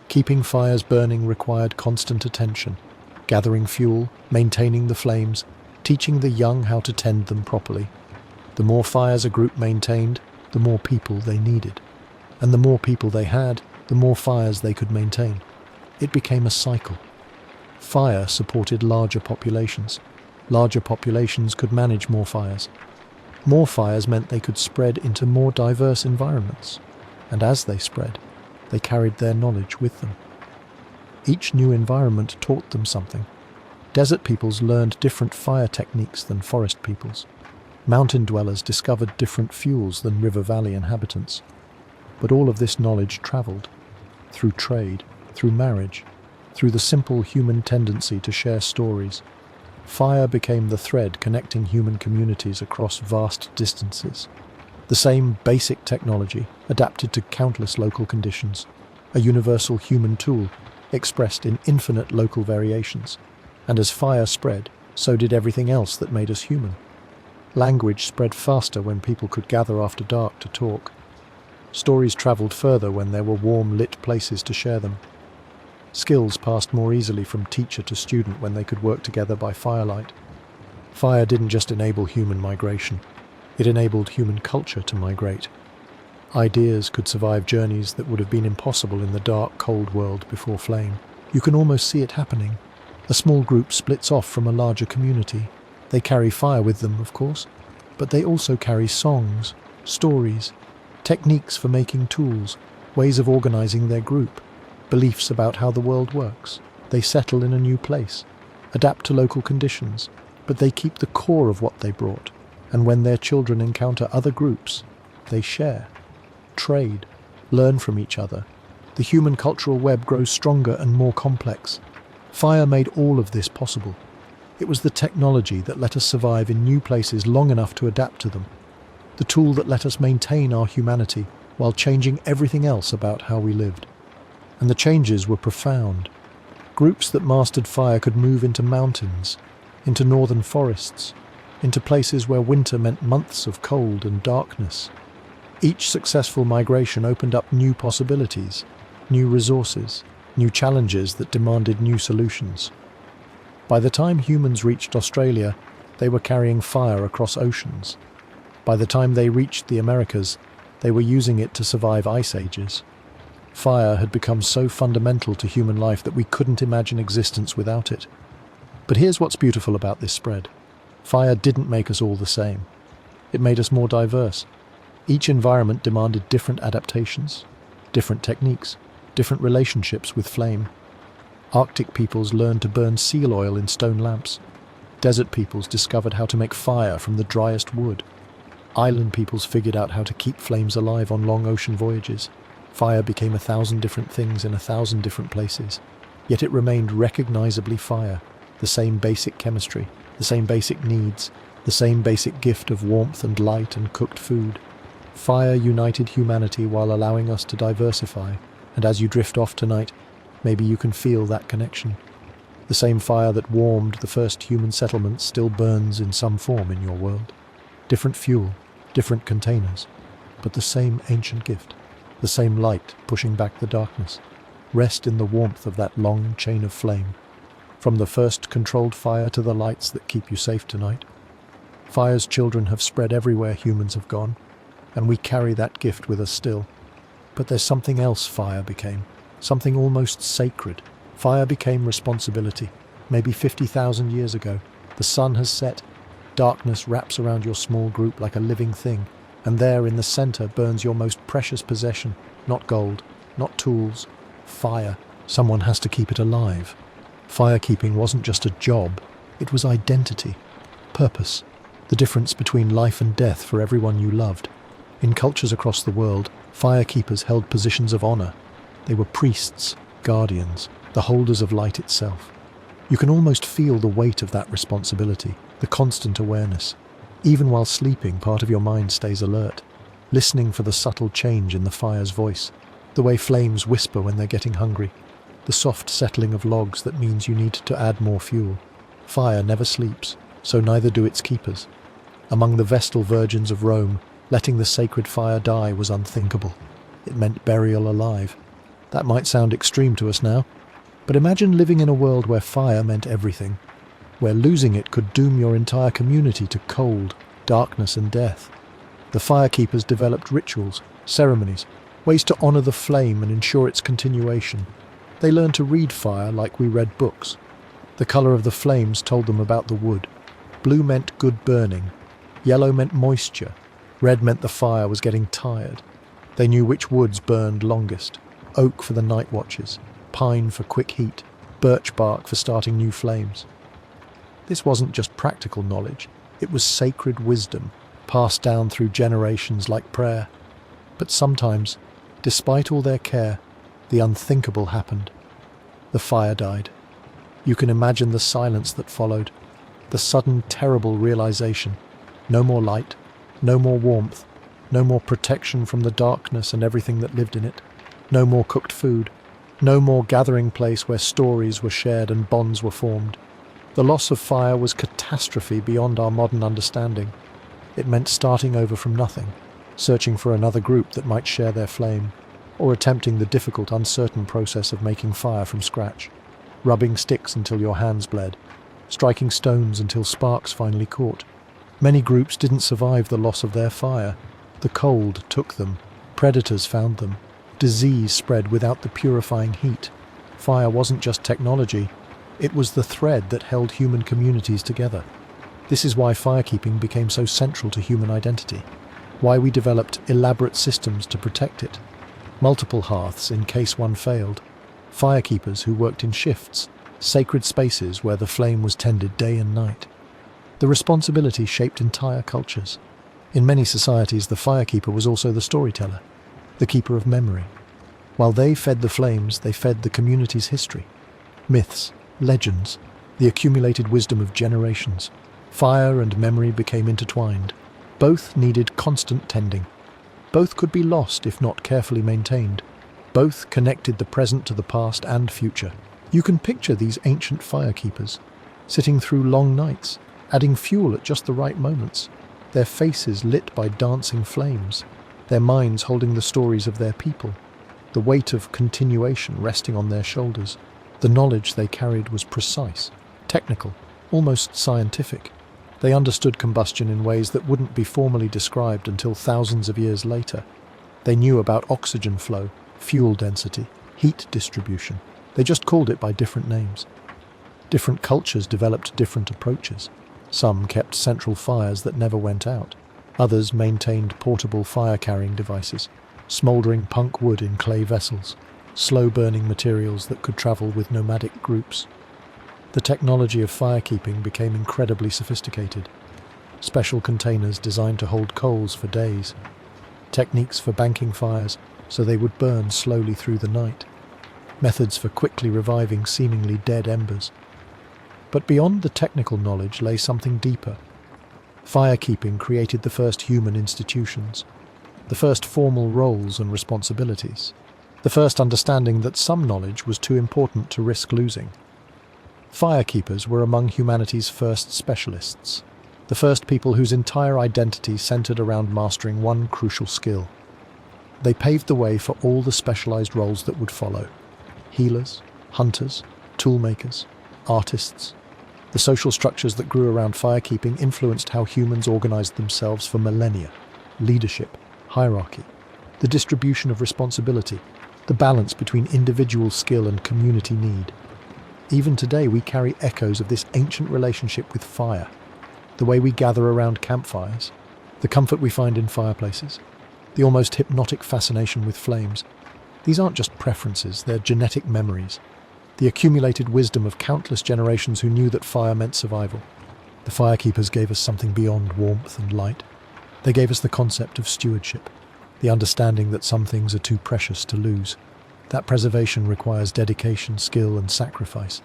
A: Keeping fires burning required constant attention, gathering fuel, maintaining the flames, teaching the young how to tend them properly. The more fires a group maintained, the more people they needed. And the more people they had, the more fires they could maintain. It became a cycle. Fire supported larger populations. Larger populations could manage more fires. More fires meant they could spread into more diverse environments. And as they spread, they carried their knowledge with them. Each new environment taught them something. Desert peoples learned different fire techniques than forest peoples. Mountain dwellers discovered different fuels than river valley inhabitants. But all of this knowledge traveled through trade, through marriage, through the simple human tendency to share stories. Fire became the thread connecting human communities across vast distances. The same basic technology adapted to countless local conditions, a universal human tool expressed in infinite local variations. And as fire spread, so did everything else that made us human. Language spread faster when people could gather after dark to talk. Stories traveled further when there were warm, lit places to share them. Skills passed more easily from teacher to student when they could work together by firelight. Fire didn't just enable human migration, it enabled human culture to migrate. Ideas could survive journeys that would have been impossible in the dark, cold world before flame. You can almost see it happening. A small group splits off from a larger community. They carry fire with them, of course, but they also carry songs, stories, techniques for making tools, ways of organizing their group, beliefs about how the world works. They settle in a new place, adapt to local conditions, but they keep the core of what they brought. And when their children encounter other groups, they share, trade, learn from each other. The human cultural web grows stronger and more complex. Fire made all of this possible. It was the technology that let us survive in new places long enough to adapt to them. The tool that let us maintain our humanity while changing everything else about how we lived. And the changes were profound. Groups that mastered fire could move into mountains, into northern forests, into places where winter meant months of cold and darkness. Each successful migration opened up new possibilities, new resources, new challenges that demanded new solutions. By the time humans reached Australia, they were carrying fire across oceans. By the time they reached the Americas, they were using it to survive ice ages. Fire had become so fundamental to human life that we couldn't imagine existence without it. But here's what's beautiful about this spread. Fire didn't make us all the same. It made us more diverse. Each environment demanded different adaptations, different techniques, different relationships with flame. Arctic peoples learned to burn seal oil in stone lamps. Desert peoples discovered how to make fire from the driest wood. Island peoples figured out how to keep flames alive on long ocean voyages. Fire became 1,000 different things in 1,000 different places. Yet it remained recognizably fire, the same basic chemistry, the same basic needs, the same basic gift of warmth and light and cooked food. Fire united humanity while allowing us to diversify, and as you drift off tonight, maybe you can feel that connection. The same fire that warmed the first human settlements still burns in some form in your world. Different fuel, different containers, but the same ancient gift, the same light pushing back the darkness. Rest in the warmth of that long chain of flame, from the first controlled fire to the lights that keep you safe tonight. Fire's children have spread everywhere humans have gone, and we carry that gift with us still. But there's something else fire became, something almost sacred. Fire became responsibility. Maybe 50,000 years ago, the sun has set, darkness wraps around your small group like a living thing, and there in the center burns your most precious possession, not gold, not tools, fire. Someone has to keep it alive. Firekeeping wasn't just a job, it was identity, purpose, the difference between life and death for everyone you loved. In cultures across the world, firekeepers held positions of honor. They were priests, guardians, the holders of light itself. You can almost feel the weight of that responsibility, the constant awareness. Even while sleeping, part of your mind stays alert, listening for the subtle change in the fire's voice, the way flames whisper when they're getting hungry, the soft settling of logs that means you need to add more fuel. Fire never sleeps, so neither do its keepers. Among the Vestal virgins of Rome, letting the sacred fire die was unthinkable. It meant burial alive. That might sound extreme to us now, but imagine living in a world where fire meant everything, where losing it could doom your entire community to cold, darkness and death. The firekeepers developed rituals, ceremonies, ways to honor the flame and ensure its continuation. They learned to read fire like we read books. The color of the flames told them about the wood. Blue meant good burning. Yellow meant moisture. Red meant the fire was getting tired. They knew which woods burned longest. Oak for the night watches, pine for quick heat, birch bark for starting new flames. This wasn't just practical knowledge, it was sacred wisdom, passed down through generations like prayer. But sometimes, despite all their care, the unthinkable happened. The fire died. You can imagine the silence that followed, the sudden terrible realization. No more light, no more warmth, no more protection from the darkness and everything that lived in it. No more cooked food, no more gathering place where stories were shared and bonds were formed. The loss of fire was catastrophe beyond our modern understanding. It meant starting over from nothing, searching for another group that might share their flame, or attempting the difficult, uncertain process of making fire from scratch, rubbing sticks until your hands bled, striking stones until sparks finally caught. Many groups didn't survive the loss of their fire. The cold took them, predators found them. Disease spread without the purifying heat. Fire wasn't just technology, it was the thread that held human communities together. This is why firekeeping became so central to human identity, why we developed elaborate systems to protect it. Multiple hearths in case one failed, firekeepers who worked in shifts, sacred spaces where the flame was tended day and night. The responsibility shaped entire cultures. In many societies, the firekeeper was also the storyteller, the keeper of memory. While they fed the flames, they fed the community's history. Myths, legends, the accumulated wisdom of generations. Fire and memory became intertwined. Both needed constant tending. Both could be lost if not carefully maintained. Both connected the present to the past and future. You can picture these ancient firekeepers, sitting through long nights, adding fuel at just the right moments, their faces lit by dancing flames, their minds holding the stories of their people, the weight of continuation resting on their shoulders. The knowledge they carried was precise, technical, almost scientific. They understood combustion in ways that wouldn't be formally described until thousands of years later. They knew about oxygen flow, fuel density, heat distribution. They just called it by different names. Different cultures developed different approaches. Some kept central fires that never went out. Others maintained portable fire-carrying devices, smouldering punk wood in clay vessels, slow-burning materials that could travel with nomadic groups. The technology of firekeeping became incredibly sophisticated. Special containers designed to hold coals for days. Techniques for banking fires so they would burn slowly through the night. Methods for quickly reviving seemingly dead embers. But beyond the technical knowledge lay something deeper. Firekeeping created the first human institutions, the first formal roles and responsibilities, the first understanding that some knowledge was too important to risk losing. Firekeepers were among humanity's first specialists, the first people whose entire identity centered around mastering one crucial skill. They paved the way for all the specialized roles that would follow: healers, hunters, toolmakers, artists. The social structures that grew around firekeeping influenced how humans organized themselves for millennia: leadership, hierarchy, the distribution of responsibility, the balance between individual skill and community need. Even today we carry echoes of this ancient relationship with fire, the way we gather around campfires, the comfort we find in fireplaces, the almost hypnotic fascination with flames. These aren't just preferences, they're genetic memories, the accumulated wisdom of countless generations who knew that fire meant survival. The firekeepers gave us something beyond warmth and light. They gave us the concept of stewardship, the understanding that some things are too precious to lose. That preservation requires dedication, skill, and sacrifice.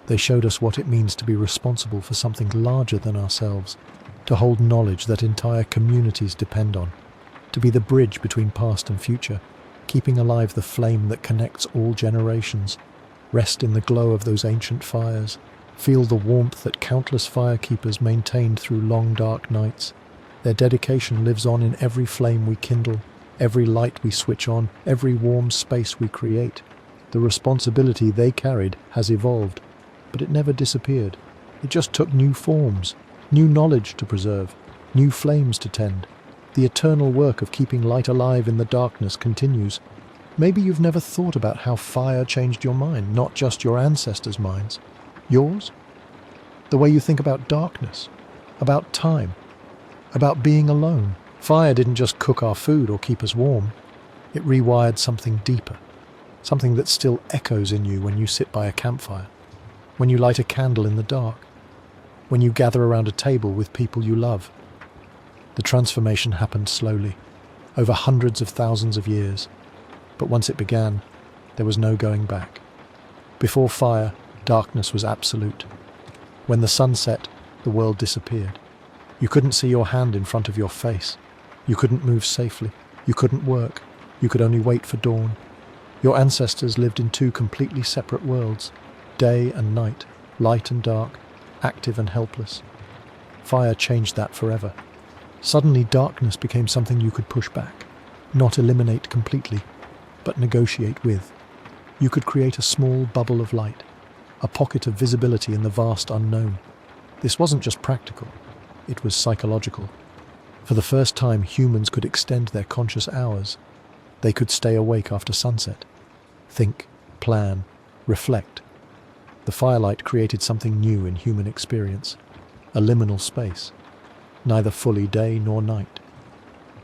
A: They showed us what it means to be responsible for something larger than ourselves, to hold knowledge that entire communities depend on, to be the bridge between past and future, keeping alive the flame that connects all generations. Rest in the glow of those ancient fires. Feel the warmth that countless firekeepers maintained through long dark nights. Their dedication lives on in every flame we kindle, every light we switch on, every warm space we create. The responsibility they carried has evolved, but it never disappeared. It just took new forms, new knowledge to preserve, new flames to tend. The eternal work of keeping light alive in the darkness continues. Maybe you've never thought about how fire changed your mind, not just your ancestors' minds. Yours? The way you think about darkness, about time, about being alone. Fire didn't just cook our food or keep us warm. It rewired something deeper, something that still echoes in you when you sit by a campfire, when you light a candle in the dark, when you gather around a table with people you love. The transformation happened slowly, over hundreds of thousands of years. But once it began, there was no going back. Before fire, darkness was absolute. When the sun set, the world disappeared. You couldn't see your hand in front of your face. You couldn't move safely. You couldn't work. You could only wait for dawn. Your ancestors lived in two completely separate worlds, day and night, light and dark, active and helpless. Fire changed that forever. Suddenly darkness became something you could push back, not eliminate completely, but negotiate with. You could create a small bubble of light, a pocket of visibility in the vast unknown. This wasn't just practical, it was psychological. For the first time, humans could extend their conscious hours. They could stay awake after sunset, think, plan, reflect. The firelight created something new in human experience, a liminal space, neither fully day nor night,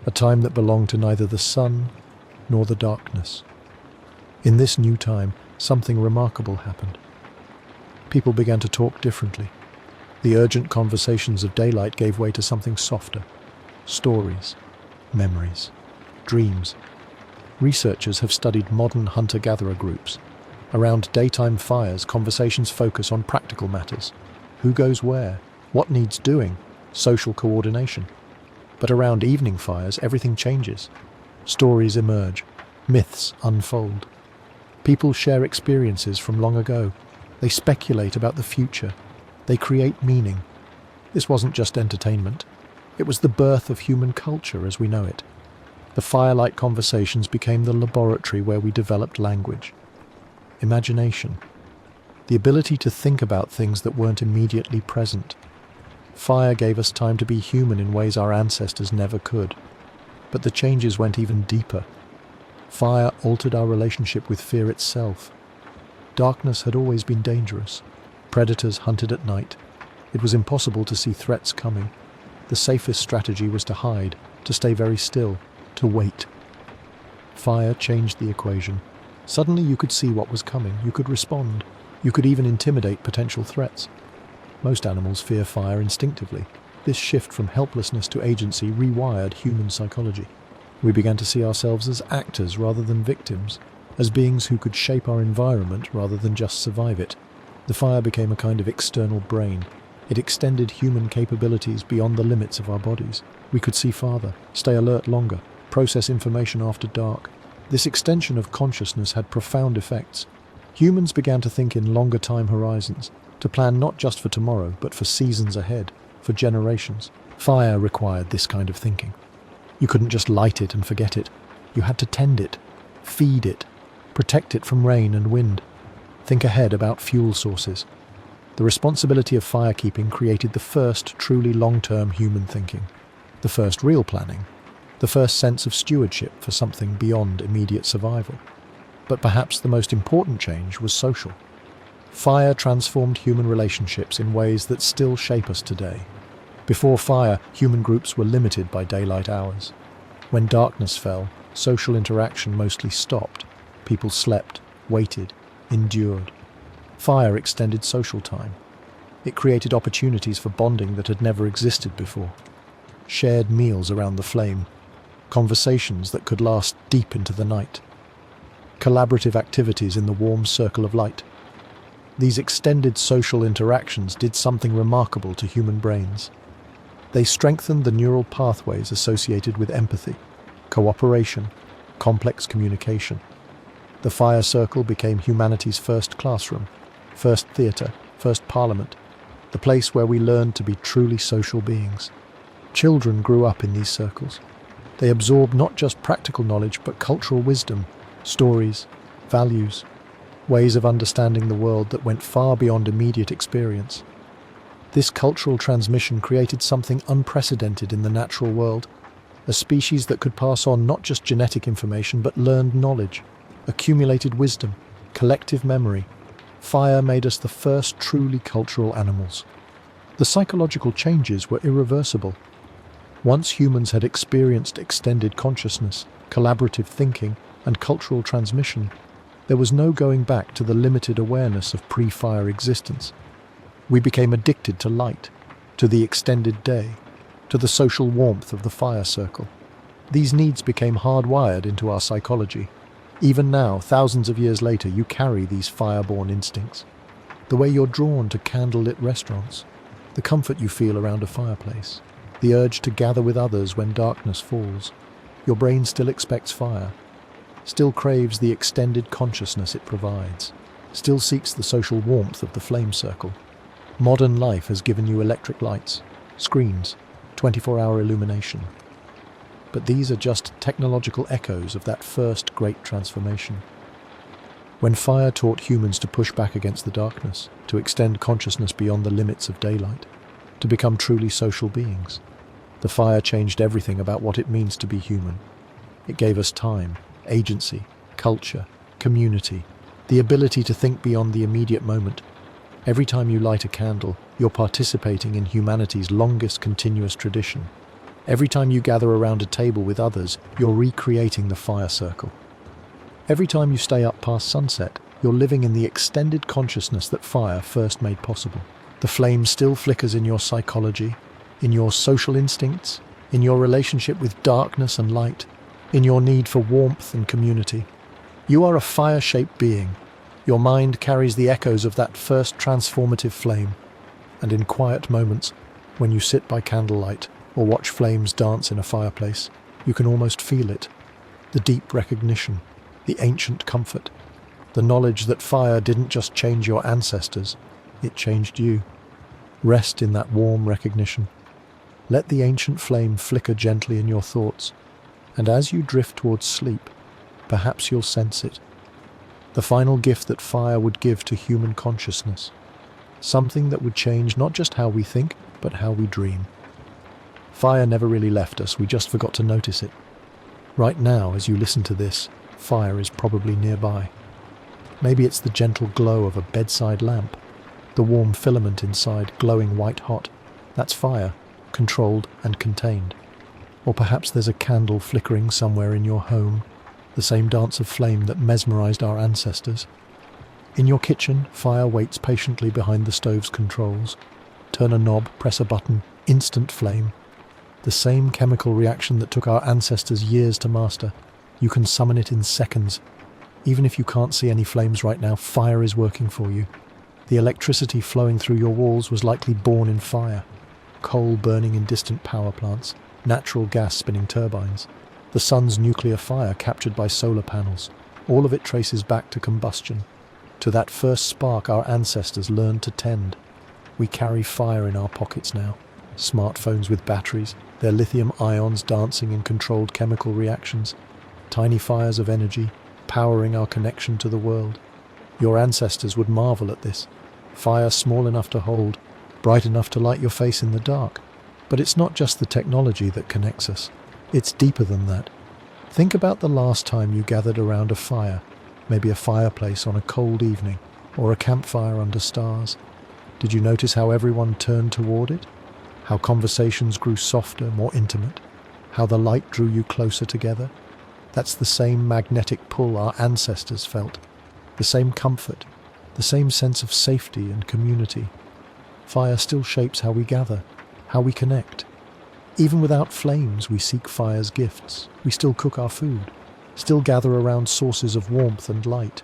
A: a time that belonged to neither the sun nor the darkness. In this new time, something remarkable happened. People began to talk differently. The urgent conversations of daylight gave way to something softer. Stories, memories, dreams. Researchers have studied modern hunter-gatherer groups. Around daytime fires, conversations focus on practical matters. Who goes where? What needs doing? Social coordination. But around evening fires, everything changes. Stories emerge. Myths unfold. People share experiences from long ago. They speculate about the future. They create meaning. This wasn't just entertainment. It was the birth of human culture as we know it. The firelight conversations became the laboratory where we developed language, imagination, the ability to think about things that weren't immediately present. Fire gave us time to be human in ways our ancestors never could. But the changes went even deeper. Fire altered our relationship with fear itself. Darkness had always been dangerous. Predators hunted at night. It was impossible to see threats coming. The safest strategy was to hide, to stay very still, to wait. Fire changed the equation. Suddenly you could see what was coming, you could respond, you could even intimidate potential threats. Most animals fear fire instinctively. This shift from helplessness to agency rewired human psychology. We began to see ourselves as actors rather than victims, as beings who could shape our environment rather than just survive it. The fire became a kind of external brain. It extended human capabilities beyond the limits of our bodies. We could see farther, stay alert longer, process information after dark. This extension of consciousness had profound effects. Humans began to think in longer time horizons, to plan not just for tomorrow, but for seasons ahead, for generations. Fire required this kind of thinking. You couldn't just light it and forget it. You had to tend it, feed it, protect it from rain and wind. Think ahead about fuel sources. The responsibility of firekeeping created the first truly long-term human thinking, the first real planning, the first sense of stewardship for something beyond immediate survival. But perhaps the most important change was social. Fire transformed human relationships in ways that still shape us today. Before fire, human groups were limited by daylight hours. When darkness fell, social interaction mostly stopped. People slept, waited, endured. Fire extended social time. It created opportunities for bonding that had never existed before. Shared meals around the flame, conversations that could last deep into the night, collaborative activities in the warm circle of light. These extended social interactions did something remarkable to human brains. They strengthened the neural pathways associated with empathy, cooperation, complex communication. The fire circle became humanity's first classroom, first theatre, first parliament, the place where we learned to be truly social beings. Children grew up in these circles. They absorbed not just practical knowledge, but cultural wisdom, stories, values, ways of understanding the world that went far beyond immediate experience. This cultural transmission created something unprecedented in the natural world, a species that could pass on not just genetic information, but learned knowledge, accumulated wisdom, collective memory. Fire made us the first truly cultural animals. The psychological changes were irreversible. Once humans had experienced extended consciousness, collaborative thinking, and cultural transmission, there was no going back to the limited awareness of pre-fire existence. We became addicted to light, to the extended day, to the social warmth of the fire circle. These needs became hardwired into our psychology. Even now, thousands of years later, you carry these fire-born instincts. The way you're drawn to candlelit restaurants, the comfort you feel around a fireplace, the urge to gather with others when darkness falls. Your brain still expects fire, still craves the extended consciousness it provides, still seeks the social warmth of the flame circle. Modern life has given you electric lights, screens, 24-hour illumination. But these are just technological echoes of that first great transformation. When fire taught humans to push back against the darkness, to extend consciousness beyond the limits of daylight, to become truly social beings, the fire changed everything about what it means to be human. It gave us time, agency, culture, community, the ability to think beyond the immediate moment. Every time you light a candle, you're participating in humanity's longest continuous tradition. Every time you gather around a table with others, you're recreating the fire circle. Every time you stay up past sunset, you're living in the extended consciousness that fire first made possible. The flame still flickers in your psychology, in your social instincts, in your relationship with darkness and light, in your need for warmth and community. You are a fire-shaped being. Your mind carries the echoes of that first transformative flame, and in quiet moments, when you sit by candlelight or watch flames dance in a fireplace, you can almost feel it. The deep recognition, the ancient comfort, the knowledge that fire didn't just change your ancestors, it changed you. Rest in that warm recognition. Let the ancient flame flicker gently in your thoughts, and as you drift towards sleep, perhaps you'll sense it. the final gift that fire would give to human consciousness, something that would change not just how we think, but how we dream. Fire never really left us, we just forgot to notice it. Right now, as you listen to this, fire is probably nearby. Maybe it's the gentle glow of a bedside lamp, the warm filament inside glowing white hot. That's fire, controlled and contained. Or perhaps there's a candle flickering somewhere in your home, the same dance of flame that mesmerized our ancestors. In your kitchen, fire waits patiently behind the stove's controls. Turn a knob, press a button, instant flame. The same chemical reaction that took our ancestors years to master. You can summon it in seconds. Even if you can't see any flames right now, fire is working for you. The electricity flowing through your walls was likely born in fire. Coal burning in distant power plants, natural gas spinning turbines, the sun's nuclear fire captured by solar panels. All of it traces back to combustion, to that first spark our ancestors learned to tend. We carry fire in our pockets now. Smartphones with batteries, their lithium ions dancing in controlled chemical reactions. Tiny fires of energy, powering our connection to the world. Your ancestors would marvel at this. Fire small enough to hold, bright enough to light your face in the dark. But it's not just the technology that connects us. It's deeper than that. Think about the last time you gathered around a fire, maybe a fireplace on a cold evening, or a campfire under stars. Did you notice how everyone turned toward it? How conversations grew softer, more intimate? How the light drew you closer together? That's the same magnetic pull our ancestors felt. The same comfort, the same sense of safety and community. Fire still shapes how we gather, how we connect. Even without flames, we seek fire's gifts. We still cook our food, still gather around sources of warmth and light.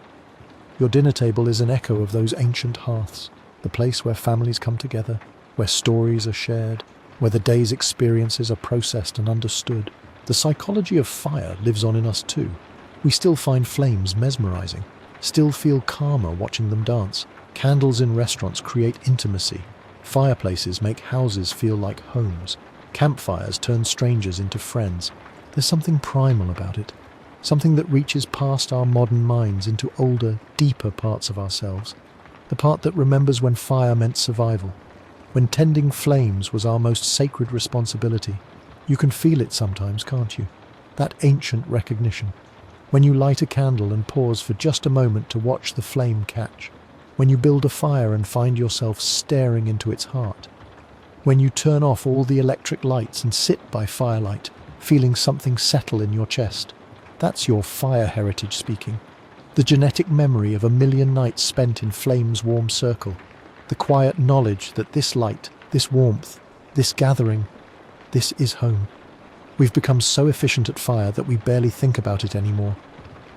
A: Your dinner table is an echo of those ancient hearths, the place where families come together, where stories are shared, where the day's experiences are processed and understood. The psychology of fire lives on in us too. We still find flames mesmerizing, still feel calmer watching them dance. Candles in restaurants create intimacy. Fireplaces make houses feel like homes. Campfires turn strangers into friends. There's something primal about it, something that reaches past our modern minds into older, deeper parts of ourselves. The part that remembers when fire meant survival, when tending flames was our most sacred responsibility. You can feel it sometimes, can't you? That ancient recognition. When you light a candle and pause for just a moment to watch the flame catch. When you build a fire and find yourself staring into its heart. When you turn off all the electric lights and sit by firelight, feeling something settle in your chest. That's your fire heritage speaking. The genetic memory of a million nights spent in flame's warm circle. The quiet knowledge that this light, this warmth, this gathering, this is home. We've become so efficient at fire that we barely think about it anymore.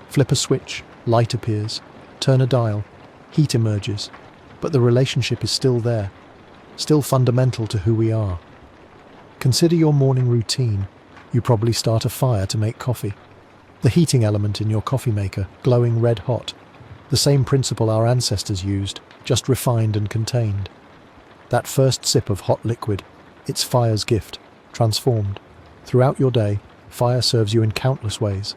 A: Flip a switch, light appears. Turn a dial, heat emerges. But the relationship is still there, still fundamental to who we are. Consider your morning routine. You probably start a fire to make coffee. The heating element in your coffee maker, glowing red hot. The same principle our ancestors used, just refined and contained. That first sip of hot liquid, it's fire's gift, transformed. Throughout your day, fire serves you in countless ways.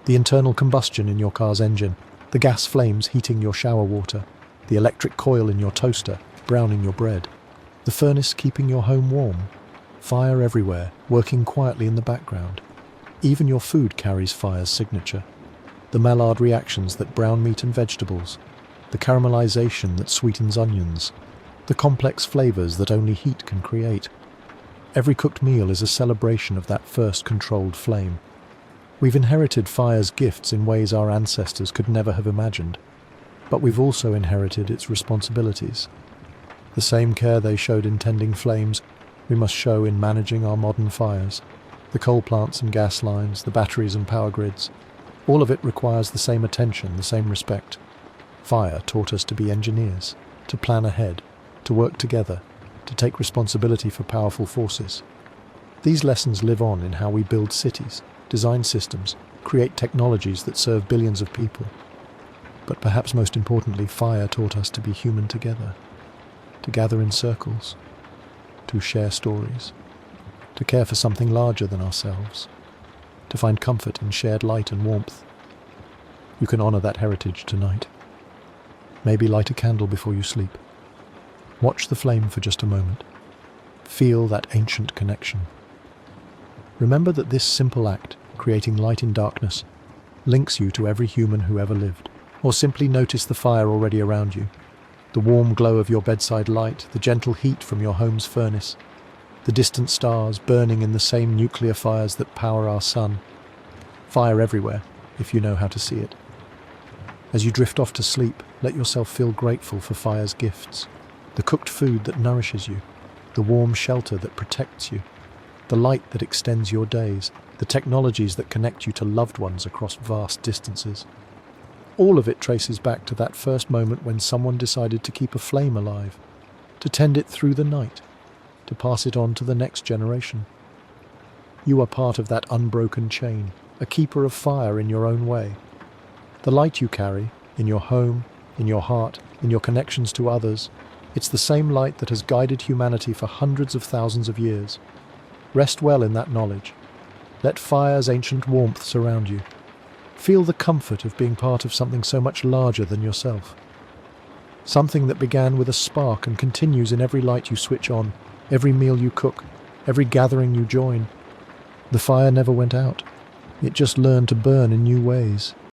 A: The internal combustion in your car's engine, the gas flames heating your shower water, the electric coil in your toaster, browning your bread, the furnace keeping your home warm, fire everywhere, working quietly in the background. Even your food carries fire's signature. The Maillard reactions that brown meat and vegetables, the caramelization that sweetens onions, the complex flavors that only heat can create. Every cooked meal is a celebration of that first controlled flame. We've inherited fire's gifts in ways our ancestors could never have imagined, but we've also inherited its responsibilities. The same care they showed in tending flames, we must show in managing our modern fires. The coal plants and gas lines, the batteries and power grids, all of it requires the same attention, the same respect. Fire taught us to be engineers, to plan ahead, to work together, to take responsibility for powerful forces. These lessons live on in how we build cities, design systems, create technologies that serve billions of people. But perhaps most importantly, fire taught us to be human together, to gather in circles, to share stories, to care for something larger than ourselves, to find comfort in shared light and warmth. You can honor that heritage tonight. Maybe light a candle before you sleep. Watch the flame for just a moment. Feel that ancient connection. Remember that this simple act, creating light in darkness, links you to every human who ever lived. Or simply notice the fire already around you. The warm glow of your bedside light, the gentle heat from your home's furnace, the distant stars burning in the same nuclear fires that power our sun. Fire everywhere, if you know how to see it. As you drift off to sleep, let yourself feel grateful for fire's gifts. The cooked food that nourishes you, the warm shelter that protects you, the light that extends your days, the technologies that connect you to loved ones across vast distances. All of it traces back to that first moment when someone decided to keep a flame alive, to tend it through the night, to pass it on to the next generation. You are part of that unbroken chain, a keeper of fire in your own way. The light you carry, in your home, in your heart, in your connections to others, it's the same light that has guided humanity for hundreds of thousands of years. Rest well in that knowledge. Let fire's ancient warmth surround you. Feel the comfort of being part of something so much larger than yourself. Something that began with a spark and continues in every light you switch on, every meal you cook, every gathering you join. The fire never went out. It just learned to burn in new ways.